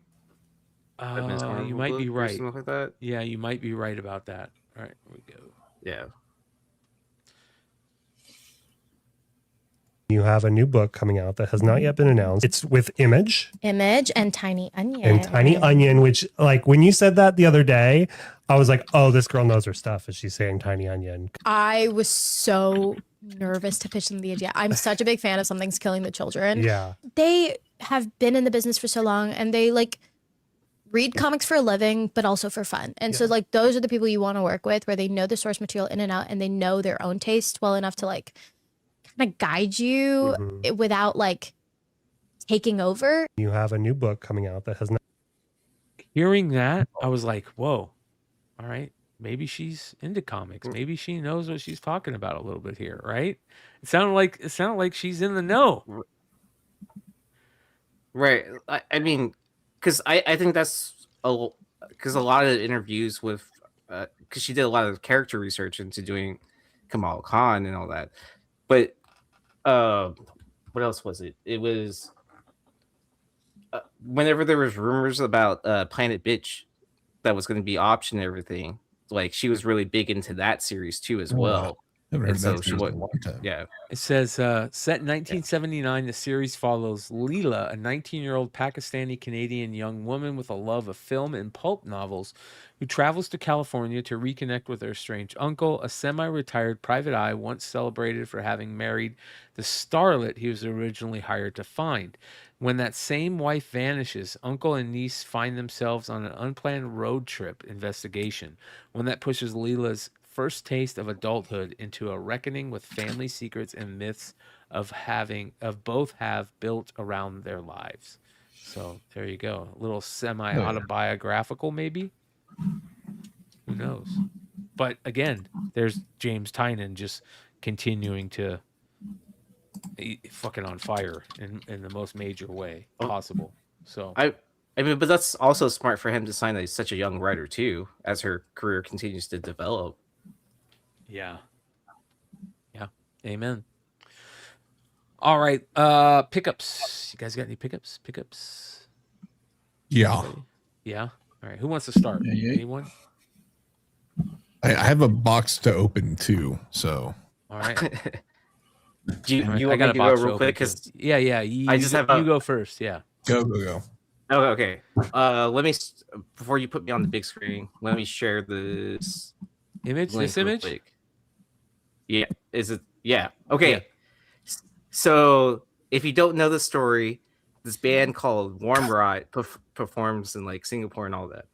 You might be right. Something like that. Yeah, you might be right about that. All right, here we go. Yeah. You have a new book coming out that has not yet been announced. It's with Image and Tiny Onion. and Tiny Onion, which, like, when you said that the other day, I was like, oh, this girl knows her stuff as she's saying Tiny Onion. I was so nervous to pitch them the idea. I'm such a big fan of Something's Killing the Children. Yeah. They have been in the business for so long, and they like read comics for a living, but also for fun. And so like those are the people you want to work with, where they know the source material in and out, and they know their own taste well enough to like kind of guide you without like taking over. You have a new book coming out that has not. Hearing that, I was like, whoa, all right, maybe she's into comics. Maybe she knows what she's talking about a little bit here, right? It sounded like she's in the know. Right. I mean, because I think that's because a lot of the interviews with because she did a lot of character research into doing Kamala Khan and all that. But what else was it? It was whenever there was rumors about Planet Bitch that was going to be option and everything, like she was really big into that series too as Oh, wow. well. Haven't heard And so that she series in went, a long time. yeah. It says, set in 1979, the series follows Leela, a 19-year-old Pakistani-Canadian young woman with a love of film and pulp novels who travels to California to reconnect with her estranged uncle, a semi-retired private eye once celebrated for having married the starlet he was originally hired to find. When that same wife vanishes, uncle and niece find themselves on an unplanned road trip investigation, one that pushes Leela's first taste of adulthood into a reckoning with family secrets and myths of both have built around their lives. So there you go. A little semi autobiographical, maybe. Who knows? But again, there's James Tynan just continuing to fucking on fire in the most major way possible. So I mean, but that's also smart for him to sign such a young writer too, as her career continues to develop. Yeah. Amen. All right. Pickups. You guys got any pickups? Yeah. Yeah. All right. Who wants to start? Anyone? I have a box to open too. So. All right. Do you, All right. you I want got me a to box go real quick? too. Because yeah. I just have you go first. Yeah. Go. Oh, okay. Let me before you put me on the big screen. Let me share this image. link This real image. quick. Yeah. Is it? Yeah. Okay. Yeah. So if you don't know the story, this band called Warm Rot performs in like Singapore and all that.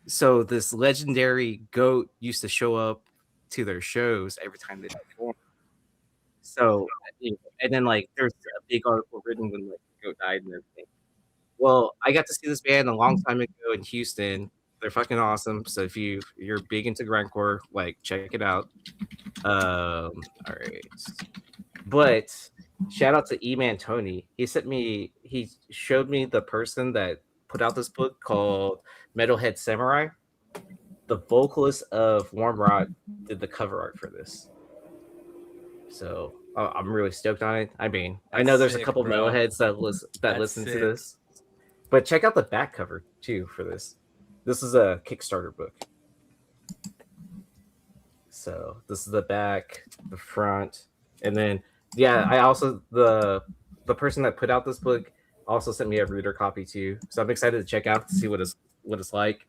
So this legendary goat used to show up to their shows every time they performed. So, and then like there's a big article written when like the goat died and everything. Well, I got to see this band a long time ago in Houston. They're fucking awesome. So if you're big into grindcore, like check it out. All right. But shout out to E-Man Tony. He showed me the person that put out this book called Metalhead Samurai. The vocalist of Warm Rot did the cover art for this. So I'm really stoked on it. I mean, I know there's a couple metalheads that listen to this, but check out the back cover too for this. This is a Kickstarter book. So this is the back, the front, and then I also the person that put out this book also sent me a reader copy too. So I'm excited to check out to see what it's like.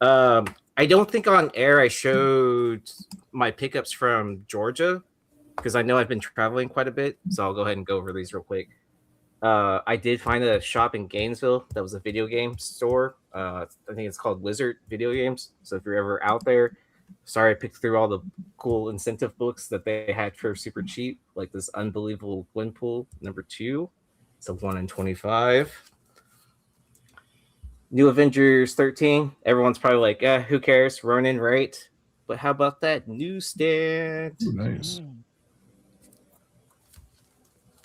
I don't think on air I showed my pickups from Georgia because I know I've been traveling quite a bit. So I'll go ahead and go over these real quick. I did find a shop in Gainesville that was a video game store. I think it's called Wizard Video Games. So if you're ever out there, sorry I picked through all the cool incentive books that they had for super cheap, like this Unbelievable Gwenpool #2. It's a 1 in 25. New Avengers 13. Everyone's probably like, who cares? Ronin, right? But how about that newsstand? Ooh, nice.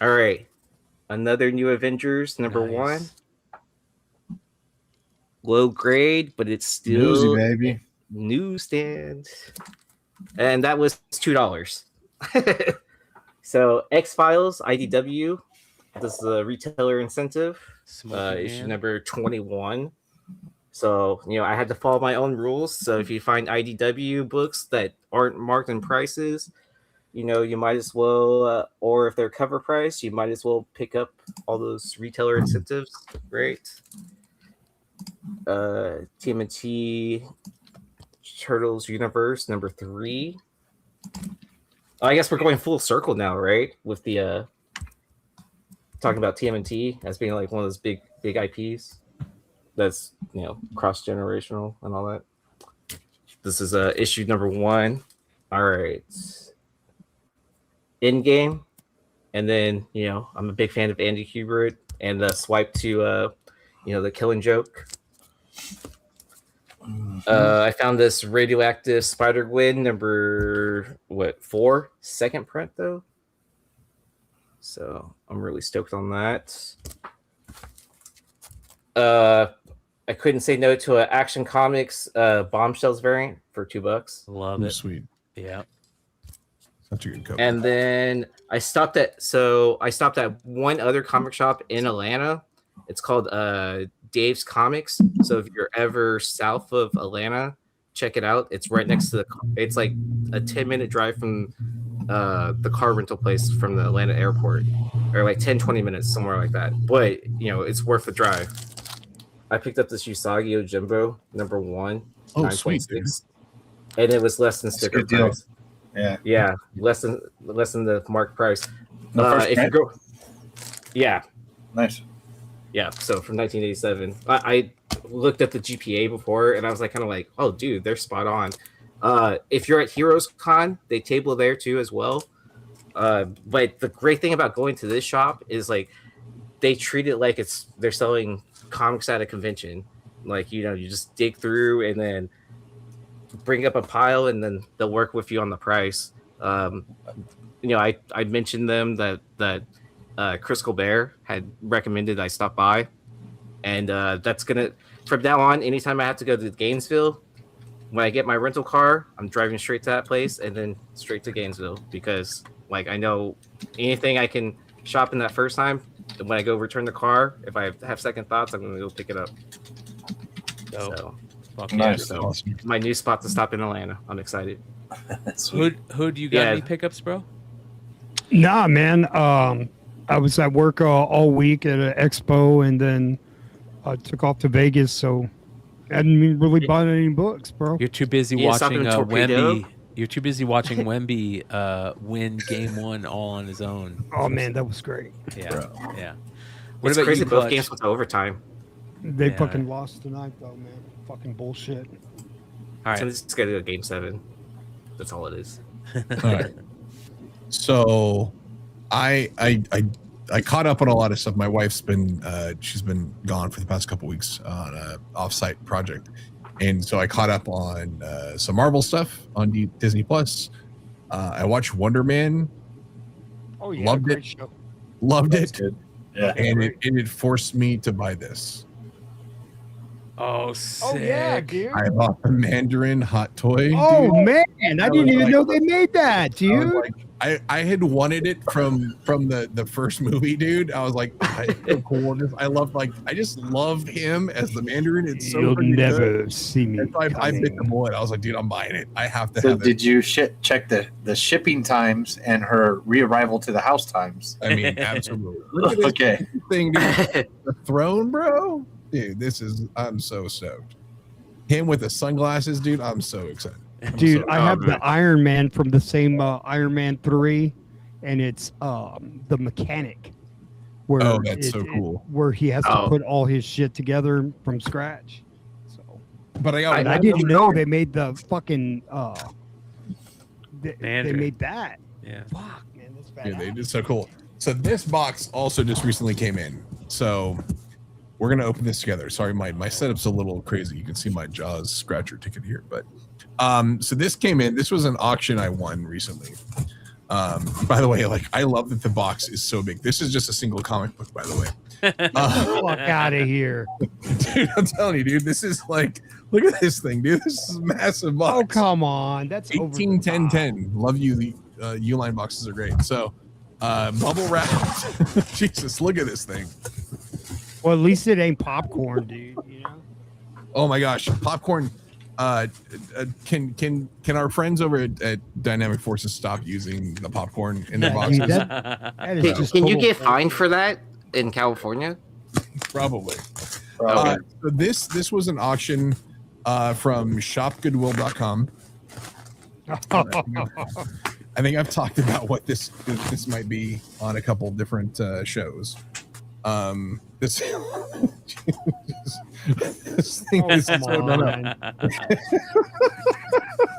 All right. Another New Avengers #1. Low grade, but it's still Newsy, baby. Newsstand. And that was $2. So X-Files, IDW. This is a retailer incentive. Issue number 21. So, I had to follow my own rules. So if you find IDW books that aren't marked in prices, you might as well, or if they're cover price, you might as well pick up all those retailer incentives. Great. TMNT Turtles Universe #3. I guess we're going full circle now, right? With the talking about TMNT as being like one of those big IPs that's cross generational and all that. This is issue #1. All right. In game, and then I'm a big fan of Andy Kubert and the swipe to the Killing Joke. I found this Radioactive Spider-Gwen #4, second print though. So I'm really stoked on that. I couldn't say no to an Action Comics Bombshells variant for $2. Love it. Sweet. Yeah. Such a good cover. And then I stopped at one other comic shop in Atlanta It's called Dave's Comics. So if you're ever south of Atlanta, check it out. It's right next to it's like a 10-minute drive from the car rental place from the Atlanta airport, or like 10-20 minutes, somewhere like that. But it's worth the drive. I picked up this Usagi Jumbo #1, 9.6, and it was less than sticker price. Yeah, less than the mark price. If you go, nice. Yeah, so from 1987, I looked at the GPA before, and I was kind of like, oh, dude, they're spot on. If you're at Heroes Con, they table there too as well. But the great thing about going to this shop is they treat it like they're selling comics at a convention. You just dig through and then bring up a pile, and then they'll work with you on the price. I mentioned them that Chris Colbert had recommended I stop by, and that's gonna from now on. Anytime I have to go to Gainesville, when I get my rental car, I'm driving straight to that place and then straight to Gainesville, because I know anything I can shop in that first time. When I go return the car, if I have second thoughts, I'm gonna go pick it up. So, nice. So my new spot to stop in Atlanta. I'm excited. Hood, you got any pickups, bro? Nah, man. I was at work all week at an expo, and then I took off to Vegas, so I hadn't really bought any books, bro. You're too busy watching Wemby. You're too busy watching Wemby win game 1 all on his own. Oh man, that was great. Yeah, yeah. It's crazy. Both games went to overtime. They fucking lost tonight, though, man. Fucking bullshit. All right, so let's get to game 7. That's all it is. All right. So, I caught up on a lot of stuff. My wife's been she's been gone for the past couple weeks on a offsite project, and so I caught up on some Marvel stuff on Disney Plus. I watched Wonder Man. Oh yeah, loved great it. Show. Loved That's it. good. Yeah, and it forced me to buy this. Oh, sick. Oh yeah, dude. I bought the Mandarin hot toy. Oh dude. man, I didn't even know they made that, dude. I had wanted it from the first movie, dude. I was like, it's so cool. I love I just love him as the Mandarin. It's so You'll never good. see me. And so I bit the bullet. I was like, dude, I'm buying it. I have to So have it. did you check the shipping times and her rearrival to the house times? I mean, absolutely. Look at this Okay. thing, dude. The throne, bro. Dude, I'm so stoked. Him with the sunglasses, dude. I'm so excited. Dude, I have the Iron Man from the same Iron Man 3, and it's the mechanic. Where that's so cool. Where he has to put all his shit together from scratch. So, but I didn't know they made the fucking they Mandarin. made that. Yeah. Fuck, man, that's badass. Yeah, they did so cool. So this box also just recently came in. So we're gonna open this together. Sorry, my setup's a little crazy. You can see my Jaws scratcher ticket here, but so this came in. This was an auction I won recently. By the way, I love that the box is so big. This is just a single comic book, by the way. Fuck out of here. Dude, I'm telling you, dude, this is look at this thing, dude. This is a massive box. Oh, come on. That's 18 10 10. Love you. The Uline boxes are great. So bubble wrapped. Jesus, look at this thing. Well, at least it ain't popcorn, dude, you know? Oh my gosh, popcorn. Can our friends over at Dynamic Forces stop using the popcorn in their boxes? That is just Can you total get fined for that in California? Probably. So this was an auction from shopgoodwill.com. I think I've talked about what this might be on a couple different shows. This thing is so done up.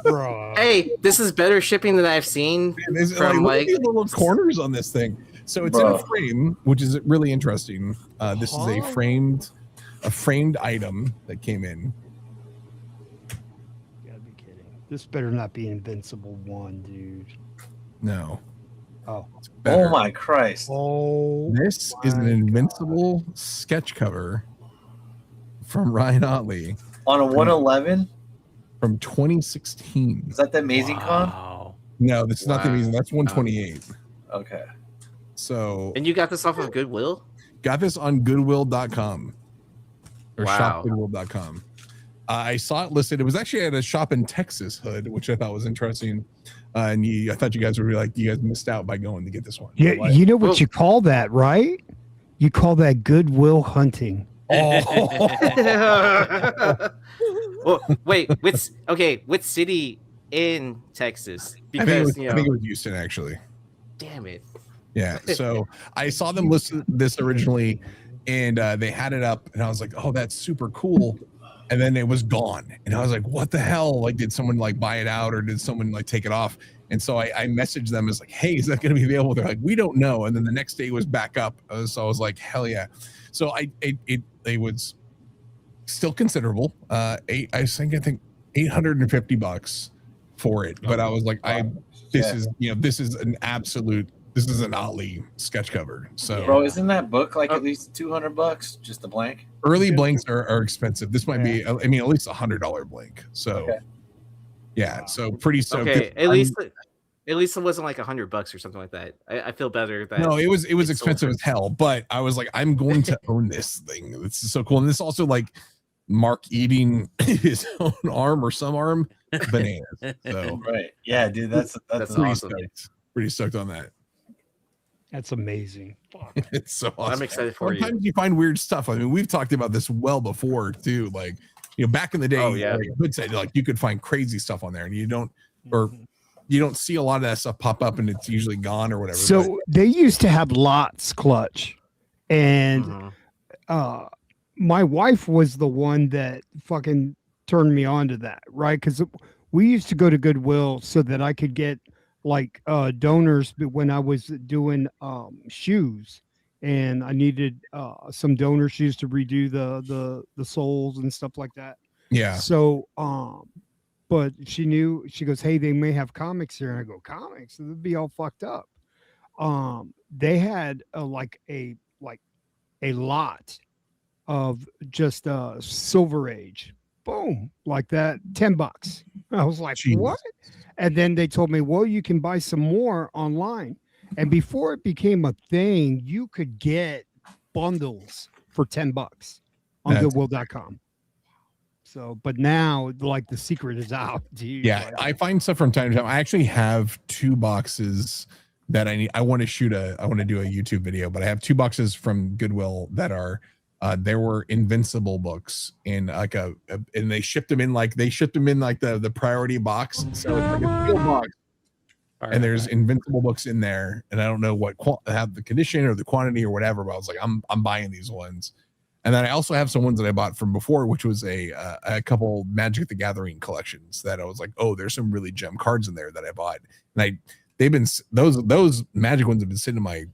Bro. Hey, this is better shipping than I've seen. There's from look at these little corners on this thing. So it's in a frame, which is really interesting. This is a framed item that came in. You gotta be kidding. This better not be Invincible 1, dude. No. Oh. Oh my Christ. Oh. This is an Invincible sketch cover from Ryan Otley. On a 111? From 2016. Is that the Amazing Con? No, this is not the Amazing. That's 128. Okay. So. And you got this off of Goodwill? Got this on Goodwill.com or Wow. shopgoodwill.com. I saw it listed. It was actually at a shop in Texas, Hood, which I thought was interesting. I thought you guys would be like, you guys missed out by going to get this one. Yeah, But you know what you call that, right? You call that goodwill hunting. Well, wait, what city in Texas? I think it was Houston, actually. Damn it. Yeah. So I saw them list this originally, and they had it up, and I was like, oh, that's super cool. And then it was gone. And I was like, what the hell? Like, did someone like buy it out, or did someone like take it off? And so I messaged them as like, hey, is that going to be available? They're like, we don't know. And then the next day it was back up. So I was like, hell yeah. So it was still considerable. I think $850 for it. But I was like, this is an Otley sketch cover. So Bro, isn't that book like at least $200? Just the blank? early blanks are expensive. This might be, I mean, at least $100 blank. So yeah, so pretty stoked. Okay, at least it wasn't like $100 or something like that. I feel better that No, it was expensive as hell, but I was like, I'm going to own this thing. This is so cool. And this also like Mark eating his own arm or some arm, bananas. So right. Yeah, dude, that's pretty awesome. stoked. Pretty stoked on that. That's amazing. Fuck. It's so awesome. I'm excited for you. Sometimes you find weird stuff. I mean, we've talked about this well before too. Like, back in the day, like Hood said, like you could find crazy stuff on there, and you don't see a lot of that stuff pop up, and it's usually gone or whatever. So they used to have lots, Clutch, and my wife was the one that fucking turned me on to that, right? Because we used to go to Goodwill so that I could get like donors when I was doing shoes, and I needed some donor shoes to redo the soles and stuff like that. Yeah. So but she knew, she goes, hey, they may have comics here. And I go, comics? It'd be all fucked up. They had a lot of just Silver Age. Boom, like that, $10. I was like, Jeez. what? And then they told me, well, you can buy some more online. And before it became a thing, you could get bundles for $10 on Goodwill.com. So, but now, like, the secret is out, dude. Yeah, I find stuff from time to time. I actually have 2 boxes that I need. I want to do a YouTube video, but I have 2 boxes from Goodwill that are there were Invincible books in like and they shipped them in like the priority box. So it's like a field box. And there's Invincible books in there, and I don't know what have the condition or the quantity or whatever, but I was like, I'm buying these ones. And then I also have some ones that I bought from before, which was a couple Magic the Gathering collections that I was like, oh, there's some really gem cards in there that I bought. And they've been those Magic ones have been sitting in my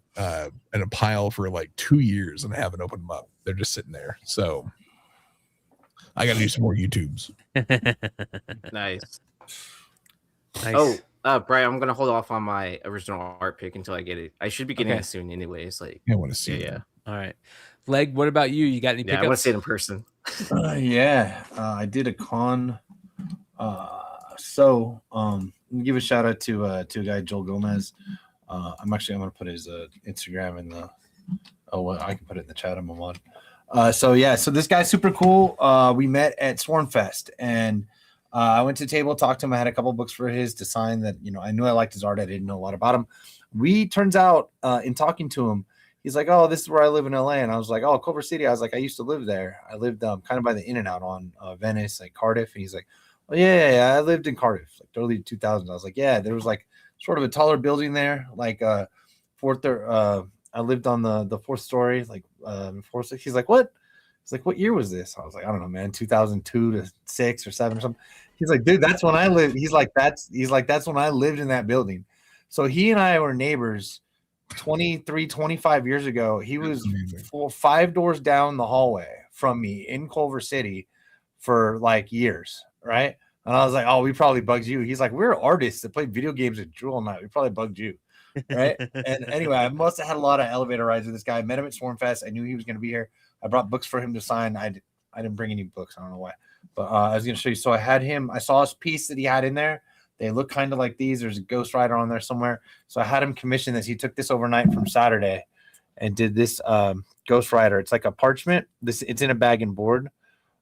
in a pile for like 2 years, and I haven't opened them up. They're just sitting there. So I got to do some more YouTubes. Nice. Oh, Brian, I'm gonna hold off on my original art pick until I get it. I should be getting it soon, anyways. Like, I want to see. Yeah. All right, Leg. What about you? You got any? Yeah, I want to see it in person. I did a con. Give a shout out to a guy, Joel Gomez. I'm gonna put his Instagram in the. I can put it in the chat. I'm on. So this guy's super cool. We met at Swarmfest, and I went to the table, talked to him. I had a couple books for his to sign that, I knew I liked his art. I didn't know a lot about him. Turns out in talking to him, he's like, oh, this is where I live in LA. And I was like, oh, Culver City. I was like, I used to live there. I lived kind of by the In-N-Out on Venice, like Cardiff. And he's like, oh, yeah, I lived in Cardiff, like early 2000s. I was like, yeah, there was like sort of a taller building there, like I lived on the 4th story, like 4th. He's like, what? He's like, what year was this? I was like, I don't know, man, 2002 to 6 or 7 or something. He's like, dude, that's when I lived. He's like, that's when I lived in that building. So he and I were neighbors 25 years ago. He was 5 doors down the hallway from me in Culver City for like years, right? And I was like, oh, we probably bugged you. He's like, we're artists that play video games at Jewel night. We probably bugged you. Right. And anyway, I must have had a lot of elevator rides with this guy. I met him at Swarmfest. I knew he was going to be here. I brought books for him to sign. I didn't bring any books. I don't know why, but I was going to show you. So I saw his piece that he had in there. They look kind of like these. There's a Ghost Rider on there somewhere. So I had him commission this. He took this overnight from Saturday, and did this Ghost Rider. It's like a parchment. It's in a bag and board.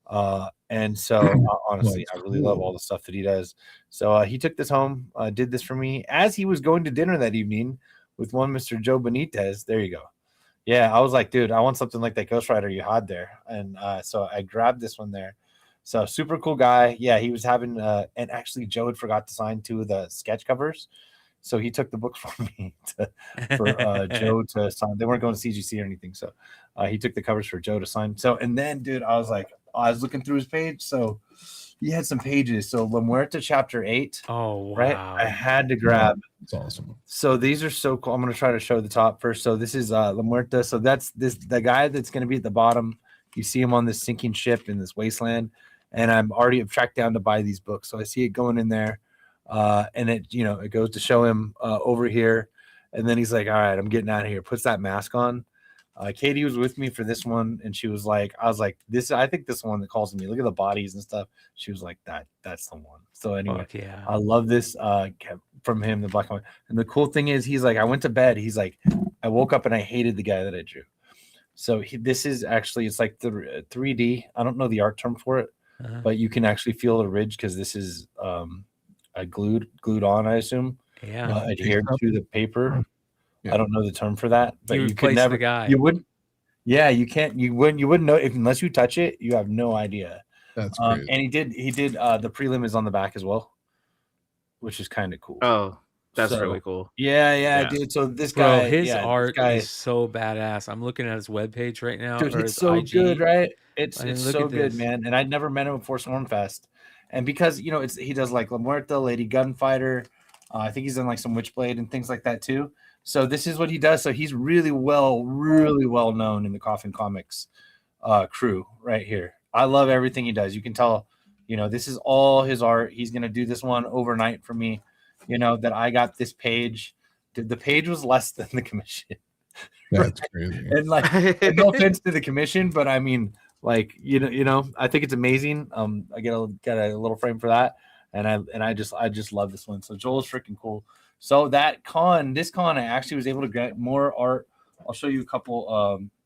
And so honestly, I really love all the stuff that he does. So he took this home, did this for me as he was going to dinner that evening with one Mr. Joe Benitez. There you go. Yeah, I was like, dude, I want something like that Ghost Rider you had there. And so I grabbed this one there. So super cool guy. Yeah, he was having and actually Joe had forgot to sign 2 of the sketch covers. So he took the books for me for Joe to sign. They weren't going to CGC or anything. So he took the covers for Joe to sign. So, and then, dude, I was looking through his page. So he had some pages. So La Muerta chapter 8. Oh, wow. Right. I had to grab. It's awesome. So these are so cool. I'm going to try to show the top first. So this is La Muerta. So that's the guy that's going to be at the bottom. You see him on this sinking ship in this wasteland. And I'm already tracked down to buy these books. So I see it going in there. And it, it goes to show him over here. And then he's like, all right, I'm getting out of here. Puts that mask on. Katie was with me for this one. And she was like, I was like, I think this one that calls me, look at the bodies and stuff. She was like, that's the one. So anyway, yeah. I love this from him, the black and white. And the cool thing is he's like, I went to bed. He's like, I woke up and I hated the guy that I drew. So this is actually, it's like the 3D. I don't know the art term for it, but you can actually feel the ridge because this is glued on, I assume. Yeah. Adhered to the paper. Yeah. I don't know the term for that, but you could never. never. The guy. You wouldn't. Yeah, you can't. You wouldn't know unless you touch it. You have no idea. That's great. And he did. The prelim is on the back as well, which is kind of cool. Oh, that's really cool. Yeah, dude. So this guy, his art is so badass. I'm looking at his webpage right now. Dude, it's so good, right? It's so good, man. And I'd never met him before Stormfest, and because he does like La Muerta, Lady Gunfighter. I think he's done like some Witchblade and things like that too. So this is what he does. So he's really well known in the Coffin Comics crew right here. I love everything he does. You can tell, this is all his art. He's going to do this one overnight for me, that I got this page. The page was less than the commission. That's crazy. And like, no offense to the commission, but I mean, like, I think it's amazing. I got a little frame for that. And I just love this one. So Joel's freaking cool. So this con, I actually was able to get more art. I'll show you a couple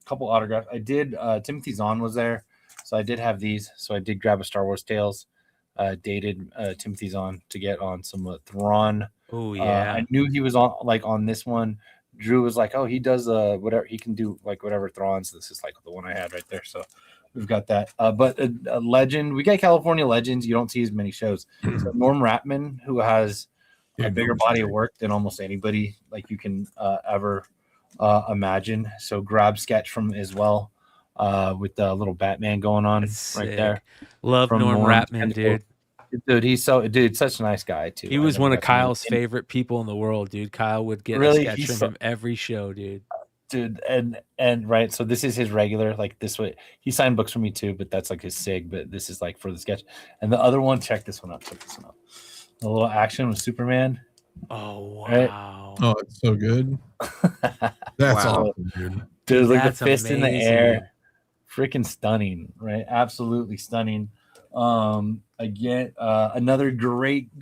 autographs. I did. Timothy Zahn was there, so I did have these. So I did grab a Star Wars Tales, dated Timothy Zahn to get on some Thrawn. Oh yeah. I knew he was on this one. Drew was like, oh, he does whatever he can do, like whatever Thrawn. So this is like the one I had right there. So we've got that. But a legend. We got California legends. You don't see as many shows. So Norm Ratman, who has a bigger body of work than almost anybody like you can ever imagine. So grab sketch from as well with the little Batman going on right there. Love Norm Ratman, dude. Dude, such a nice guy too. He was one of Kyle's favorite people in the world, dude. Kyle would get a sketch from him every show, dude. Dude, and right, so this is his regular, like this way. He signed books for me too, but that's like his sig. But this is like for the sketch. And the other one, check this one out. A little action with Superman. Oh wow! Right? Oh, it's so good. That's awesome, dude. Dude, like the fist in the air, freaking stunning, right? Absolutely stunning. Again, another great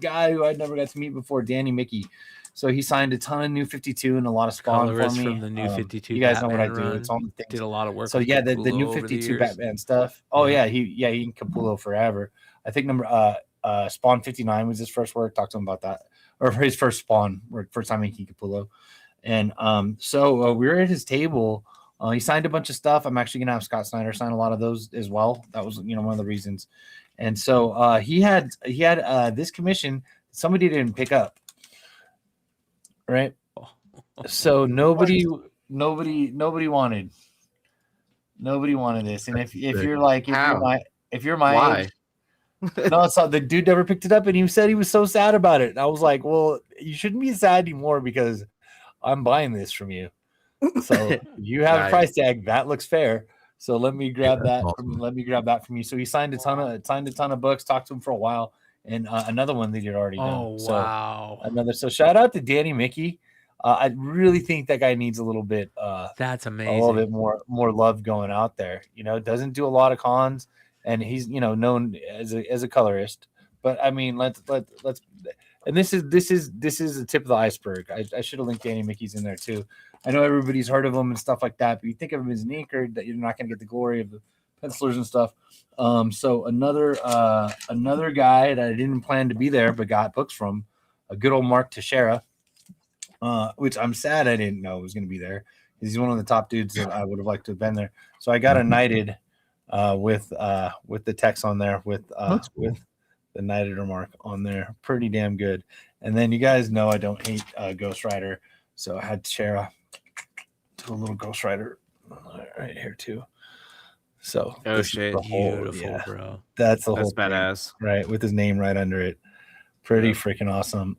guy who I'd never got to meet before, Danny Mickey. So he signed a ton of New 52 and a lot of Spawn for me. From the New 52. You guys know what I Batman do. It's on the things. Did a lot of work. So yeah, the New 52 Batman stuff. Oh yeah, he can Capullo forever. I think Spawn 59 was his first work. Talked to him about that, or his first Spawn work, first time making Capullo. And so we were at his table. He signed a bunch of stuff. I'm actually gonna have Scott Snyder sign a lot of those as well. That was one of the reasons. And so he had this commission somebody didn't pick up. Right. So nobody wanted this. And if you're like, if you're my age, no, so the dude never picked it up and he said he was so sad about it. And I was like, well, you shouldn't be sad anymore because I'm buying this from you. So you have a price tag that looks fair. So let me grab that. Awesome. Let me grab that from you. So he signed a ton of books, talked to him for a while. And another one that you'd already done. Oh, wow. So shout out to Danny Mickey. I really think that guy needs a little bit. That's amazing. A little bit more love going out there. Doesn't do a lot of cons, and he's known as a colorist. But I mean, let's And this is the tip of the iceberg. I should have linked Danny Mickey's in there too. I know everybody's heard of him and stuff like that, but you think of him as an inker, that you're not going to get the glory of the pencilers and stuff. So another guy that I didn't plan to be there but got books from, a good old Mark Teixeira, which I'm sad I didn't know was going to be there. He's one of the top dudes that I would have liked to have been there. So I got a knighted with the text on there with the knighted remark on there. Pretty damn good. And then you guys know I don't hate Ghost Rider, so I had Teixeira do a little Ghost Rider right here too. So shit, beautiful, bro. That's the whole badass, thing, right? With his name right under it. Pretty freaking awesome.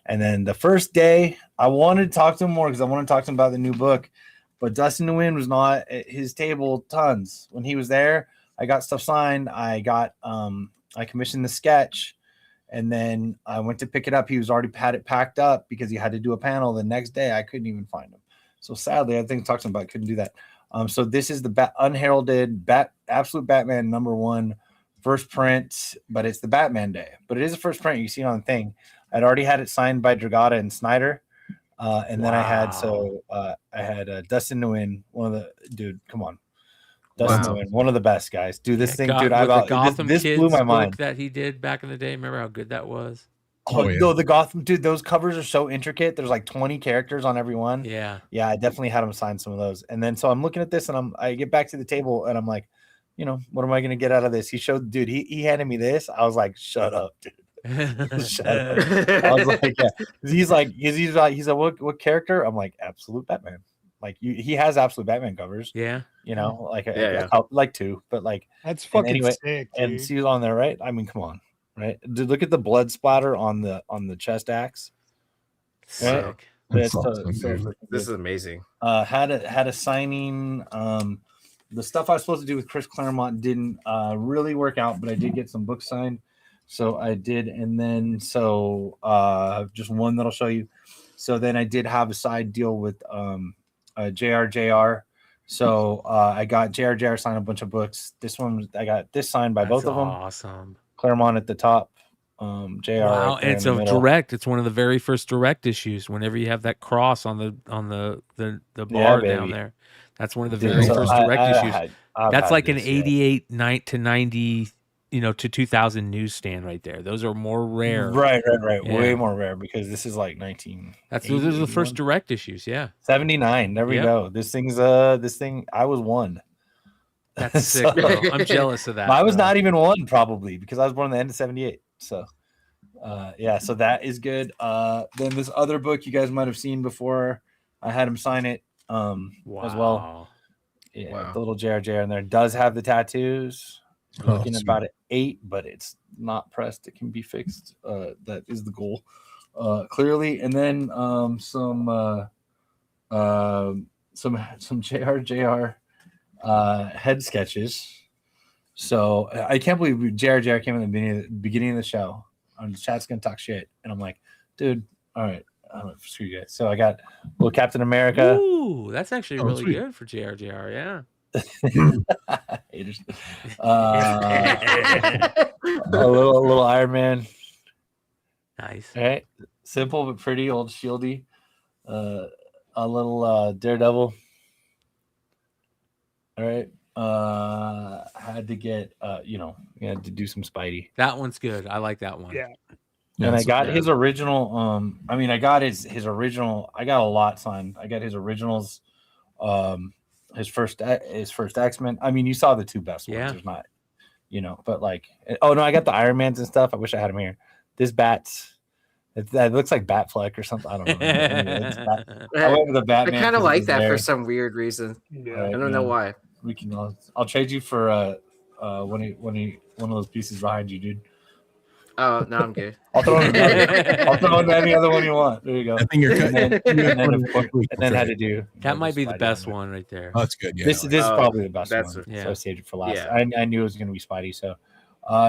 And then the first day, I wanted to talk to him more because I want to talk to him about the new book, but Dust in the Wind was not at his table tons. When he was there, I got stuff signed. I commissioned the sketch, and then I went to pick it up. He was already had it packed up because he had to do a panel the next day. I couldn't even find him. So sadly, I think I talked to him about couldn't do that. So this is the unheralded absolute Batman #1 first print, but it's the Batman Day. But it is a first print. You see it on the thing. I'd already had it signed by Dragata and Snyder. And then I had Dust in the Wind, come on. Dust in the Wind, one of the best guys. Dude, this thing, dude, this blew my mind. That he did back in the day. Remember how good that was? No, the Gotham, dude, those covers are so intricate. There's like 20 characters on every one. Yeah. Yeah, I definitely had him sign some of those. And then so I'm looking at this and I get back to the table and I'm like, what am I gonna get out of this? He showed, dude, he handed me this. I was like, shut up, dude. Shut up. I was like, yeah. He's like, what character? I'm like, absolute Batman. Like he has absolute Batman covers. Yeah. Like two, but like that's fucking sick. Dude. And see it on there, right? I mean, come on, right? Dude, look at the blood splatter on the chest axe. Right? This is amazing. Had a signing. The stuff I was supposed to do with Chris Claremont didn't really work out, but I did get some books signed. So I did, and then just one that I'll show you. So then I did have a side deal with JRJR. So I got JRJR signed a bunch of books. This one I got this signed by both of them. Awesome. Claremont at the top. JR. Wow, and it's a direct. It's one of the very first direct issues. Whenever you have that cross on the bar down there, that's one of the very first direct issues. That's like an 88 to 90. To 2000 newsstand right there. Those are more rare. Right. Yeah. Way more rare because this is like 19. Those are the first direct issues. Yeah. 79. There we go. This thing I was one. That's sick, bro. I'm jealous of that. I was not even one probably because I was born in the end of 78. So so that is good. Then this other book you guys might have seen before. I had him sign it as well. Yeah, the little JRJR in there does have the tattoos. Looking about an 8, but it's not pressed. It can be fixed. That is the goal, clearly. And then some JRJR head sketches. So I can't believe JRJR came in the beginning of the show. The chat's gonna talk shit, and I'm like, dude, all right, screw you guys. So I got little Captain America. Ooh, that's actually really good for JRJR. Yeah. Haters. A little Iron Man. Nice. All right. Simple but pretty, old shieldy. A little Daredevil. All right. Had to get you had to do some Spidey. That one's good. I like that one. Yeah. And I got his original. I got his original. I got a lot signed. I got his originals. His first X-Men. I mean, you saw the two best ones. There's not, but like, oh no, I got the Iron Mans and stuff. I wish I had him here. This Bats, it looks like Batfleck or something. I don't know. I went with the Batman. I kind of like that for some weird reason. I don't know why. We can. I'll trade you for one of those pieces behind you, dude. Oh no, I'm good. I'll throw in any other one you want. There you go. I think you're cutting. And then had to do. That might be the best one right there. Oh, that's good. Yeah, this is probably the best one. Yeah. So I saved it for last. Yeah. I knew it was going to be Spidey. So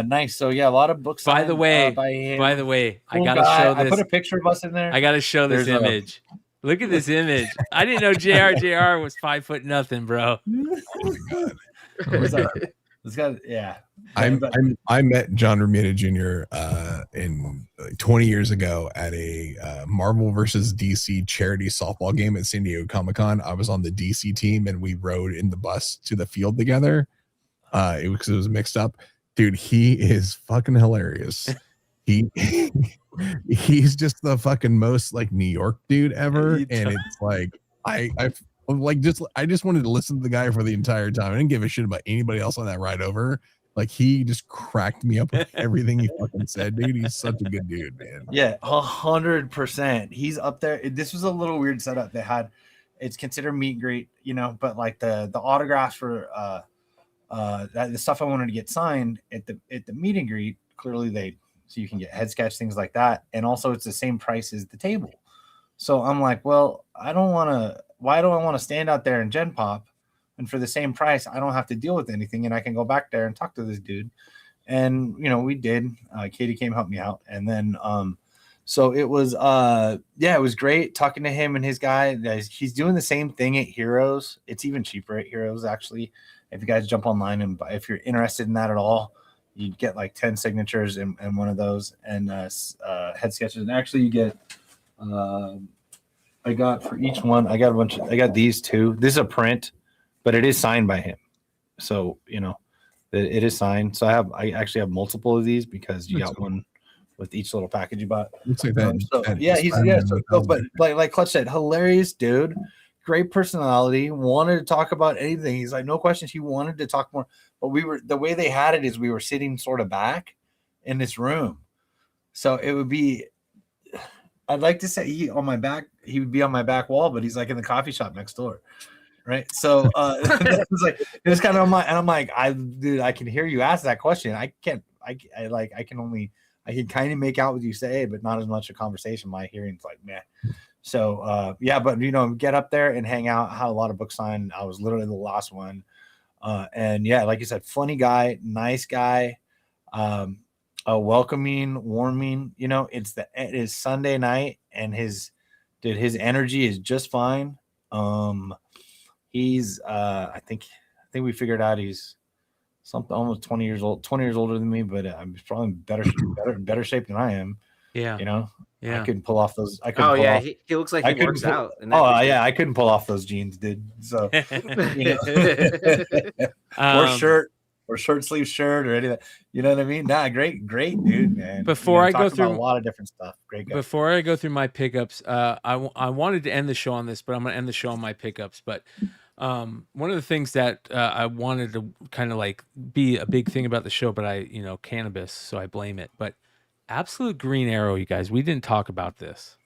nice. So yeah, a lot of books. By the way, I gotta show this. I put a picture of us in there. I gotta show this image. Look at this image. I didn't know JRJR was 5'0" nothing, bro. This guy, I met John Romita Jr. In 20 years ago at a Marvel versus DC charity softball game at San Diego Comic-Con. I was on the DC team and we rode in the bus to the field together. It was mixed up. Dude, he is fucking hilarious. He's just the fucking most like New York dude ever. And it's like I just wanted to listen to the guy for the entire time. I didn't give a shit about anybody else on that ride over. Like he just cracked me up with everything he fucking said, dude. He's such a good dude, man. Yeah, 100%. He's up there. This was a little weird setup they had. It's considered meet and greet, you know, but like the autographs for the stuff I wanted to get signed at the meet and greet, clearly so you can get head sketch, things like that. And also it's the same price as the table. So I'm like, well, why do I want to stand out there in Gen Pop? And for the same price, I don't have to deal with anything. And I can go back there and talk to this dude. And, you know, we did. Katie came help me out. And then, so it was, it was great talking to him and his guy. He's doing the same thing at Heroes. It's even cheaper at Heroes, actually. If you guys jump online and buy, if you're interested in that at all, you get like 10 signatures in one of those and head sketches. And actually you get, I got for each one, I got these two. This is a print, but it is signed by him. So, you know, it is signed. So I actually have multiple of these because you got one with each little package you bought. Looks like that. But like Clutch said, hilarious dude, great personality, wanted to talk about anything. He's like, no questions. He wanted to talk more, but the way they had it is we were sitting sort of back in this room. So it would be, I'd like to say he would be on my back wall, but he's like in the coffee shop next door. Right. So it was kind of on I'm like, I can hear you ask that question. I can kind of make out what you say, but not as much a conversation. My hearing's like, meh. So but you know, get up there and hang out. Had a lot of books signed. I was literally the last one. And yeah, like you said, funny guy, nice guy, welcoming, warming. You know, it is Sunday night, and his energy is just fine. He's I think we figured out he's something almost 20 years older than me, but I'm probably better shape than I am. Yeah. You know? Yeah. I couldn't pull off those. He looks like he works out. I couldn't pull off those jeans, dude. So you know. or short sleeve shirt or anything. You know what I mean? Nah, great dude, man. Before I go through a lot of different stuff. Great guy. Before I go through my pickups, I wanted to end the show on this, but I'm going to end the show on my pickups. But one of the things that I wanted to kind of like be a big thing about the show, but cannabis, so I blame it. But Absolute Green Arrow, you guys, we didn't talk about this.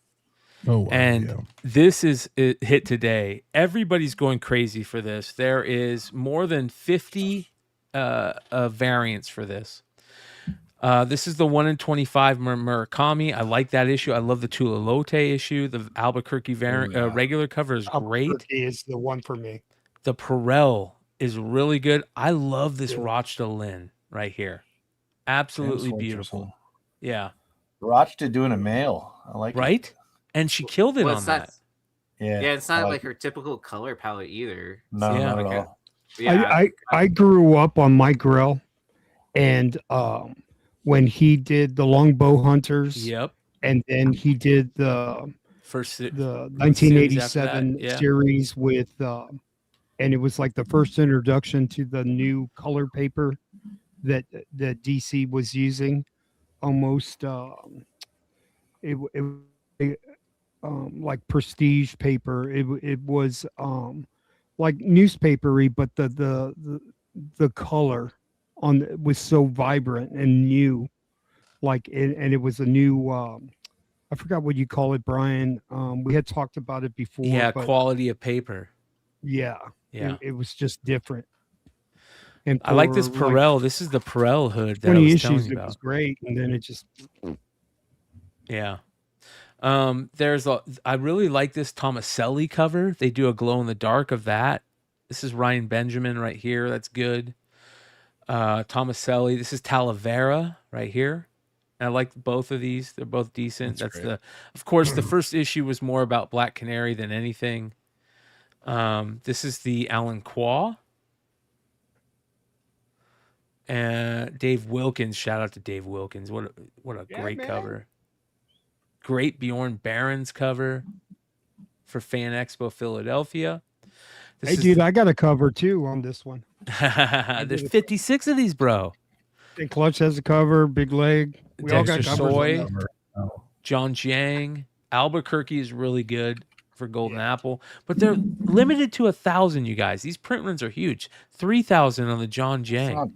Oh, wow, and this is it hit today. Everybody's going crazy for this. There is more than 50 variants for this. This is the 1 in 25 Murakami. I like that issue. I love the Tulalote issue. The Albuquerque variant, regular cover is great. Albuquerque is the one for me. The Perel is really good. I love this Rochta Lynn right here. Absolutely beautiful. Yeah. Rochta doing a male. I like right? it. And she killed it on that. Yeah. Yeah, it's not like her typical color palette either. No, not at all. Yeah, I grew up on Mike Grell, and when he did the Longbow Hunters, yep, and then he did the 1987 series with, and it was like the first introduction to the new color paper that DC was using, almost like prestige paper. It was like newspapery, but the color on was so vibrant and new, and it was a new I forgot what you call it, Brian. We had talked about it before. Yeah, quality of paper. Yeah. Yeah. It was just different. And I like this Perel. This is the Perel hood that 20 I was issues, telling you it about. was great, and then it just Yeah. I really like this Tomaselli cover. They do a glow in the dark of that. This is Ryan Benjamin right here. That's good. Tomaselli. This is Talavera right here. And I like both of these. They're both decent. Of course, the first issue was more about Black Canary than anything. This is the Alan Quaw. And Dave Wilkins, shout out to Dave Wilkins. What a great cover. Great Bjorn Barron's cover for Fan Expo Philadelphia. Hey, dude, I got a cover too on this one. There's 56 of these, bro. Big Clutch has a cover. Big Leg. We all got Dexter covers. Soy, on that. John Jang, Albuquerque is really good for Golden Apple, but they're limited to 1,000. You guys, these print runs are huge. 3,000 on the John Jang.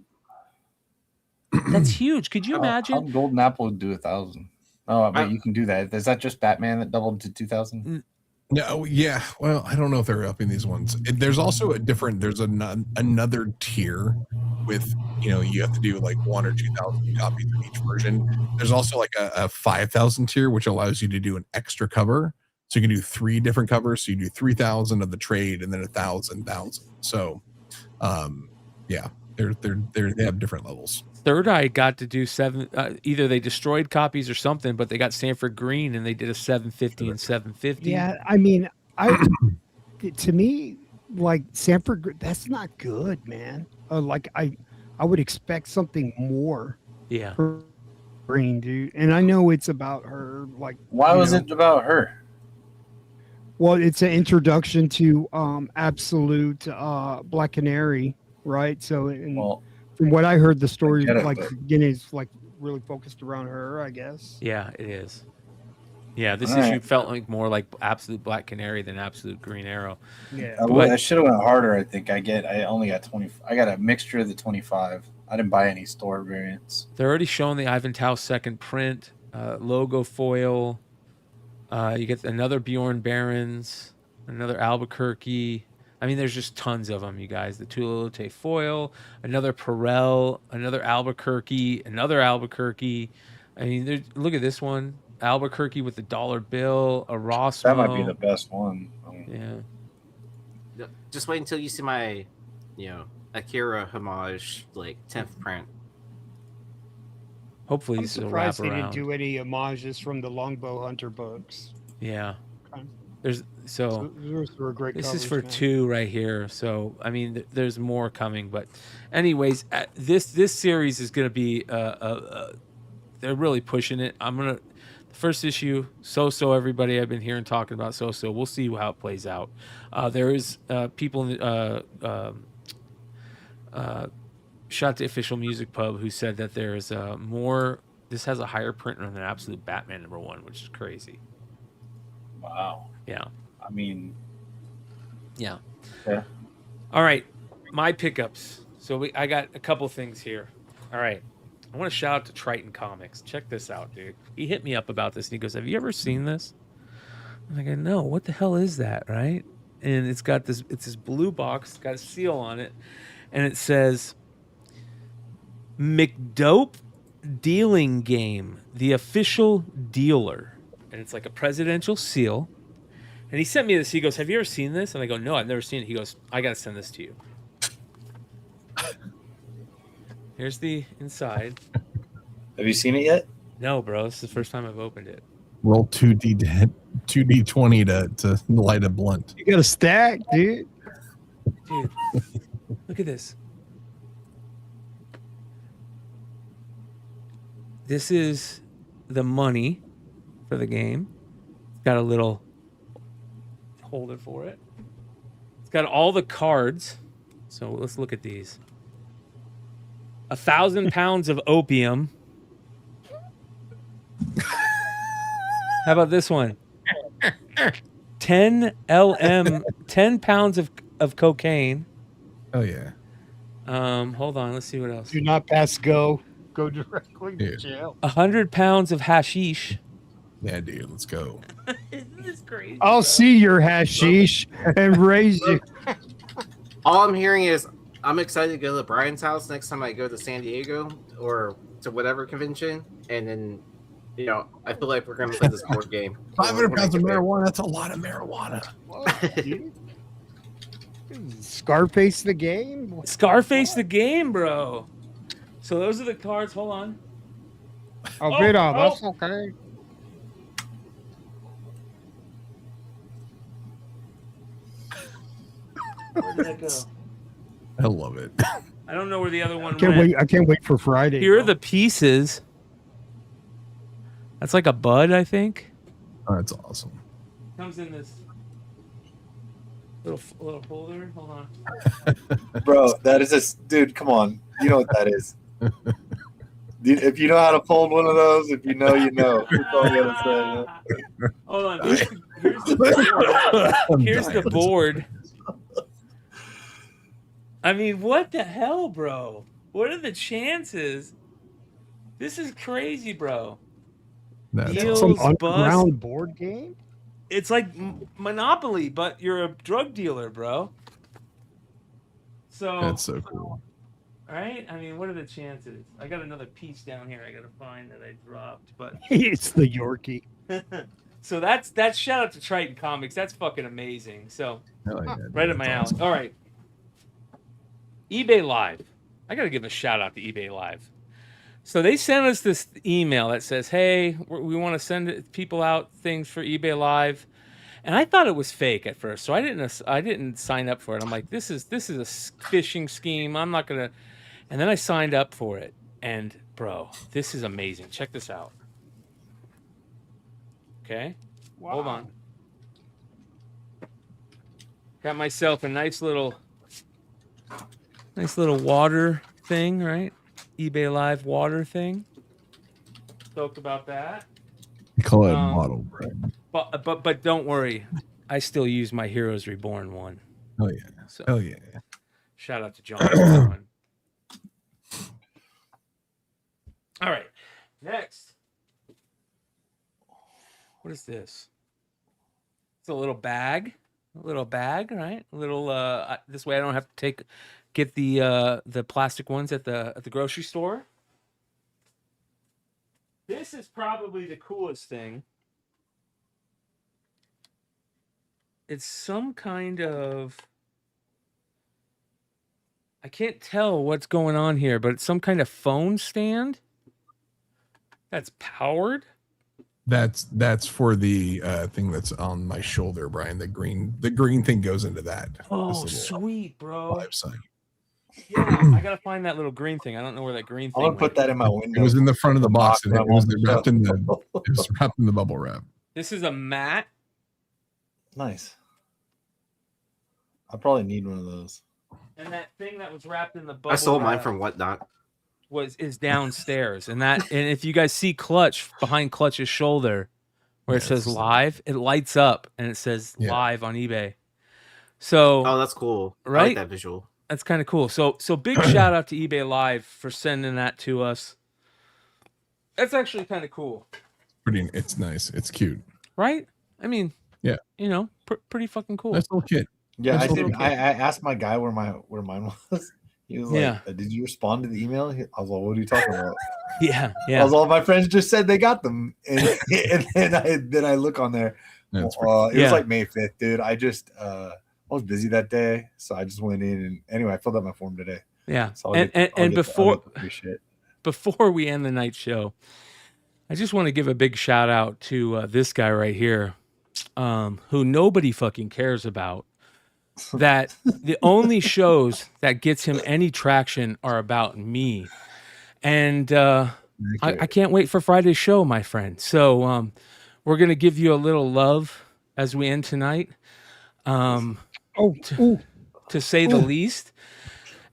That's huge. Could you imagine? How Golden Apple would do 1,000? Oh, but you can do that. Is that just Batman that doubled to 2,000? No, yeah. Well, I don't know if they're upping these ones. There's also there's another tier with, you have to do like 1,000 or 2,000 copies of each version. There's also like a 5,000 tier, which allows you to do an extra cover. So you can do 3 different covers. So you do 3,000 of the trade and then 1,000. So, yeah, they have different levels. Third Eye got to do 7. Either they destroyed copies or something, but they got Sanford Green and they did a 750 and 750. Yeah, I mean, to me, like Sanford, that's not good, man. Like I would expect something more. Yeah. For Green, dude, and I know it's about her. Like, why was it about her? Well, it's an introduction to Absolute Black Canary, right? So, from what I heard, the story beginning is like really focused around her, I guess. Yeah, it is. Yeah, this issue felt like more like Absolute Black Canary than Absolute Green Arrow. Yeah, I should have went harder. I think I only got 20. I got a mixture of the 25. I didn't buy any store variants. They're already showing the Ivan Tao second print, logo foil. You get another Bjorn Barons, another Albuquerque. I mean, there's just tons of them, you guys. The Tuileries foil, another Perel, another Albuquerque, another Albuquerque. I mean, look at this one. Albuquerque with the dollar bill, a Rossmo. That might be the best one. Yeah. Just wait until you see my, Akira homage, like 10th print. Hopefully, I'm this will surprised wrap they around. didn't do any homages from the Longbow Hunter books. Yeah. Those were great This covers, is for man. 2 right here. So I mean, there's more coming, but anyways, this series is going to be they're really pushing it. The first issue, So everybody I've been hearing talking about So. We'll see how it plays out. There is people in Shot to Official Music Pub who said that there's more. This has a higher print run than Absolute Batman #1, which is crazy. Wow. Yeah. I mean, yeah. Yeah. All right, my pickups. So I got a couple things here. All right, I want to shout out to Triton Comics. Check this out, dude. He hit me up about this and he goes, "Have you ever seen this?" I'm like, "No. What the hell is that?" Right? And it's got this. It's this blue box. It's got a seal on it, and it says McDope Dealing Game, the official dealer, and it's like a presidential seal. And he sent me this. He goes, "Have you ever seen this?" And I go, "No, I've never seen it." He goes, "I got to send this to you." Here's the inside. Have you seen it yet? No, bro. This is the first time I've opened it. Roll 2d20 to light a blunt. You got a stack, dude. Dude, look at this. This is the money for the game. It's got a little holder for it. It's got all the cards. So let's look at these. 1,000 pounds of opium. How about this one? 10 LM, 10 pounds of cocaine. Oh yeah. Hold on, let's see what else. Do not pass go. Go directly to jail. 100 pounds of hashish. Yeah, dude, let's go. Isn't this crazy? I'll see your hashish and raise you. All I'm hearing is I'm excited to go to Brian's house next time I go to San Diego or to whatever convention, and then I feel like we're gonna play this board game. 500 pounds of marijuana. That's a lot of marijuana. Scarface the game. Scarface the game, bro. So those are the cards. Hold on. Oh, Vida, that's okay. Where did that go? I love it. I don't know where the other one Can't went. wait. I can't wait for Friday. Here are bro. the pieces. That's like a bud, I think. Oh, that's awesome. Comes in this little holder. Hold on. Bro, that is dude. Come on, you know what that is. If you know how to fold one of those, if you know, you know. That's all I gotta say. Hold on. Here's the board. Here's the board. I mean, what the hell, bro? What are the chances? This is crazy, bro. That's Deals, Some bust. underground board game. It's like Monopoly, but you're a drug dealer, bro. So That's so cool. right? I mean, what are the chances? I got another piece down here I gotta find that I dropped, but It's the Yorkie. so that's shout out to Triton Comics. That's fucking amazing. So Hell yeah, right at my alley. All right. eBay Live. I gotta give a shout out to eBay Live. So they sent us this email that says, "Hey, we want to send people out things for eBay Live," and I thought it was fake at first, so I didn't sign up for it. I'm like, this is a phishing scheme. I'm not gonna. And then I signed up for it, and bro, this is amazing. Check this out. Okay, hold on. Got myself a nice little water thing, right? eBay Live water thing. Stoked about that. Call it model, bro. But don't worry, I still use my Heroes Reborn one. Oh yeah. So, Hell yeah. shout out to John for that one. All right, next. What is this? It's a little bag, right? A little. This way I don't have to get the plastic ones at the grocery store. This is probably the coolest thing. It's some kind of. I can't tell what's going on here, but it's some kind of phone stand that's powered. That's for the thing that's on my shoulder, Brian. The green thing goes into that. Oh, sweet, bro. Live sign. Yeah, I gotta find that little green thing. I don't know where that green I'm thing. gonna put that in my window. It was in the front of the box, and it was wrapped in the. bubble wrap. This is a mat. Nice. I probably need one of those. And that thing that was wrapped in the bubble I sold mine wrap from Whatnot. is downstairs. And if you guys see Clutch behind Clutch's shoulder where it says live, it lights up and it says live on eBay. So Oh, that's cool. Right? I like that visual. That's kind of cool. So big shout out to eBay Live for sending that to us. That's actually kind of cool. It's nice. It's cute. Right? I mean, yeah. You know, pretty fucking cool. Nice little kid. Yeah, Nice I little did. I asked my guy where mine was. He was like, Yeah. "Did you respond to the email?" I was like, "What are you talking about?" Yeah. I was like, "My friends just said they got them," and then I look on there. It was like May 5th, dude. I was busy that day, so I just went in and anyway, I filled out my form today. Yeah. So before we end the night show, I just want to give a big shout out to this guy right here, who nobody fucking cares about. That the only shows that gets him any traction are about me, and I can't wait for Friday's show, my friend. So we're gonna give you a little love as we end tonight. To say the least.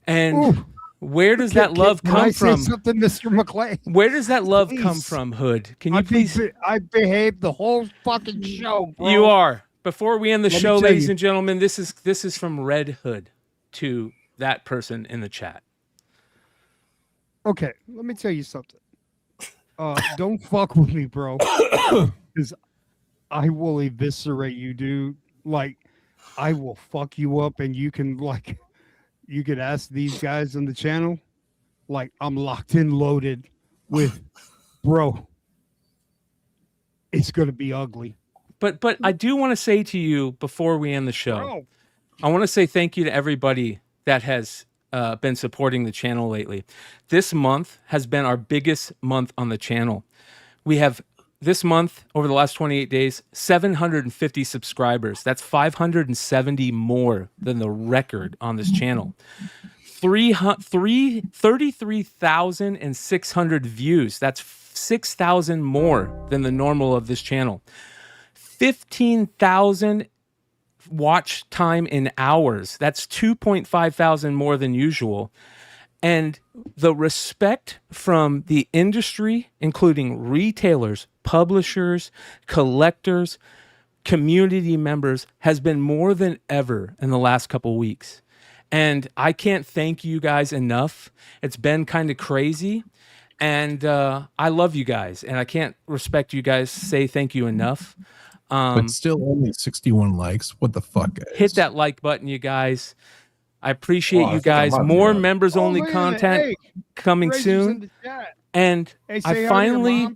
And where does that love come from? Say something, Mr. McClay? Where does that love come from, Hood? Can you please? I behaved the whole fucking show, bro. You are. Before we end the show, tell ladies you. and gentlemen, this is from Red Hood to that person in the chat. Okay, let me tell you something. Don't fuck with me, bro. Because I will eviscerate you, dude. Like, I will fuck you up, and you can ask these guys on the channel. Like, I'm locked and loaded with, bro. It's gonna be ugly. But I do want to say to you before we end the show, Bro. I want to say thank you to everybody that has been supporting the channel lately. This month has been our biggest month on the channel. We have this month, over the last 28 days, 750 subscribers. That's 570 more than the record on this channel. 33,600 views. That's 6,000 more than the normal of this channel. 15,000 watch time in hours. That's 2,500 more than usual. And the respect from the industry, including retailers, publishers, collectors, community members, has been more than ever in the last couple weeks. And I can't thank you guys enough. It's been kind of crazy. And I love you guys. And I can't respect you guys, say thank you enough. But still only 61 likes. What the fuck, guys? Hit that like button, you guys. I appreciate you guys. More members only content coming soon. And I finally,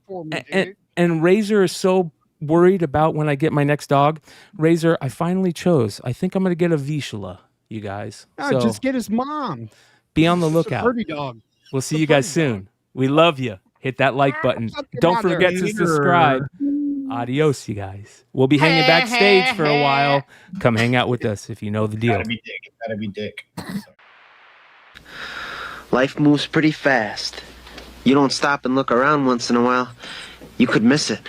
and Razor is so worried about when I get my next dog. Razor, I finally chose. I think I'm going to get a Vizsla, you guys. No, So just get his mom. be on the It's a lookout. pretty dog. We'll see you guys soon. We love you. Hit that like button. Don't forget to subscribe. Adios, you guys. We'll be hanging backstage for a while. Come hang out with us if you know the deal. Gotta be dick. Gotta be dick. Life moves pretty fast. You don't stop and look around once in a while, you could miss it.